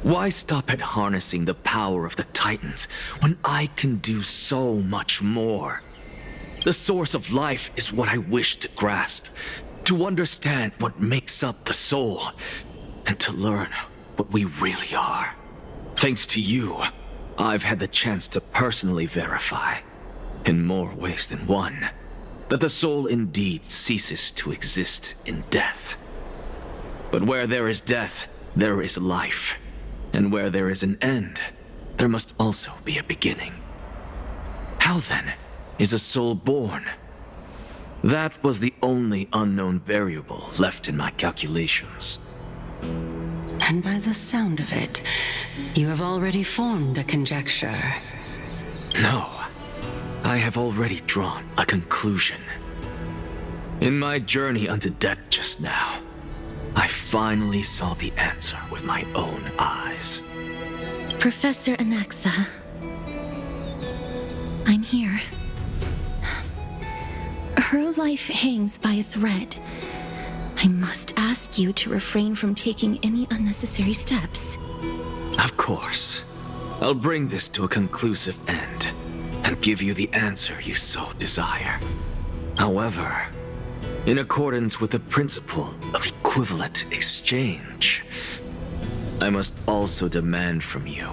Why stop at harnessing the power of the Titans when I can do so much more? The source of life is what I wish to grasp, to understand what makes up the soul, and to learn what we really are. Thanks to you, I've had the chance to personally verify, in more ways than one, that the soul indeed ceases to exist in death. But where there is death, there is life. And where there is an end, there must also be a beginning. How then is a soul born? That was the only unknown variable left in my calculations. And by the sound of it, you have already formed a conjecture. No, I have already drawn a conclusion. In my journey unto death just now, I finally saw the answer with my own eyes. Professor Anaxa, I'm here. Her life hangs by a thread. I must ask you to refrain from taking any unnecessary steps. Of course. I'll bring this to a conclusive end and give you the answer you so desire. However, in accordance with the principle of equivalent exchange, I must also demand from you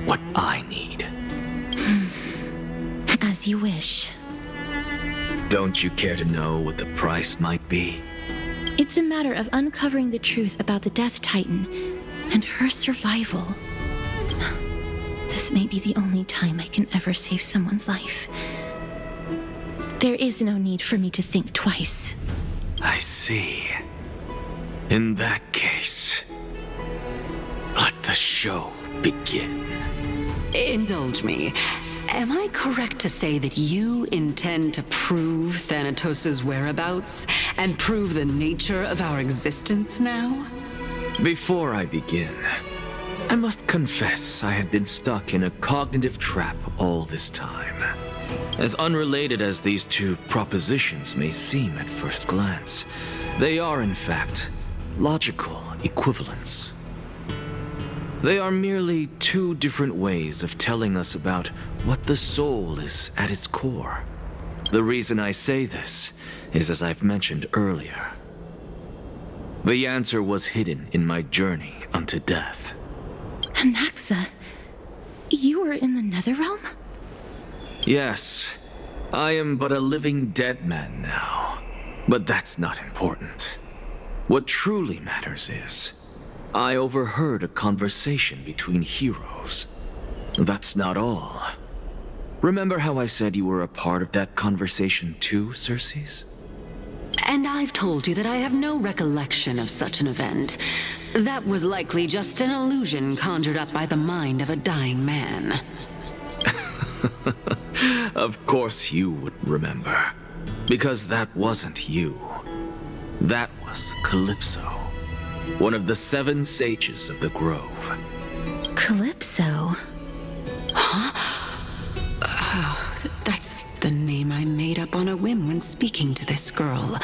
what I need. As you wish. Don't you care to know what the price might be? It's a matter of uncovering the truth about the Death Titan and her survival. This may be the only time I can ever save someone's life. There is no need for me to think twice. I see. In that case, let the show begin. Indulge me. Am I correct to say that you intend to prove Thanatos' whereabouts and prove the nature of our existence now? Before I begin, I must confess I had been stuck in a cognitive trap all this time. As unrelated as these two propositions may seem at first glance, they are in fact logical equivalents. They are merely two different ways of telling us about what the soul is at its core. The reason I say this is as I've mentioned earlier. The answer was hidden in my journey unto death. Anaxa, you were in the Netherrealm? Yes, I am but a living dead man now, but that's not important. What truly matters is, I overheard a conversation between heroes. That's not all. Remember how I said you were a part of that conversation too, Cerces? And I've told you that I have no recollection of such an event. That was likely just an illusion conjured up by the mind of a dying man. Of course you would remember, because that wasn't you. That was Calypso, one of the 7 sages of the Grove. Calypso? Huh? Oh, that's the name I made up on a whim when speaking to this girl.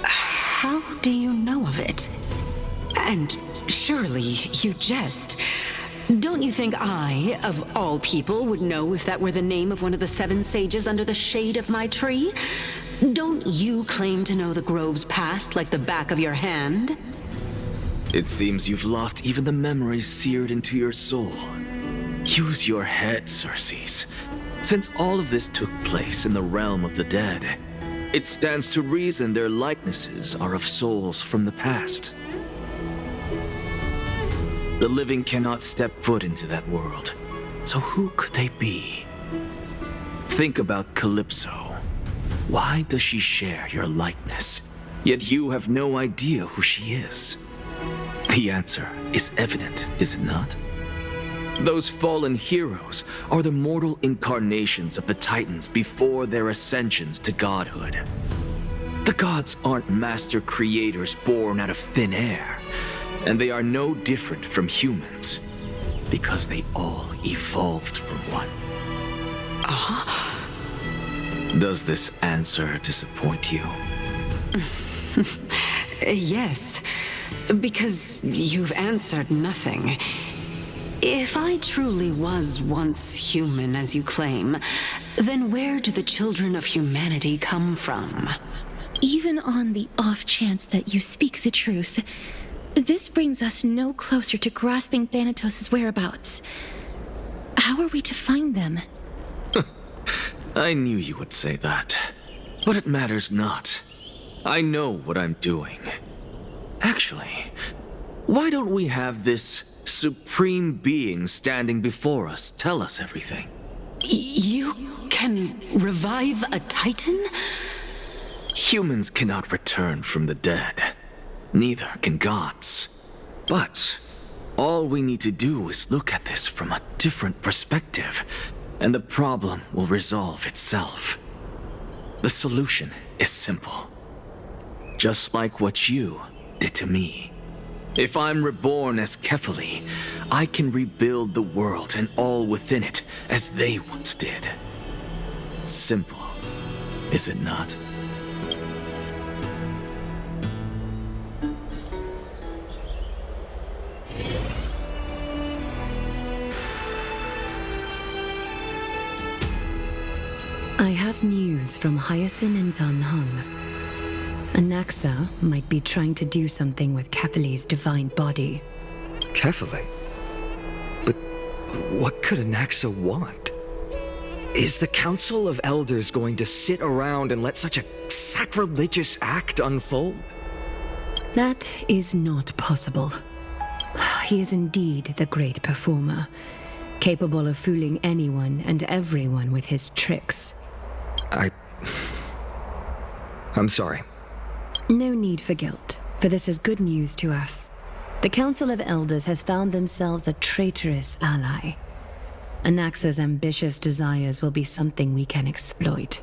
How do you know of it? And surely you jest. Don't you think I, of all people, would know if that were the name of one of the 7 sages under the shade of my tree? Don't you claim to know the Grove's past like the back of your hand? It seems you've lost even the memories seared into your soul. Use your head, Cerces. Since all of this took place in the realm of the dead, it stands to reason their likenesses are of souls from the past. The living cannot step foot into that world, so who could they be? Think about Calypso. Why does she share your likeness? Yet you have no idea who she is. The answer is evident, is it not? Those fallen heroes are the mortal incarnations of the Titans before their ascensions to godhood. The gods aren't master creators born out of thin air, and they are no different from humans, because they all evolved from one. Does this answer disappoint you? Yes, because you've answered nothing. If I truly was once human, as you claim, then where do the children of humanity come from? Even on the off chance that you speak the truth, this brings us no closer to grasping Thanatos' whereabouts. How are we to find them? I knew you would say that, but it matters not. I know what I'm doing. Actually, why don't we have this supreme being standing before us tell us everything? You can revive a Titan? Humans cannot return from the dead. Neither can gods. But all we need to do is look at this from a different perspective, and the problem will resolve itself. The solution is simple. Just like what you did to me. If I'm reborn as Kefali, I can rebuild the world and all within it as they once did. Simple, is it not? I have news from Hyacine and Danhung. Anaxa might be trying to do something with Kefali's divine body. Kefali? But what could Anaxa want? Is the Council of Elders going to sit around and let such a sacrilegious act unfold? That is not possible. He is indeed the great performer, capable of fooling anyone and everyone with his tricks. I'm sorry. No need for guilt, for this is good news to us. The Council of Elders has found themselves a traitorous ally. Anaxa's ambitious desires will be something we can exploit.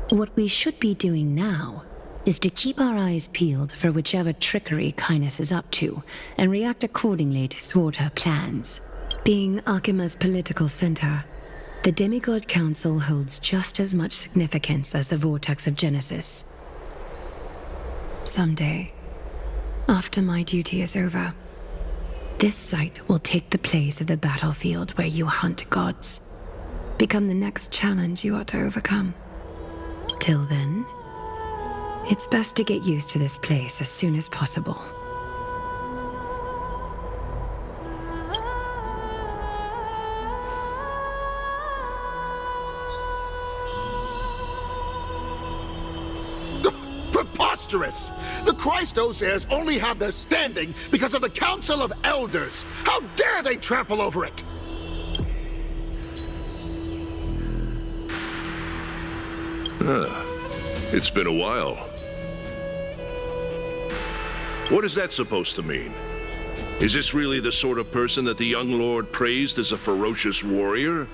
What we should be doing now is to keep our eyes peeled for whichever trickery Kynus is up to, and react accordingly to thwart her plans. Being Akima's political center, the Demigod Council holds just as much significance as the Vortex of Genesis. Someday, after my duty is over, this site will take the place of the battlefield where you hunt gods, become the next challenge you are to overcome. Till then, it's best to get used to this place as soon as possible. Preposterous! The Christos only have their standing because of the Council of Elders! How dare they trample over it! It's been a while. What is that supposed to mean? Is this really the sort of person that the young lord praised as a ferocious warrior?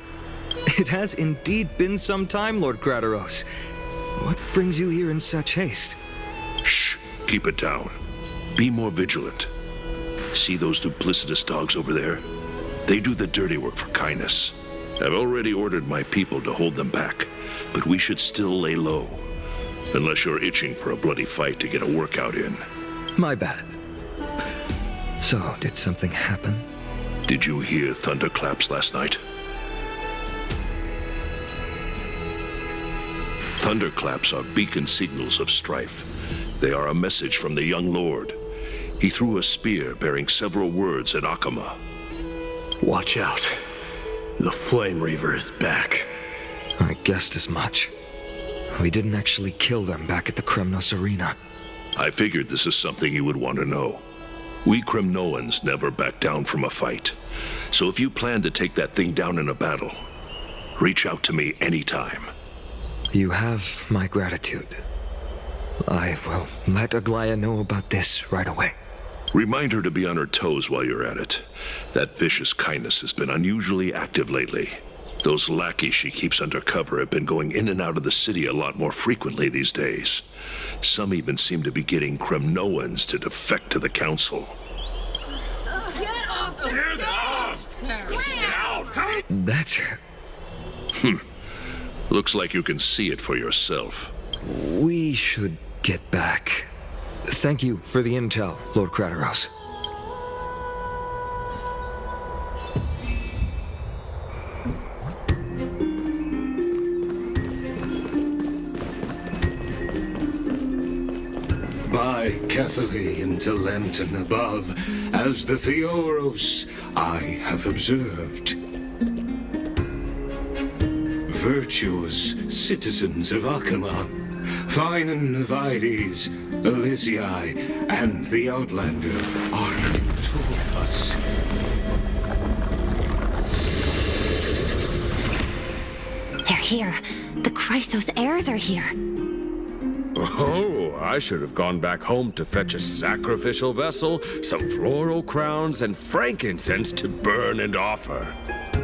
It has indeed been some time, Lord Crateros. What brings you here in such haste? Shh! Keep it down. Be more vigilant. See those duplicitous dogs over there? They do the dirty work for Kynus. I've already ordered my people to hold them back, but we should still lay low. Unless you're itching for a bloody fight to get a workout in. My bad. So, did something happen? Did you hear thunderclaps last night? Thunderclaps are beacon signals of strife. They are a message from the young lord. He threw a spear bearing several words at Akama. Watch out. The Flame Reaver is back. I guessed as much. We didn't actually kill them back at the Kremnos arena. I figured this is something you would want to know. We Kremnoans never back down from a fight. So if you plan to take that thing down in a battle, reach out to me anytime. You have my gratitude. I will let Aglaea know about this right away. Remind her to be on her toes while you're at it. That vicious kindness has been unusually active lately. Those lackeys she keeps under cover have been going in and out of the city a lot more frequently these days. Some even seem to be getting Kremnoans to defect to the council. Get off the stairs! That's... Looks like you can see it for yourself. We should get back. Thank you for the intel, Lord Crateros. By Catholic into Lantern above, as the Theoros I have observed. Virtuous citizens of Akamon, fine Vides, Elysiae, and the Outlander are coming toward us. They're here. The Chrysos heirs are here. Oh, I should have gone back home to fetch a sacrificial vessel, some floral crowns, and frankincense to burn and offer.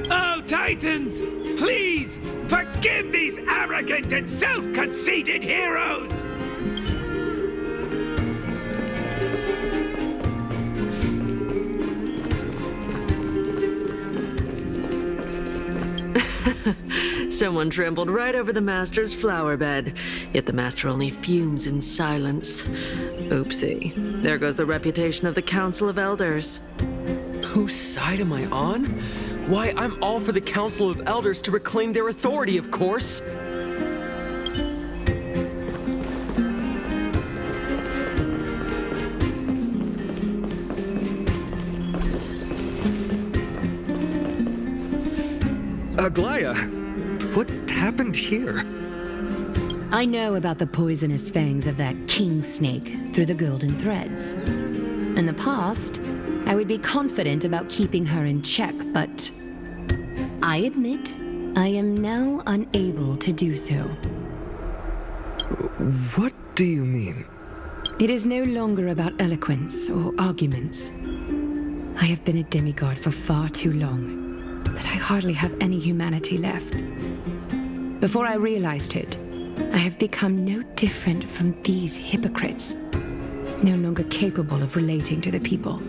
Oh, Titans! Please, forgive these arrogant and self-conceited heroes! Someone trampled right over the Master's flower bed, yet the Master only fumes in silence. Oopsie. There goes the reputation of the Council of Elders. Whose side am I on? Why, I'm all for the Council of Elders to reclaim their authority, of course. Aglaea, what happened here? I know about the poisonous fangs of that king snake through the golden threads. In the past, I would be confident about keeping her in check, but I admit I am now unable to do so. What do you mean? It is no longer about eloquence or arguments. I have been a demigod for far too long that I hardly have any humanity left. Before I realized it, I have become no different from these hypocrites, no longer capable of relating to the people.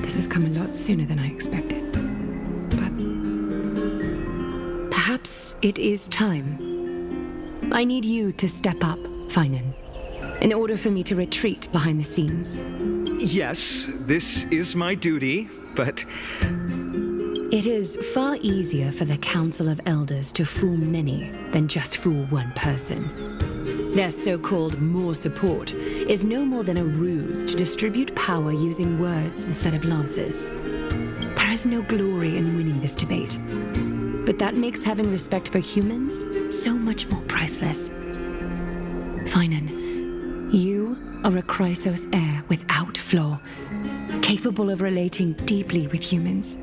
This has come a lot sooner than I expected. But perhaps it is time. I need you to step up, Finan, in order for me to retreat behind the scenes. Yes, this is my duty, but... It is far easier for the Council of Elders to fool many than just fool one person. Their so-called more support is no more than a ruse to distribute power using words instead of lances. There is no glory in winning this debate, but that makes having respect for humans so much more priceless. Finan, you are a Chrysos heir without flaw, capable of relating deeply with humans.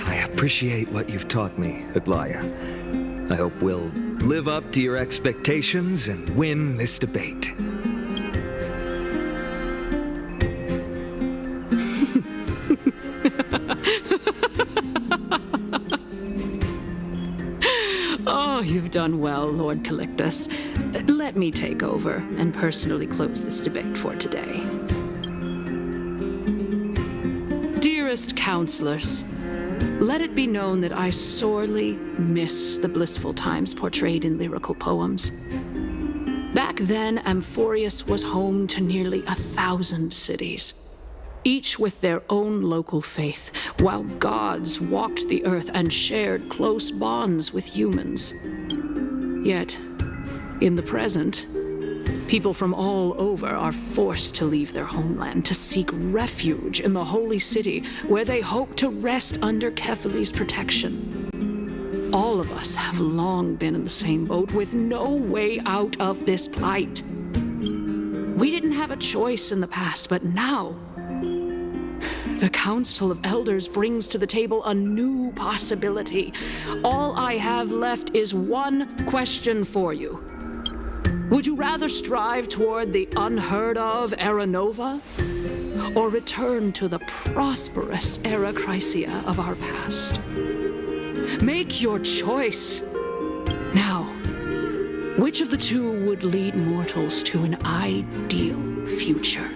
I appreciate what you've taught me, Aglaea. I hope we'll live up to your expectations and win this debate. Oh, you've done well, Lord Calictus. Let me take over and personally close this debate for today. Dearest counselors, let it be known that I sorely miss the blissful times portrayed in lyrical poems. Back then, Amphoreus was home to nearly 1,000 cities, each with their own local faith, while gods walked the earth and shared close bonds with humans. Yet, in the present, people from all over are forced to leave their homeland to seek refuge in the holy city where they hope to rest under Kephales's protection. All of us have long been in the same boat with no way out of this plight. We didn't have a choice in the past, but now The Council of Elders brings to the table a new possibility. All I have left is one question for you. Would you rather strive toward the unheard of Era Nova, or return to the prosperous Era Chrysia of our past? Make your choice. Now, which of the two would lead mortals to an ideal future?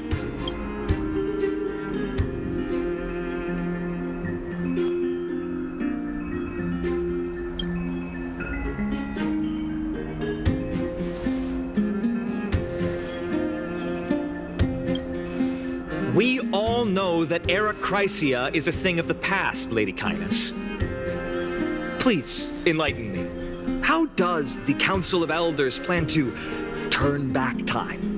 We all know that Era Chrysia is a thing of the past, Lady Kindness. Please, enlighten me. How does the Council of Elders plan to turn back time?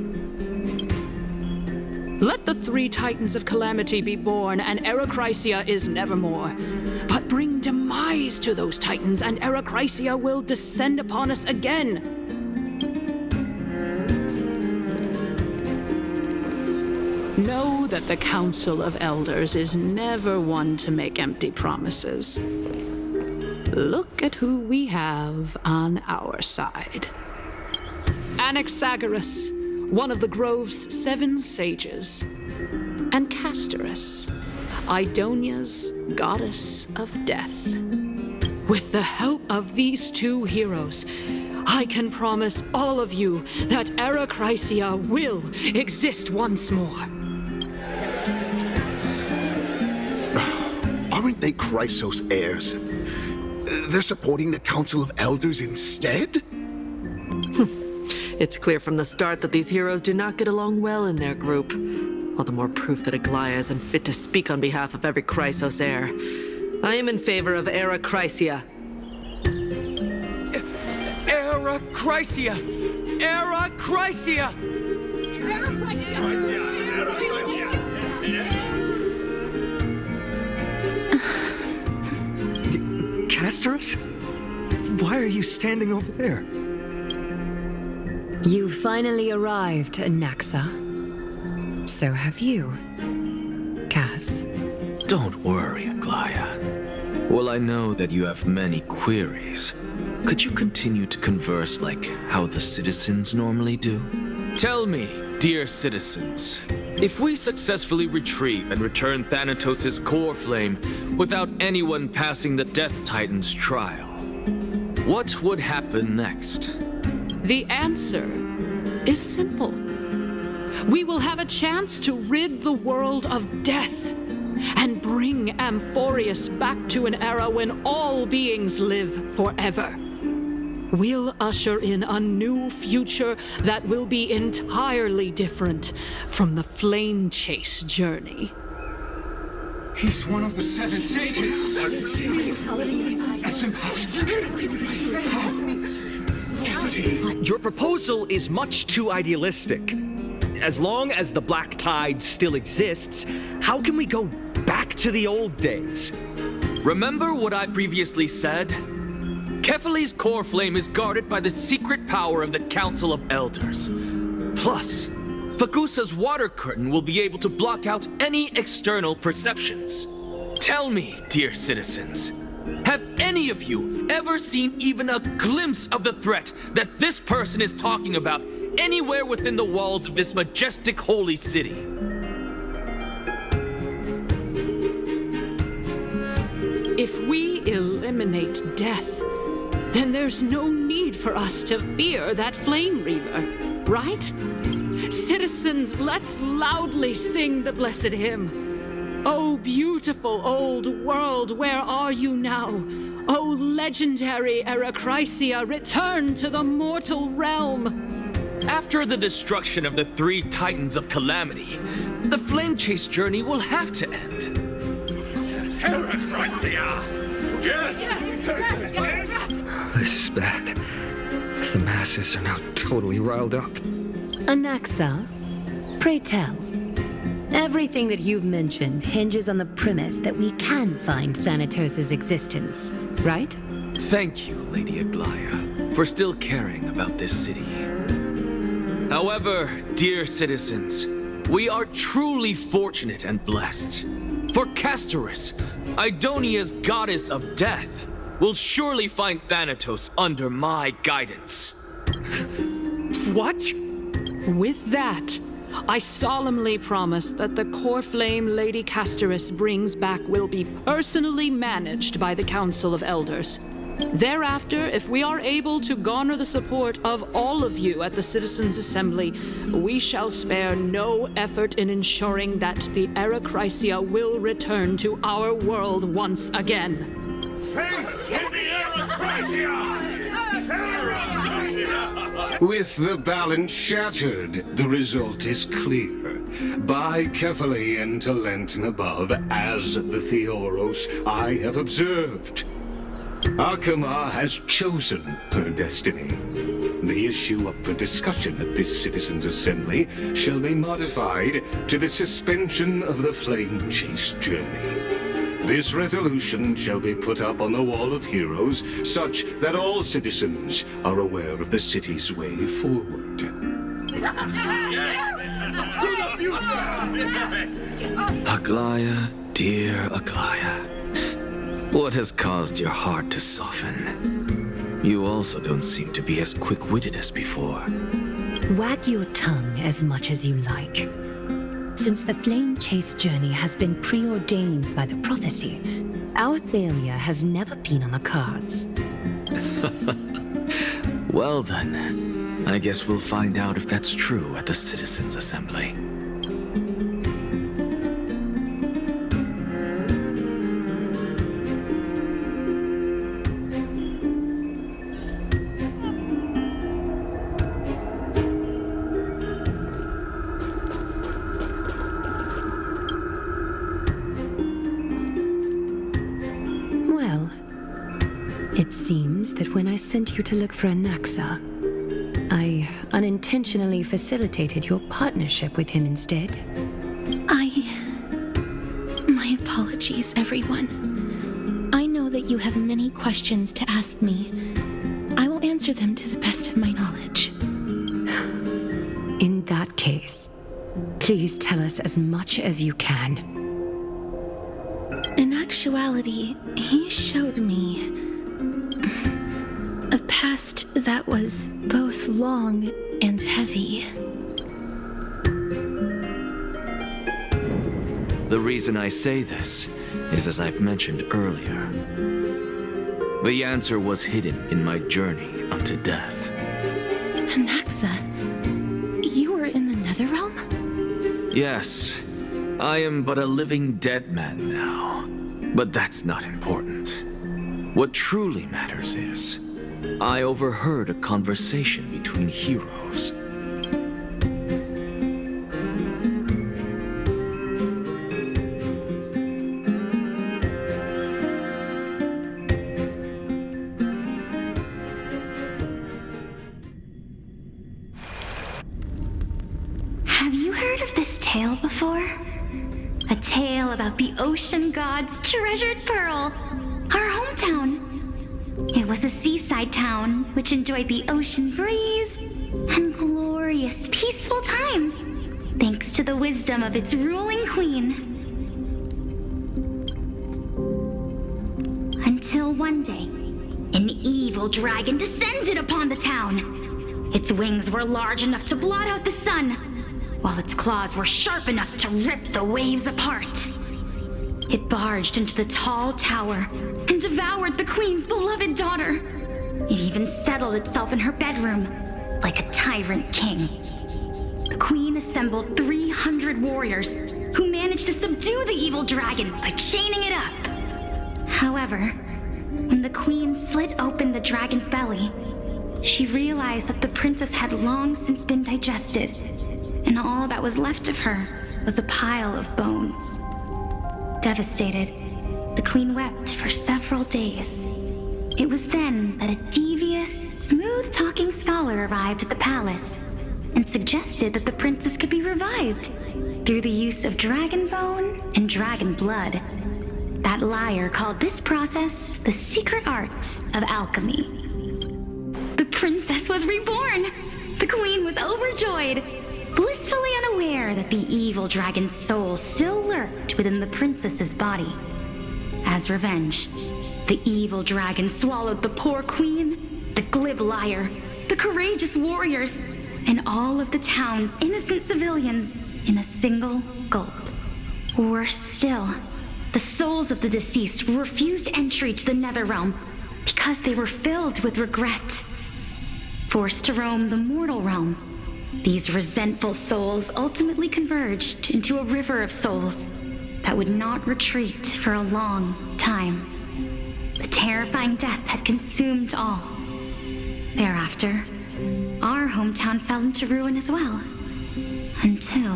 Let the 3 Titans of Calamity be born, and Era Chrysia is nevermore. But bring demise to those Titans, and Era Chrysia will descend upon us again. Know that the Council of Elders is never one to make empty promises. Look at who we have on our side. Anaxagoras, one of the Grove's 7 sages, and Castorice, Idonia's goddess of death. With the help of these 2 heroes, I can promise all of you that Era Chrysia will exist once more. Aren't they Chrysos heirs? They're supporting the Council of Elders instead? It's clear from the start that these heroes do not get along well in their group. All the more proof that Aglaea isn't fit to speak on behalf of every Chrysos heir. I am in favor of Era Chrysia. Era Chrysia! Era Chrysia! Era Chrysia! Castorice? Why are you standing over there? You finally arrived, Anaxa. So have you, Cass. Don't worry, Aglaea. Well, I know that you have many queries. Could you continue to converse like how the citizens normally do? Tell me, dear citizens, if we successfully retrieve and return Thanatos' core flame without anyone passing the Death Titan's trial, what would happen next? The answer is simple. We will have a chance to rid the world of death and bring Amphoreus back to an era when all beings live forever. We'll usher in a new future that will be entirely different from the flame chase journey. He's one of the 7 sages. That's impossible. Your proposal is much too idealistic. As long as the Black Tide still exists, how can we go back to the old days? Remember what I previously said? Kephale's core flame is guarded by the secret power of the Council of Elders. Plus, Fagusa's water curtain will be able to block out any external perceptions. Tell me, dear citizens, have any of you ever seen even a glimpse of the threat that this person is talking about anywhere within the walls of this majestic holy city? If we eliminate death, then there's no need for us to fear that flame reaver, right? Citizens, let's loudly sing the blessed hymn. Oh, beautiful old world, where are you now? Oh, legendary Era Chrysia, return to the mortal realm. After the destruction of the 3 Titans of Calamity, the flame chase journey will have to end. Era Chrysia! Yes! This is bad. The masses are now totally riled up. Anaxa, pray tell. Everything that you've mentioned hinges on the premise that we can find Thanatos' existence, right? Thank you, Lady Aglaea, for still caring about this city. However, dear citizens, we are truly fortunate and blessed. For castorice, Idonia's goddess of death, will surely find Thanatos under my guidance. What? With that, I solemnly promise that the core flame Lady Castorice brings back will be personally managed by the Council of Elders. Thereafter, if we are able to garner the support of all of you at the Citizens' Assembly, we shall spare no effort in ensuring that the Arachrysia will return to our world once again. With the balance shattered, the result is clear. Buy carefully into Lent and above, as the Theoros I have observed. Akama has chosen her destiny. The issue up for discussion at this Citizens' Assembly shall be modified to the suspension of the flame chase journey. This resolution shall be put up on the Wall of Heroes, such that all citizens are aware of the city's way forward. Aglaea, dear Aglaea. What has caused your heart to soften? You also don't seem to be as quick-witted as before. Wag your tongue as much as you like. Since the flame chase journey has been preordained by the prophecy, our failure has never been on the cards. Well then, I guess we'll find out if that's true at the Citizens' Assembly. It seems that when I sent you to look for Anaxa, I unintentionally facilitated your partnership with him instead. My apologies, everyone. I know that you have many questions to ask me. I will answer them to the best of my knowledge. In that case, please tell us as much as you can. In actuality, he showed me a past that was both long and heavy. The reason I say this is, as I've mentioned earlier, the answer was hidden in my journey unto death. Anaxa, you were in the Netherrealm? Yes, I am but a living dead man now, but that's not important. What truly matters is, I overheard a conversation between heroes. Have you heard of this tale before? A tale about the ocean god's treasured pearl, our hometown. It was a seaside town which enjoyed the ocean breeze and glorious, peaceful times, thanks to the wisdom of its ruling queen. Until one day, an evil dragon descended upon the town. Its wings were large enough to blot out the sun, while its claws were sharp enough to rip the waves apart. It barged into the tall tower and devoured the queen's beloved daughter. It even settled itself in her bedroom like a tyrant king. The queen assembled 300 warriors who managed to subdue the evil dragon by chaining it up. However, when the queen slit open the dragon's belly, she realized that the princess had long since been digested, and all that was left of her was a pile of bones. Devastated, the queen wept for several days. It was then that a devious, smooth-talking scholar arrived at the palace and suggested that the princess could be revived through the use of dragon bone and dragon blood. That liar called this process the secret art of alchemy. The princess was reborn! The queen was overjoyed. Bliss blissfully unaware that the evil dragon's soul still lurked within the princess's body. As revenge, the evil dragon swallowed the poor queen, the glib liar, the courageous warriors, and all of the town's innocent civilians in a single gulp. Worse still, the souls of the deceased refused entry to the Netherrealm because they were filled with regret. Forced to roam the mortal realm, these resentful souls ultimately converged into a river of souls that would not retreat for a long time. The terrifying death had consumed all. Thereafter, our hometown fell into ruin as well. Until...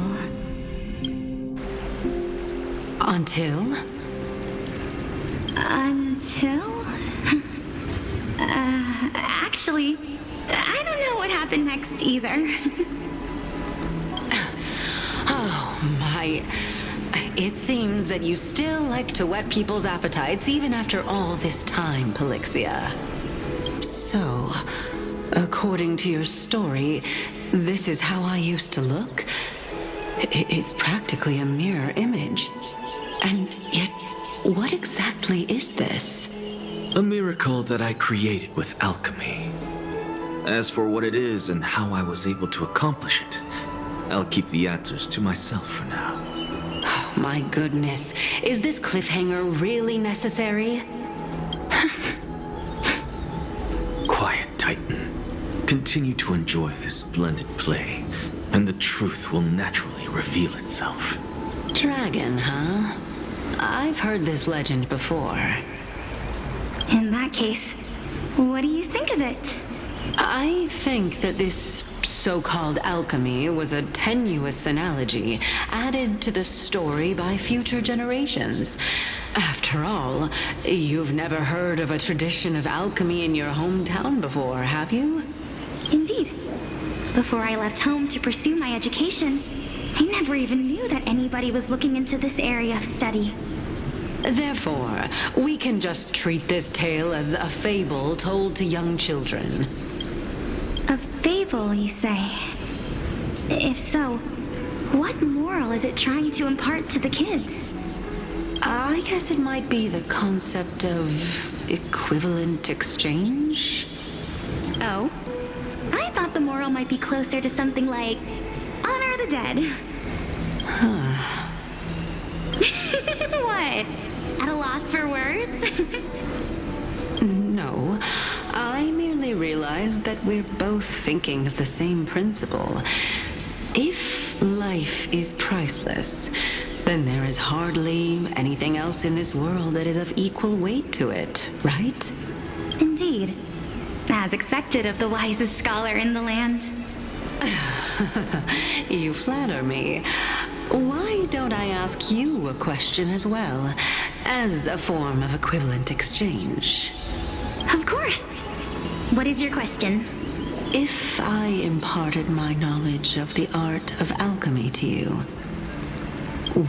Actually, I don't know what happened next either. Oh, my... It seems that you still like to whet people's appetites even after all this time, Pelixia. So, according to your story, this is how I used to look? It's practically a mirror image. And yet, what exactly is this? A miracle that I created with alchemy. As for what it is and how I was able to accomplish it, I'll keep the answers to myself for now. Oh, my goodness. Is this cliffhanger really necessary? Quiet, Titan. Continue to enjoy this splendid play, and the truth will naturally reveal itself. Dragon, huh? I've heard this legend before. In that case, what do you think of it? I think that this so-called alchemy was a tenuous analogy added to the story by future generations. After all, you've never heard of a tradition of alchemy in your hometown before, have you? Indeed. Before I left home to pursue my education, I never even knew that anybody was looking into this area of study. Therefore, we can just treat this tale as a fable told to young children. A fable, you say? If so, what moral is it trying to impart to the kids? I guess it might be the concept of equivalent exchange? Oh? I thought the moral might be closer to something like honor the dead. Huh. What? At a loss for words? No, I merely realized that we're both thinking of the same principle. If life is priceless, then there is hardly anything else in this world that is of equal weight to it, right? Indeed. As expected of the wisest scholar in the land. You flatter me. Why don't I ask you a question as well, as a form of equivalent exchange? Of course. What is your question? If I imparted my knowledge of the art of alchemy to you,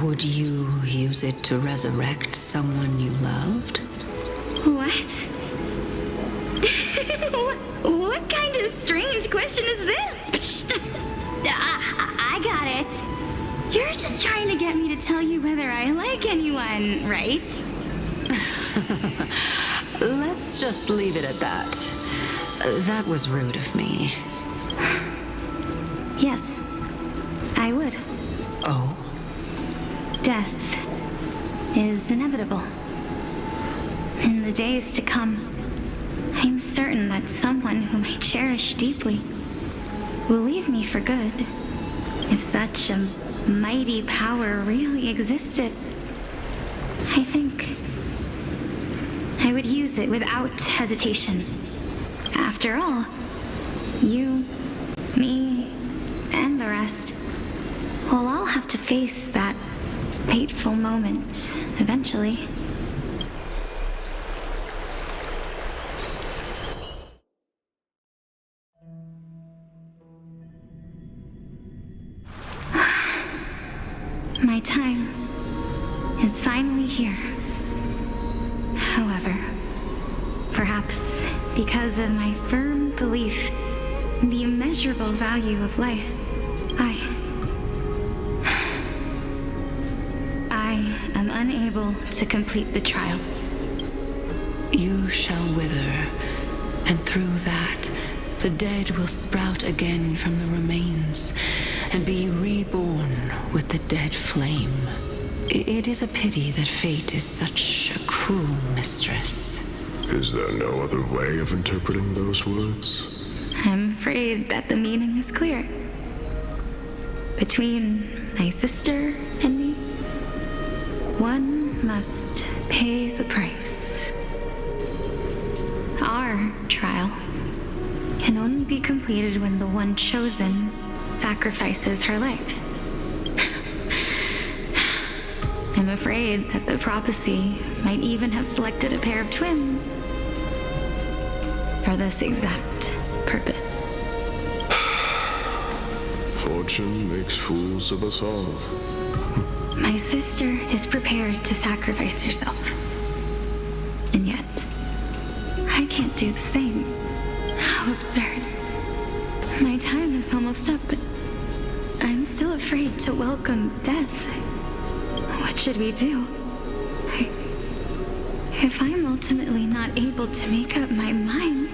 would you use it to resurrect someone you loved? What? What kind of strange question is this? I got it. You're just trying to get me to tell you whether I like anyone, right? Let's just leave it at that. That was rude of me. Yes, I would. Oh? Death is inevitable. In the days to come, I'm certain that someone whom I cherish deeply will leave me for good. If such a mighty power really existed, I think I would use it without hesitation. After all, you, me, and the rest will all have to face that fateful moment eventually. My time is finally here. However, perhaps because of my firm belief in the immeasurable value of life, I unable to complete the trial. You shall wither, and through that, the dead will sprout again from the remains, and be reborn with the dead flame. It is a pity that fate is such a cruel mistress. Is there no other way of interpreting those words? I'm afraid that the meaning is clear. Between my sister and me, one must pay the price. Our trial can only be completed when the one chosen sacrifices her life. I'm afraid that the prophecy might even have selected a pair of twins for this exact purpose. Fortune makes fools of us all. My sister is prepared to sacrifice herself. And yet, I can't do the same. How absurd. My time is almost up, but I'm still afraid to welcome death. What should we do? If I'm ultimately not able to make up my mind...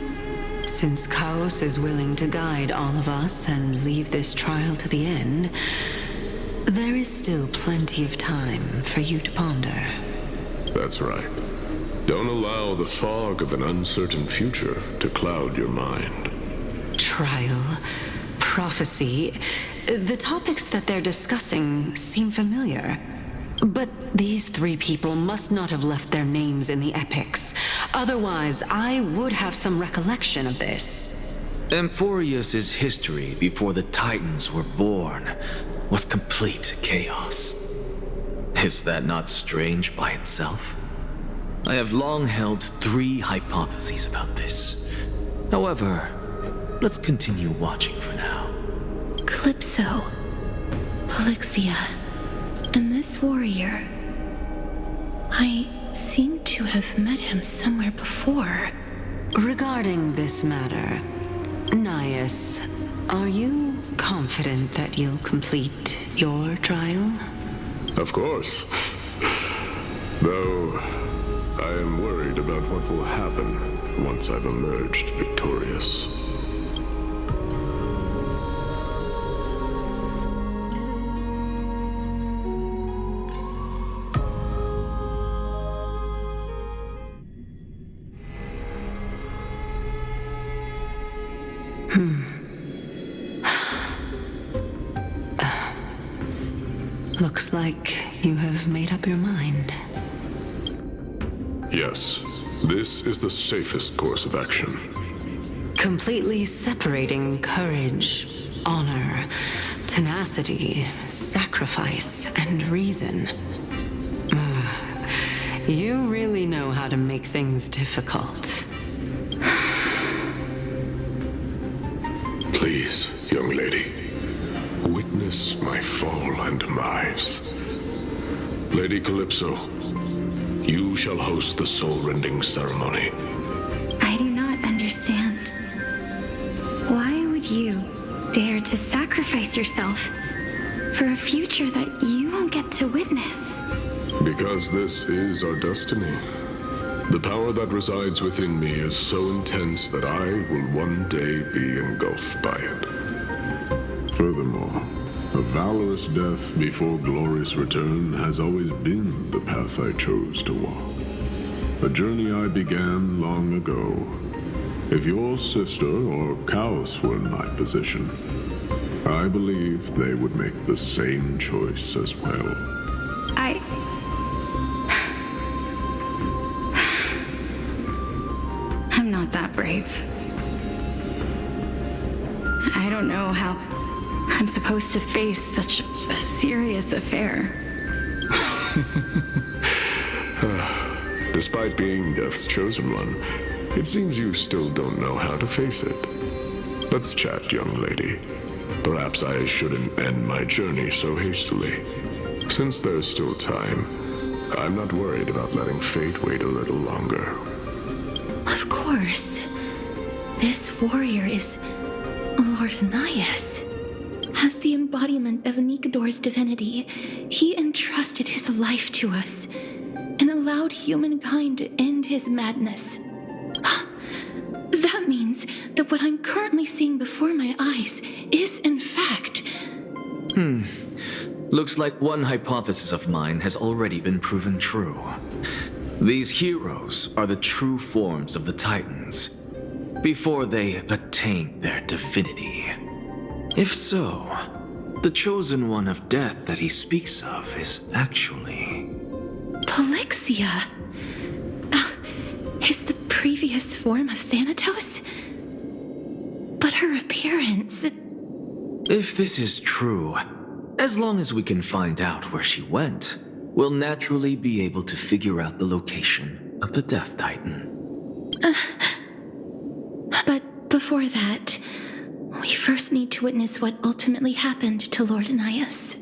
Since Chaos is willing to guide all of us and leave this trial to the end, there is still plenty of time for you to ponder. That's right. Don't allow the fog of an uncertain future to cloud your mind. Trial, prophecy, the topics that they're discussing seem familiar. But these three people must not have left their names in the epics. Otherwise, I would have some recollection of this. Amphoreus's history before the Titans were born was complete chaos. Is that not strange by itself? I have long held three hypotheses about this. However, let's continue watching for now. Calypso, Polixia, and this warrior. I seem to have met him somewhere before. Regarding this matter, Nias, are you confident that you'll complete your trial? Of course. Though, I am worried about what will happen once I've emerged victorious. Looks like you have made up your mind. Yes, this is the safest course of action. Completely separating courage, honor, tenacity, sacrifice, and reason. You really know how to make things difficult. Please, young lady, witness my fall and demise. Lady Calypso, you shall host the soul-rending ceremony. I do not understand. Why would you dare to sacrifice yourself for a future that you won't get to witness? Because this is our destiny. The power that resides within me is so intense that I will one day be engulfed by it. Furthermore, a valorous death before glorious return has always been the path I chose to walk. A journey I began long ago. If your sister or Chaos were in my position, I believe they would make the same choice as well. I'm not that brave. I don't know how I'm supposed to face such a serious affair. Despite being Death's chosen one, it seems you still don't know how to face it. Let's chat, young lady. Perhaps I shouldn't end my journey so hastily. Since there's still time, I'm not worried about letting fate wait a little longer. Of course. This warrior is Lord Nias. As the embodiment of Nikador's divinity, he entrusted his life to us and allowed humankind to end his madness. That means that what I'm currently seeing before my eyes is, in fact... Looks like one hypothesis of mine has already been proven true. These heroes are the true forms of the Titans, before they attain their divinity. If so, the chosen one of death that he speaks of is actually... Polixia? Is the previous form of Thanatos? But her appearance... If this is true, as long as we can find out where she went, we'll naturally be able to figure out the location of the Death Titan. But before that, we first need to witness what ultimately happened to Lord Anias.